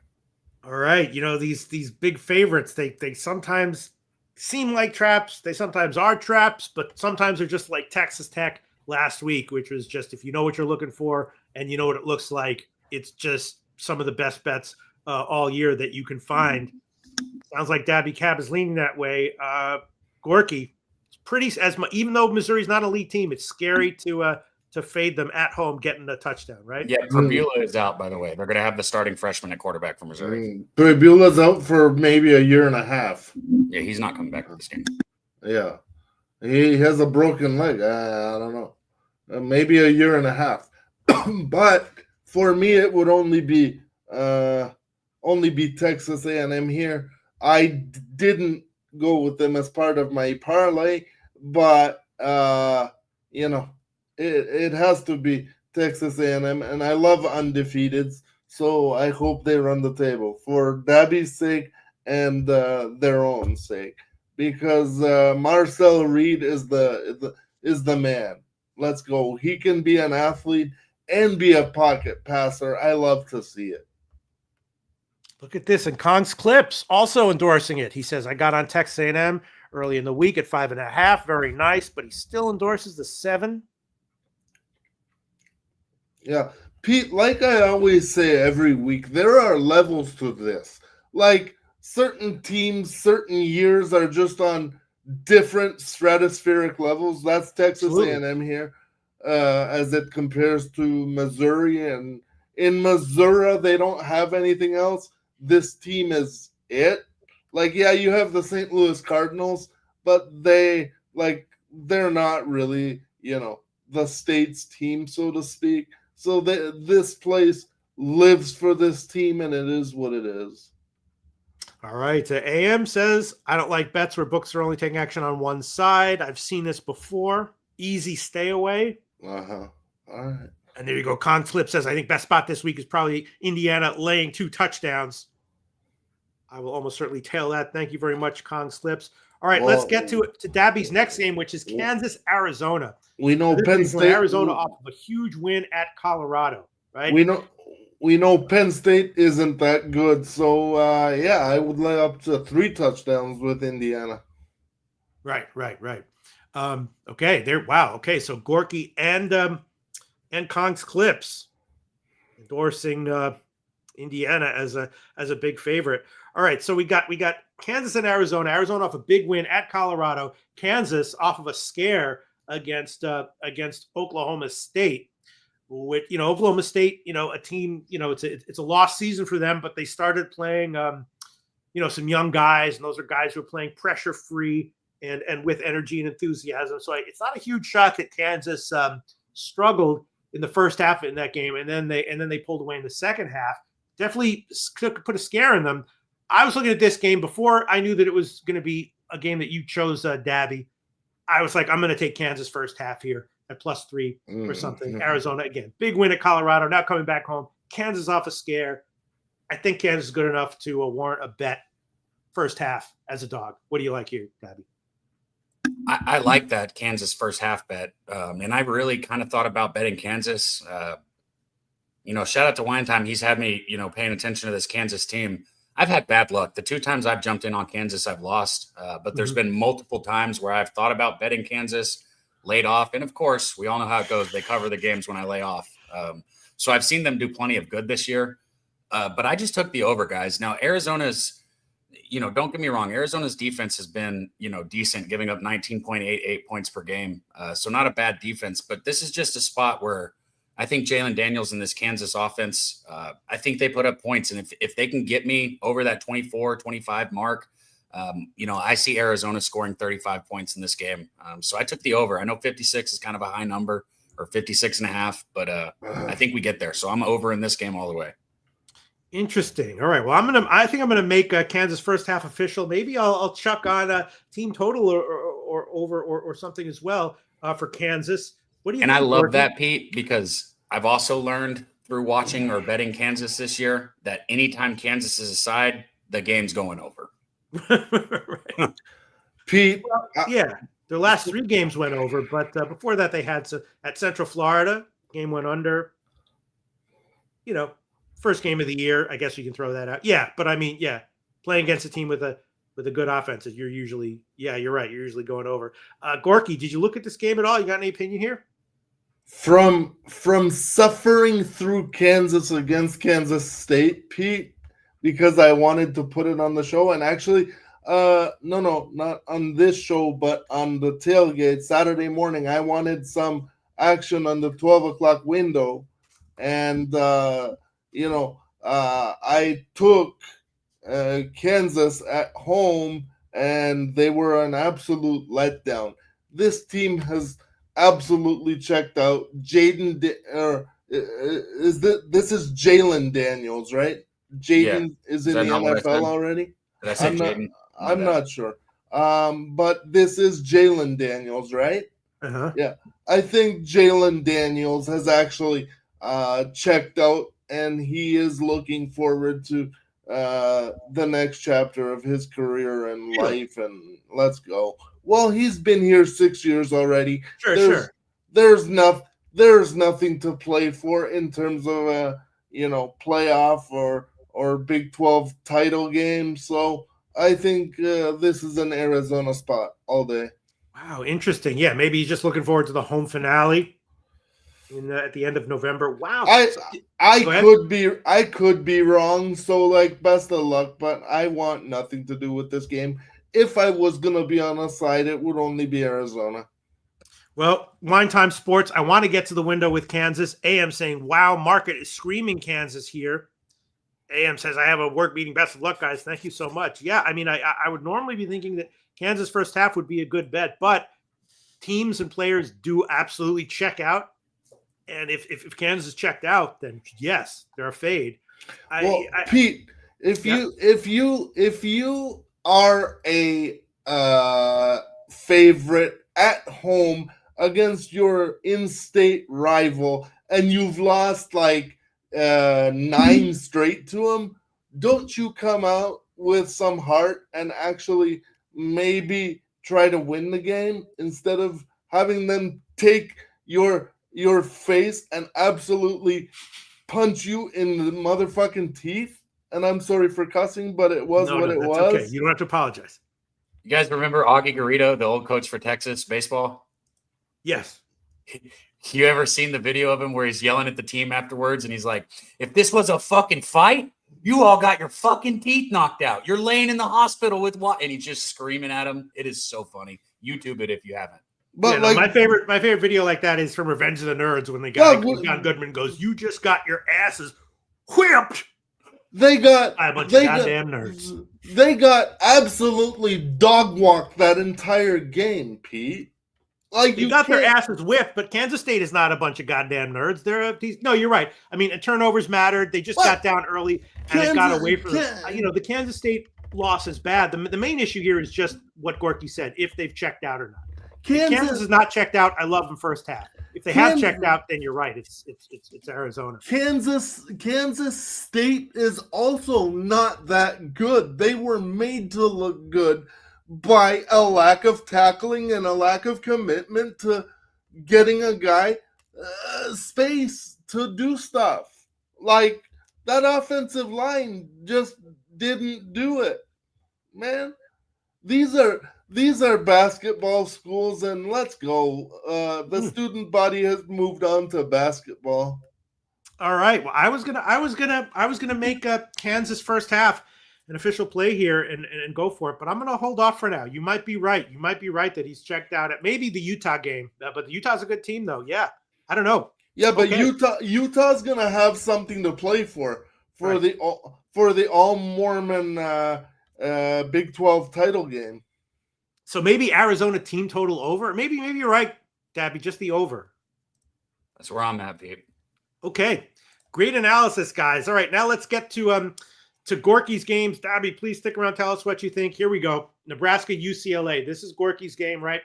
All right. These big favorites, they sometimes seem like traps. They sometimes are traps, but sometimes they're just like Texas Tech last week, which was just, if you know what you're looking for and you know what it looks like, it's just some of the best bets all year that you can find. Sounds like Dabby Cab is leaning that way. Gorky, it's even though Missouri's not an elite team, it's scary to fade them at home getting a touchdown, right? Yeah, Prebula is out, by the way. They're going to have the starting freshman at quarterback for Missouri. Prebula's out for maybe a year and a half. Yeah, he's not coming back to this game. Yeah. He has a broken leg. I don't know. Maybe a year and a half. But for me, it would only be Texas A&M here. I didn't go with them as part of my parlay, but it has to be Texas A&M, and I love undefeateds, so I hope they run the table for Dabby's sake and their own sake, because Marcel Reed is the man. Let's go. He can be an athlete and be a pocket passer. I love to see it. Look at this. And Kong's Clips also endorsing it. He says, I got on Texas A&M early in the week at 5.5. Very nice, but he still endorses the 7. Yeah. Pete, like I always say every week, there are levels to this. Like certain teams, certain years are just on different stratospheric levels. That's Texas A&M here as it compares to Missouri. And in Missouri, they don't have anything else. This team is it. Like, yeah, you have the St. Louis Cardinals, but they're not really, the state's team, so to speak. So this place lives for this team, and it is what it is. All right. AM says, I don't like bets where books are only taking action on one side. I've seen this before. Easy stay away. Uh-huh. All right. And there you go. Con Flip says, I think best spot this week is probably Indiana laying 2 touchdowns. I will almost certainly tail that. Thank you very much, Con Slips. All right, let's get to Dabby's next game, which is Kansas, Arizona. We know Penn State. Arizona off of a huge win at Colorado, right? We know Penn State isn't that good. So, I would lay up to 3 touchdowns with Indiana. Right. Okay, there. Wow. Okay, so Gorky and Kong's Clips endorsing Indiana as a big favorite. All right, so we got Kansas and Arizona. Arizona off a big win at Colorado. Kansas off of a scare against Oklahoma State. With Oklahoma State, a team, it's a lost season for them, but they started playing some young guys, and those are guys who are playing pressure free and with energy and enthusiasm. So it's not a huge shock that Kansas struggled in the first half in that game, and then they pulled away in the second half. Definitely put a scare in them. I was looking at this game before I knew that it was going to be a game that you chose, Dabby. I was like, I'm going to take Kansas first half here at +3 or something. Arizona, again, big win at Colorado, now coming back home. Kansas off a scare. I think Kansas is good enough to warrant a bet first half as a dog. What do you like here, Dabby? I like that Kansas first half bet. And I really kind of thought about betting Kansas. Shout out to Wine Time. He's had me, paying attention to this Kansas team. I've had bad luck. The 2 times I've jumped in on Kansas, I've lost. But there's been multiple times where I've thought about betting Kansas, laid off. And of course, we all know how it goes. They cover the games when I lay off. So I've seen them do plenty of good this year. But I just took the over, guys. Now, Arizona's, don't get me wrong. Arizona's defense has been, decent, giving up 19.88 points per game. So not a bad defense. But this is just a spot where I think Jalen Daniels and this Kansas offense, I think they put up points. And if they can get me over that 24, 25 mark, I see Arizona scoring 35 points in this game. So I took the over. I know 56 is kind of a high number, or 56.5, but I think we get there. So I'm over in this game all the way. Interesting. All right. Well, I think I'm gonna make Kansas first half official. Maybe I'll chuck on a team total or over or something as well for Kansas. What do you? And think, I love Gorky? that, Pete, because I've also learned through watching or betting Kansas this year that anytime Kansas is aside, the game's going over. Right. Pete, Yeah, their last 3 games went over, but before that they had at Central Florida, game went under. First game of the year, I guess you can throw that out. Yeah, but I mean, playing against a team with a good offense, you're usually, you're right. You're usually going over. Gorky, did you look at this game at all? You got any opinion here? From suffering through Kansas against Kansas State, Pete, because I wanted to put it on the show, and actually, no, not on this show, but on the tailgate Saturday morning, I wanted some action on the 12 o'clock window, and I took Kansas at home, and they were an absolute letdown. This team has absolutely checked out. This is Jalen Daniels, right? Jaden is in the NFL already. Did I say Jaden? I'm not sure. But this is Jalen Daniels, right? Uh-huh. Yeah. I think Jalen Daniels has actually checked out, and he is looking forward to the next chapter of his career and life, and let's go. Well, he's been here 6 years already. Sure. There's nothing to play for in terms of playoff or Big 12 title game. So I think this is an Arizona spot all day. Wow, interesting. Yeah, maybe he's just looking forward to the home finale at the end of November. Wow. I could be wrong, so best of luck, but I want nothing to do with this game. If I was going to be on a side, it would only be Arizona. Well, Wine Time Sports, I want to get to the window with Kansas. AM saying, wow, market is screaming Kansas here. AM says, I have a work meeting. Best of luck, guys. Thank you so much. Yeah, I mean, I would normally be thinking that Kansas first half would be a good bet, but teams and players do absolutely check out. And if Kansas is checked out, then yes, they're a fade. Pete, if you are a favorite at home against your in-state rival and you've lost 9 straight to them, don't you come out with some heart and actually maybe try to win the game instead of having them take your face and absolutely punch you in the motherfucking teeth? And I'm sorry for cussing, but it was what it was. Okay. You don't have to apologize. You guys remember Augie Garrido, the old coach for Texas baseball? Yes. You ever seen the video of him where he's yelling at the team afterwards and he's like, if this was a fucking fight, you all got your fucking teeth knocked out. You're laying in the hospital with what? And he's just screaming at him. It is so funny. YouTube it if you haven't. But my favorite video like that is from Revenge of the Nerds when the guy John Goodman goes, "You just got your asses whipped." They got a bunch of goddamn nerds. They got absolutely dog walked that entire game, Pete. Like you got their asses whipped, but Kansas State is not a bunch of goddamn nerds. No, you're right. I mean, turnovers mattered. They just got down early and it got away from the Kansas State loss is bad. The main issue here is just what Gorky said, if they've checked out or not. Kansas is not checked out. I love them first half. If they have checked out, then you're right. It's Arizona. Kansas State is also not that good. They were made to look good by a lack of tackling and a lack of commitment to getting a guy space to do stuff. Like, that offensive line just didn't do it. Man, these are basketball schools, and let's go. The student body has moved on to basketball. All right. Well, I was gonna make a Kansas first half an official play here and go for it, but I'm gonna hold off for now. You might be right. You might be right that he's checked out at maybe the Utah game, but Utah's a good team though. Yeah, I don't know. Yeah, but Utah's gonna have something to play for the all Mormon Big 12 title game. So maybe Arizona team total over. Maybe you're right, Dabby. Just the over. That's where I'm at, Pete. Okay, great analysis, guys. All right, now let's get to Gorky's games. Dabby, please stick around. Tell us what you think. Here we go. Nebraska, UCLA. This is Gorky's game, right?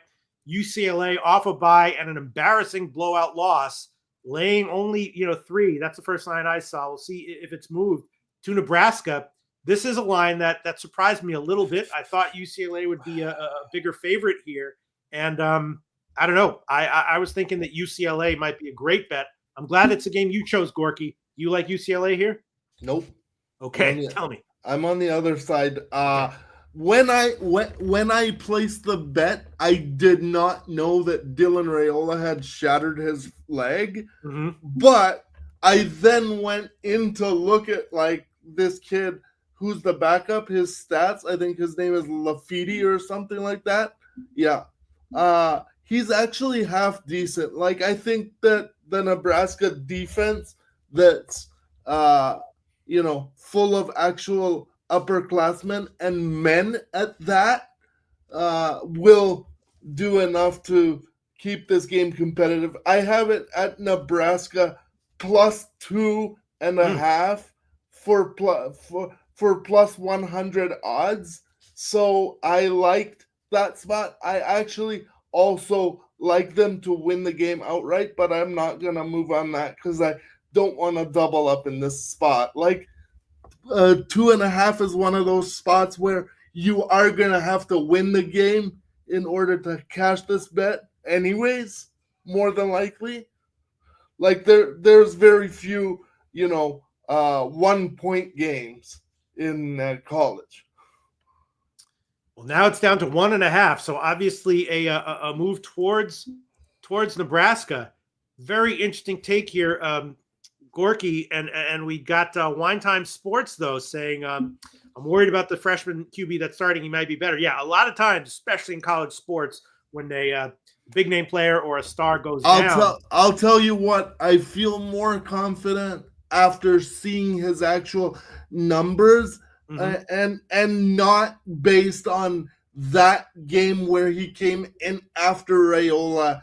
UCLA off a bye and an embarrassing blowout loss, laying only 3. That's the first line I saw. We'll see if it's moved to Nebraska. This is a line that surprised me a little bit. I thought UCLA would be a bigger favorite here, and I don't know. I was thinking that UCLA might be a great bet. I'm glad it's a game you chose, Gorky. You like UCLA here? Nope. Okay, tell me. I'm on the other side. When I placed the bet, I did not know that Dylan Raiola had shattered his leg, but I then went in to look at like this kid who's the backup, his stats. I think his name is Lafiti or something like that. Yeah. He's actually half decent. Like, I think that the Nebraska defense that's, full of actual upperclassmen and men at that will do enough to keep this game competitive. I have it at Nebraska plus 2.5 for plus 100 odds. So I liked that spot. I actually also like them to win the game outright, but I'm not going to move on that because I don't want to double up in this spot. Like 2.5 is one of those spots where you are going to have to win the game in order to cash this bet anyways, more than likely. Like there's very few, 1-point games in college. Well, now it's down to 1.5. So obviously a move towards Nebraska. Very interesting take here, Gorky, and we got Wine Time Sports though saying I'm worried about the freshman QB that's starting. He might be better. Yeah, a lot of times, especially in college sports, when a big name player or a star goes down. I'll tell you what. I feel more confident after seeing his actual numbers and not based on that game where he came in after Raiola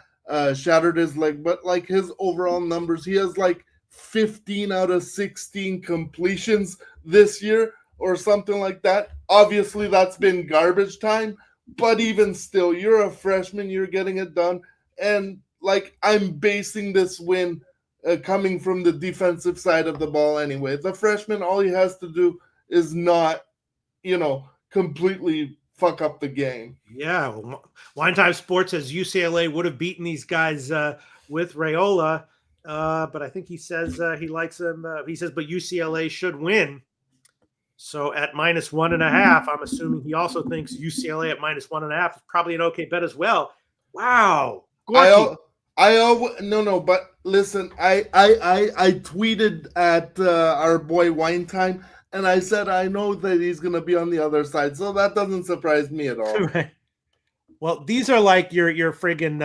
shattered his leg, but like his overall numbers. He has like 15 out of 16 completions this year or something like that. Obviously, that's been garbage time, but even still, you're a freshman, you're getting it done. And like, I'm basing this win coming from the defensive side of the ball anyway. The freshman, all he has to do is not, completely fuck up the game. Yeah. Wine Time Sports says UCLA would have beaten these guys with Raiola. But I think he says he likes him. He says, but UCLA should win. So at minus 1.5, I'm assuming he also thinks UCLA at minus 1.5 is probably an okay bet as well. Wow. But listen, I tweeted at our boy Wine Time, and I said I know that he's going to be on the other side, so that doesn't surprise me at all. Right. Well, these are like your friggin'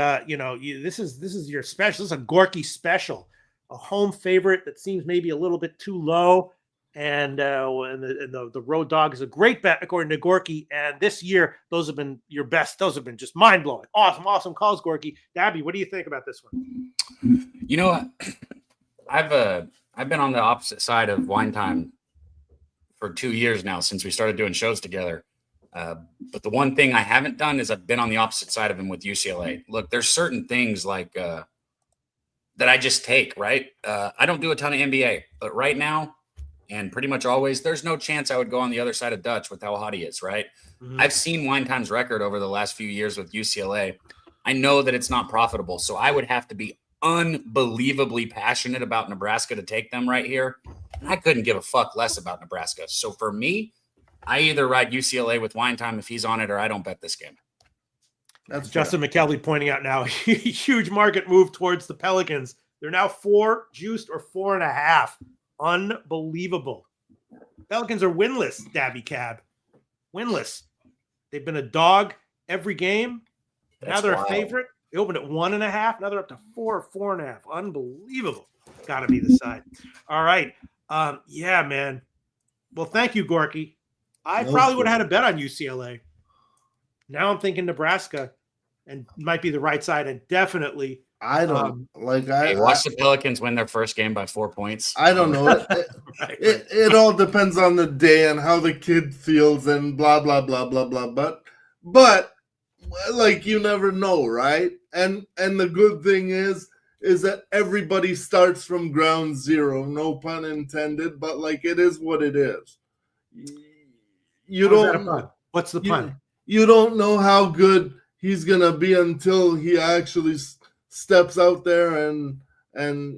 this is your special. This is a Gorky special, a home favorite that seems maybe a little bit too low. And the Road Dog is a great bet according to Gorky. And this year, those have been your best. Those have been just mind blowing. Awesome calls, Gorky. Dabby, what do you think about this one? You know, I've been on the opposite side of Wine Time for 2 years now since we started doing shows together. But the one thing I haven't done is I've been on the opposite side of him with UCLA. Look, there's certain things like that I just take, right? I don't do a ton of NBA, but right now, and pretty much always, there's no chance I would go on the other side of Dutch with how hot he is, right? Mm-hmm. I've seen Wine Time's record over the last few years with UCLA. I know that it's not profitable, so I would have to be unbelievably passionate about Nebraska to take them right here. And I couldn't give a fuck less about Nebraska. So for me, I either ride UCLA with Wine Time if he's on it, or I don't bet this game. That's Justin McKelvey pointing out now a huge market move towards the Pelicans. They're now 4 juiced or 4.5. Unbelievable. Pelicans are winless, Dabby Cab. Winless. They've been a dog every game. Now they're wild. A favorite. They opened at 1.5. Now they're up to 4 or 4.5. Unbelievable. Got to be the side. All right. Yeah, man. Well, thank you, Gorky. I probably would have had a bet on UCLA. Now I'm thinking Nebraska, and might be the right side, and definitely. I don't watch the Pelicans win their first game by 4 points. I don't know. It all depends on the day and how the kid feels and blah blah blah blah blah. But like you never know, right? And the good thing is that everybody starts from ground zero. No pun intended. But like it is what it is. You don't. What's the pun? You don't know how good he's gonna be until he actually steps out there and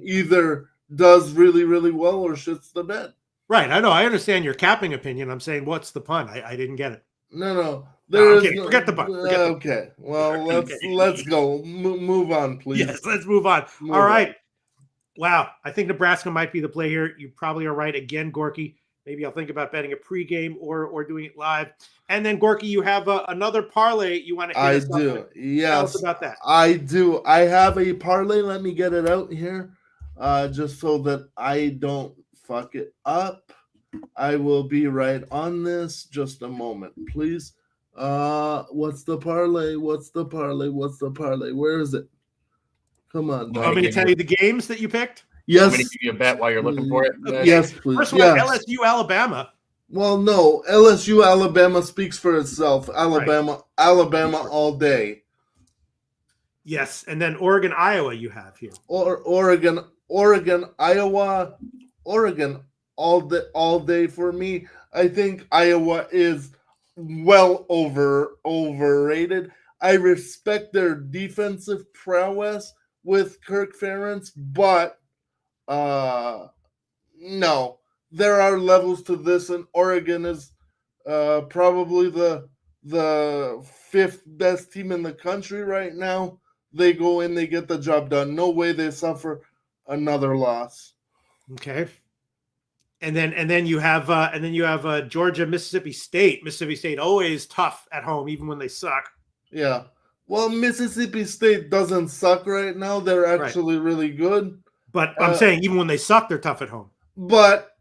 either does really, really well or shits the bed. Right. I know. I understand your capping opinion. I'm saying, what's the pun? I didn't get it. No. Forget the pun. Okay. Well, let's go. Move on, please. Yes, let's move on. All right. Wow. I think Nebraska might be the play here. You probably are right again, Gorky. Maybe I'll think about betting a pregame or doing it live. And then, Gorky, you have another parlay you want to hit us do. Up with. Yes. Tell us about that. I do. I have a parlay. Let me get it out here just so that I don't fuck it up. I will be right on this. Just a moment, please. What's the parlay? What's the parlay? Where is it? Come on. You want me to tell you the games that you picked? Yes. I'm going to give you a bet while you're looking for it. Yes, please. First one, LSU, Alabama. Well, no. LSU, Alabama speaks for itself. Alabama all day. Yes, and then Oregon, Iowa you have here. Oregon, Iowa, Oregon all day for me. I think Iowa is well overrated. I respect their defensive prowess with Kirk Ferentz, but no, there are levels to this, and Oregon is probably the 5th best team in the country right now. They go in, they get the job done. No way they suffer another loss. Okay. And then you have Georgia, Mississippi State. Mississippi State always tough at home, even when they suck. Yeah. Well, Mississippi State doesn't suck right now. They're actually really good. But I'm saying even when they suck, they're tough at home. But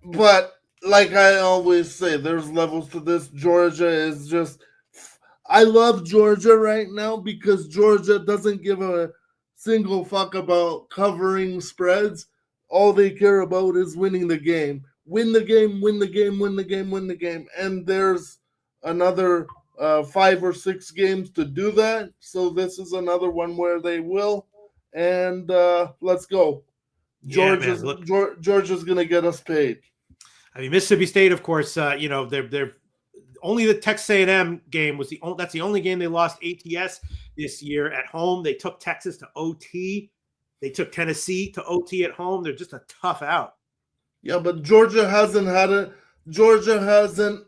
like I always say, there's levels to this. Georgia is just – I love Georgia right now because Georgia doesn't give a single fuck about covering spreads. All they care about is winning the game. Win the game. And there's another 5 or 6 games to do that. So this is another one where they will. And let's go. Georgia's going to get us paid. I mean, Mississippi State, of course, they're only the Texas A&M game was that's the only game they lost ATS this year at home. They took Texas to OT. They took Tennessee to OT at home. They're just a tough out. Yeah, but Georgia hasn't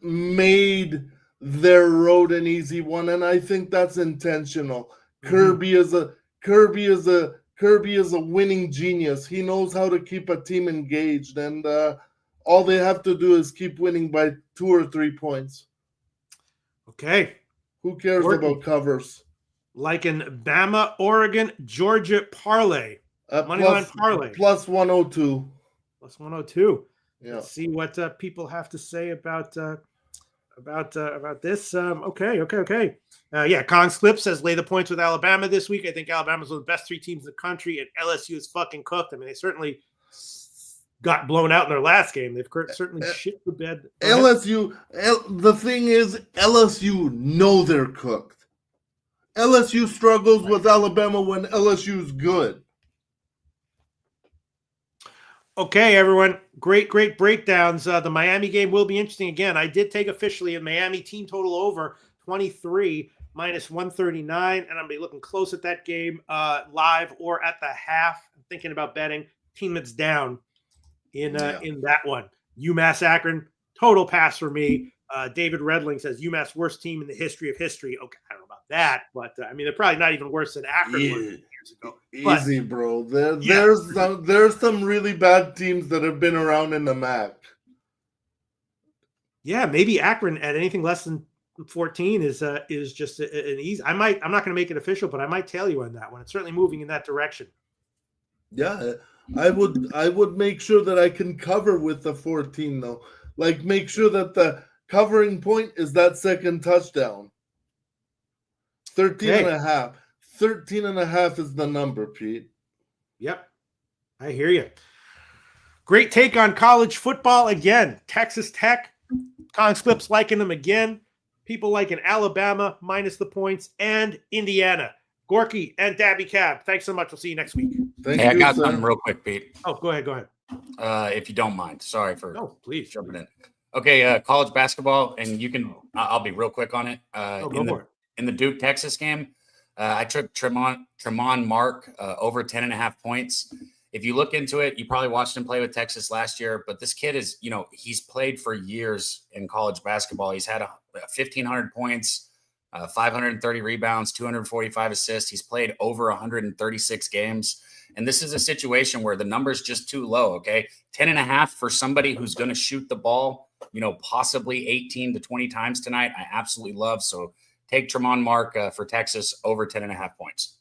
made their road an easy one, and I think that's intentional. Mm-hmm. Kirby is a winning genius. He knows how to keep a team engaged, and all they have to do is keep winning by 2 or 3 points. Okay. Who cares about covers? Like an Bama, Oregon, Georgia parlay. Moneyline parlay. Plus 102. Plus 102. Yeah. Let's see what people have to say about this. Okay. Yeah, Kong's Clip says lay the points with Alabama this week. I think Alabama's one of the best 3 teams in the country, and LSU is fucking cooked. I mean, they certainly got blown out in their last game. They've certainly shit the bed. The thing is, LSU know they're cooked. LSU struggles with Alabama when LSU's good. Okay, everyone. Great breakdowns. The Miami game will be interesting again. I did take officially a Miami team total over 23 minus 139, and I'm going to be looking close at that game live or at the half. I'm thinking about betting team that's down in that one. UMass Akron, total pass for me. David Redling says UMass worst team in the history of history. Okay, I don't know about that, but I mean, they're probably not even worse than Akron was years ago. Easy, bro. There's some really bad teams that have been around in the MAC. Yeah, maybe Akron at anything less than 14 is just an easy. I'm not going to make it official, but I might tell you on that one. It's certainly moving in that direction. Yeah, I would make sure that I can cover with the 14 though. Like make sure that the covering point is that second touchdown. 13 and a half. 13 and a half is the number, Pete. Yep. I hear you. Great take on college football again. Texas Tech. Kong's Clips liking them again. People liking Alabama minus the points and Indiana. Gorky and Dabby Cab, thanks so much. We'll see you next week. I got something real quick, Pete. Oh, go ahead. If you don't mind. Sorry for please jumping in. Okay, college basketball, and you can. I'll be real quick on it. In the Duke Texas game, I took Tremont Mark over 10.5 points. If you look into it, you probably watched him play with Texas last year, but this kid is, he's played for years in college basketball. He's had 1,500 points, 530 rebounds, 245 assists. He's played over 136 games. And this is a situation where the number's just too low, okay? 10.5 for somebody who's going to shoot the ball, possibly 18 to 20 times tonight. I absolutely love. So take Tremont Mark for Texas over 10.5 points.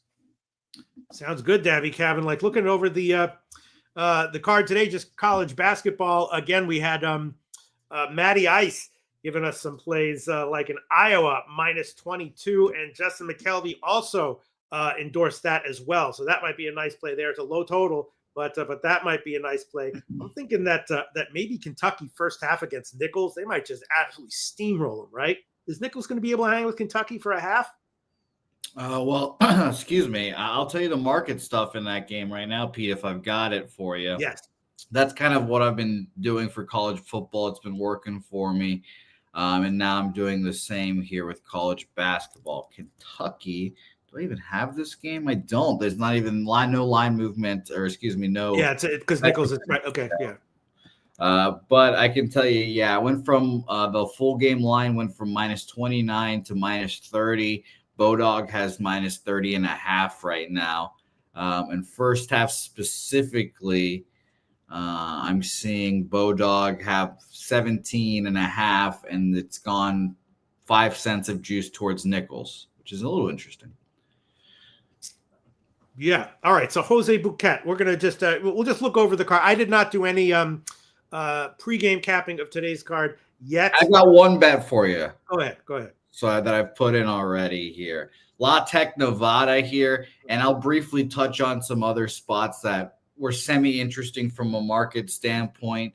Sounds good, Davy Cabin. Like looking over the card today, just college basketball. Again, we had Matty Ice giving us some plays like in Iowa minus 22, and Justin McKelvey also endorsed that as well. So that might be a nice play there. It's a low total, but that might be a nice play. I'm thinking that maybe Kentucky first half against Nichols, they might just absolutely steamroll them, right? Is Nichols going to be able to hang with Kentucky for a half? Well, excuse me. I'll tell you the market stuff in that game right now, Pete, if I've got it for you. Yes. That's kind of what I've been doing for college football. It's been working for me. And now I'm doing the same here with college basketball. Kentucky, do I even have this game? I don't. There's not even no line movement, or excuse me, no. Yeah, it's because Nichols is right. Okay, yeah. But I can tell you, I went from the full game line went from minus 29 to minus 30. Bodog has minus 30.5 right now. And first half specifically, I'm seeing Bodog have 17.5, and it's gone 5 cents of juice towards Nichols, which is a little interesting. Yeah. All right. So Jose Bouquett, we're gonna just we'll just look over the card. I did not do any pregame capping of today's card yet. I got one bet for you. Go ahead. So that I've put in already here. La Tech, Nevada here, and I'll briefly touch on some other spots that were semi-interesting from a market standpoint.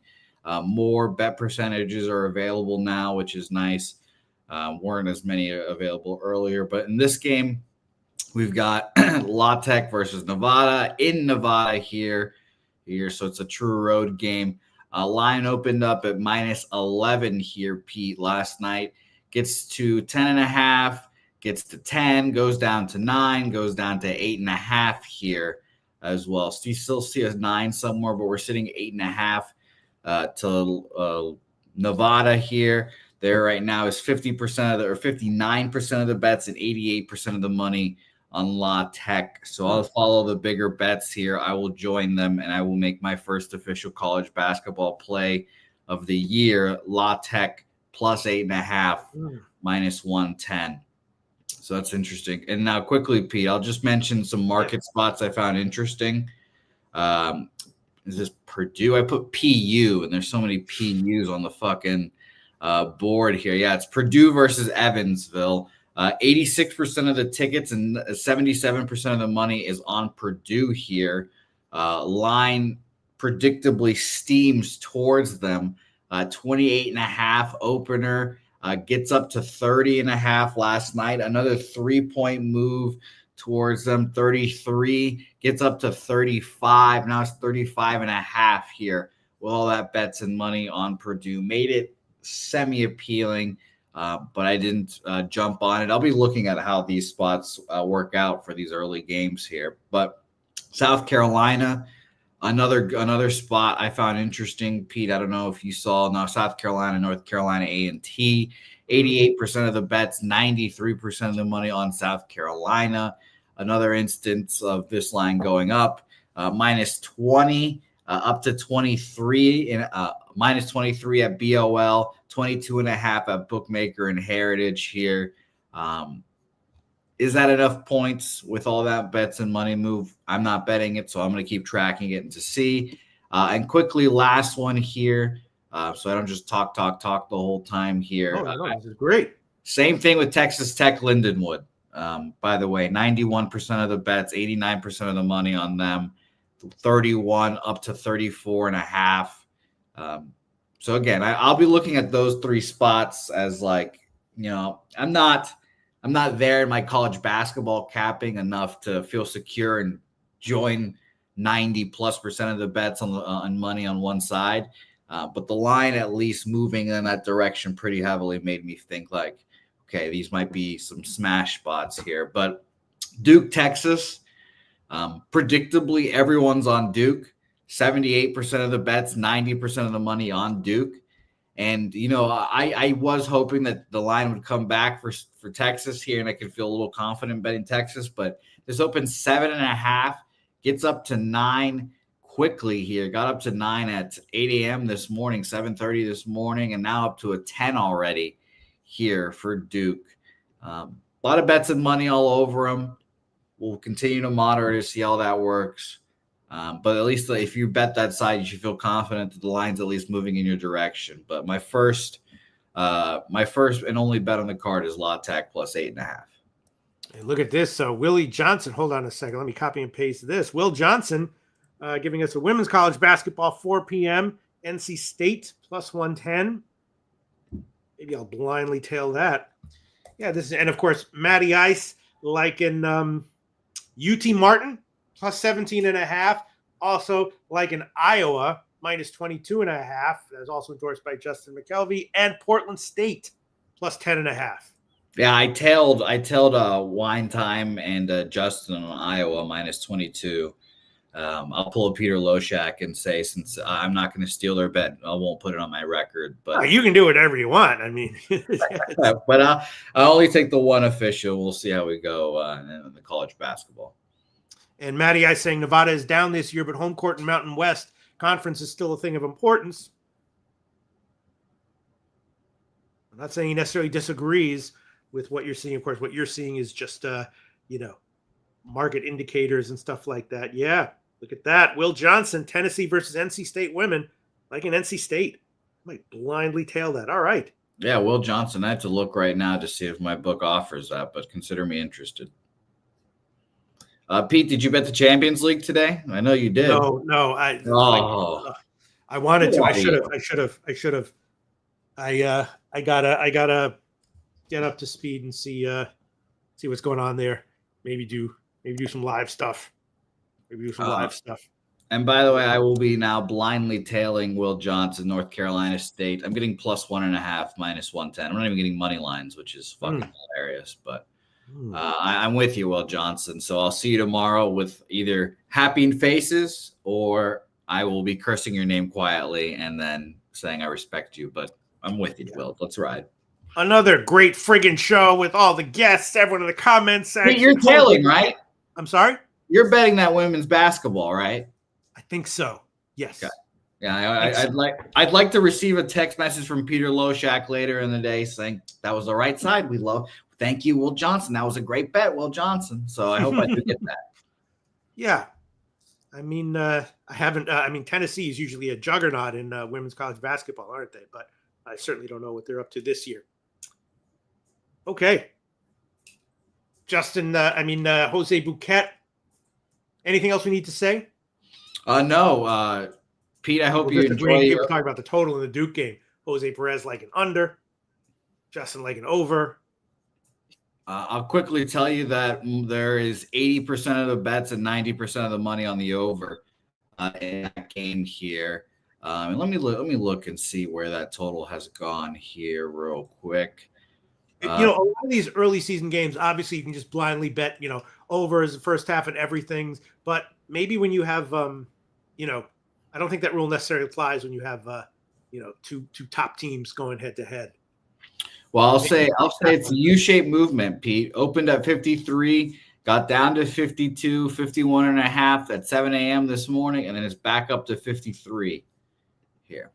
More bet percentages are available now, which is nice. Weren't as many available earlier, but in this game, we've got La Tech versus Nevada in Nevada here. So it's a true road game. Line opened up at minus 11 here, Pete, last night. Gets to 10.5, gets to 10, goes down to 9, goes down to 8.5 here as well. So you still see a 9 somewhere, but we're sitting 8.5 to Nevada here. There right now is 50% or 59% of the bets and 88% of the money on La Tech. So I'll follow the bigger bets here. I will join them, and I will make my first official college basketball play of the year. La Tech plus 8.5, minus 110. So that's interesting. And now quickly, Pete, I'll just mention some market spots I found interesting. is this Purdue? I put PU, and there's so many PUs on the fucking board here. Yeah, it's Purdue versus Evansville. 86% of the tickets and 77% of the money is on Purdue here. Line predictably steams towards them. 28.5 opener, gets up to 30.5 last night. Another 3-point move towards them. 33 gets up to 35. Now it's 35.5 here with all that bets and money on Purdue. Made it semi-appealing, but I didn't jump on it. I'll be looking at how these spots work out for these early games here. But South Carolina, another spot I found interesting. Pete, I don't know if you saw. Now South Carolina, North Carolina A&T, 88% of the bets, 93% of the money on South Carolina. Another instance of this line going up, minus 20 up to 23, and minus 23 at BOL, 22.5 at Bookmaker and Heritage here. Is that enough points with all that bets and money move? I'm not betting it, so I'm going to keep tracking it and to see. And quickly, last one here, so I don't just talk the whole time here. Oh, no, this is great. Same thing with Texas Tech Lindenwood. By the way, 91% of the bets, 89% of the money on them, 31 up to 34.5. So again, I'll be looking at those three spots as like, I'm not there in my college basketball capping enough to feel secure and join 90+% of the bets on money on one side. But the line at least moving in that direction pretty heavily made me think like, okay, these might be some smash spots here. But Duke, Texas, predictably everyone's on Duke. 78% of the bets, 90% of the money on Duke. And, I was hoping that the line would come back for Texas here, and I could feel a little confident betting Texas. But this opens 7.5, gets up to 9 quickly here. Got up to 9 at 8 a.m. this morning, 7:30 this morning, and now up to a 10 already here for Duke. A lot of bets and money all over them. We'll continue to monitor to see how that works. But at least if you bet that side, you should feel confident that the line's at least moving in your direction. But my first and only bet on the card is La Tech plus 8.5. Hey, look at this. Willie Johnson. Hold on a second. Let me copy and paste this. Will Johnson giving us a women's college basketball 4 p.m. NC State plus 110. Maybe I'll blindly tail that. Yeah, and of course Matty Ice like in UT Martin plus 17.5. Also like in Iowa minus 22.5. That's also endorsed by Justin McKelvey, and Portland State plus 10.5. Yeah, I tailed Wine Time and Justin on Iowa minus 22. I'll pull a Peter Loshak and say, since I'm not going to steal their bet, I won't put it on my record. But you can do whatever you want. I mean, but I'll only take the one official. We'll see how we go in the college basketball. And Matty I saying Nevada is down this year, but home court and Mountain West Conference is still a thing of importance. I'm not saying he necessarily disagrees with what you're seeing. Of course, what you're seeing is just, market indicators and stuff like that. Yeah, look at that. Will Johnson, Tennessee versus NC State women, like in NC State. I might blindly tail that. All right. Yeah, Will Johnson. I have to look right now to see if my book offers that, but consider me interested. Pete, did you bet the Champions League today? I know you did. No. I wanted to. I should have. I gotta get up to speed and see what's going on there. Maybe do some live stuff. And by the way, I will be now blindly tailing Will Johnson, North Carolina State. I'm getting plus 1.5, minus 110. I'm not even getting money lines, which is fucking hilarious. But I'm with you, Will Johnson. So I'll see you tomorrow with either happy faces or I will be cursing your name quietly and then saying I respect you. But I'm with you, Will. Let's ride. Another great friggin' show with all the guests, everyone in the comments section. You're tailing, right? I'm sorry? You're betting that women's basketball, right? I think so. Yes. Okay. Yeah, I'd like to receive a text message from Peter Loshak later in the day saying that was the right side. Thank you, Will Johnson. That was a great bet, Will Johnson. So I hope I do get that. Yeah. I mean, I haven't. I mean, Tennessee is usually a juggernaut in women's college basketball, aren't they? But I certainly don't know what they're up to this year. Okay, Justin. Jose Bouquett. Anything else we need to say? No, Pete. I hope you enjoy. People talk about the total in the Duke game. Jose Perez like an under. Justin like an over. I'll quickly tell you that there is 80% of the bets and 90% of the money on the over in that game here. And let me look and see where that total has gone here real quick. A lot of these early season games, obviously you can just blindly bet, over as the first half and everything. But maybe when you have, I don't think that rule necessarily applies when you have, two top teams going head to head. Well, I'll say it's a U-shaped movement, Pete. Opened at 53, got down to 52, 51 and a half at 7 a.m. this morning, and then it's back up to 53 here.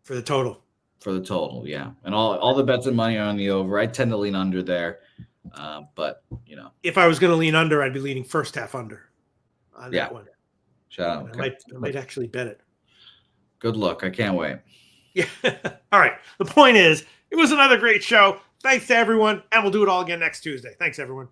For the total. For the total, yeah. And all the bets and money are on the over. I tend to lean under there. But, If I was going to lean under, I'd be leaning first half under on that one. Shout out. I might actually bet it. Good luck. I can't wait. Yeah. All right. The point is, it was another great show. Thanks to everyone, and we'll do it all again next Tuesday. Thanks, everyone.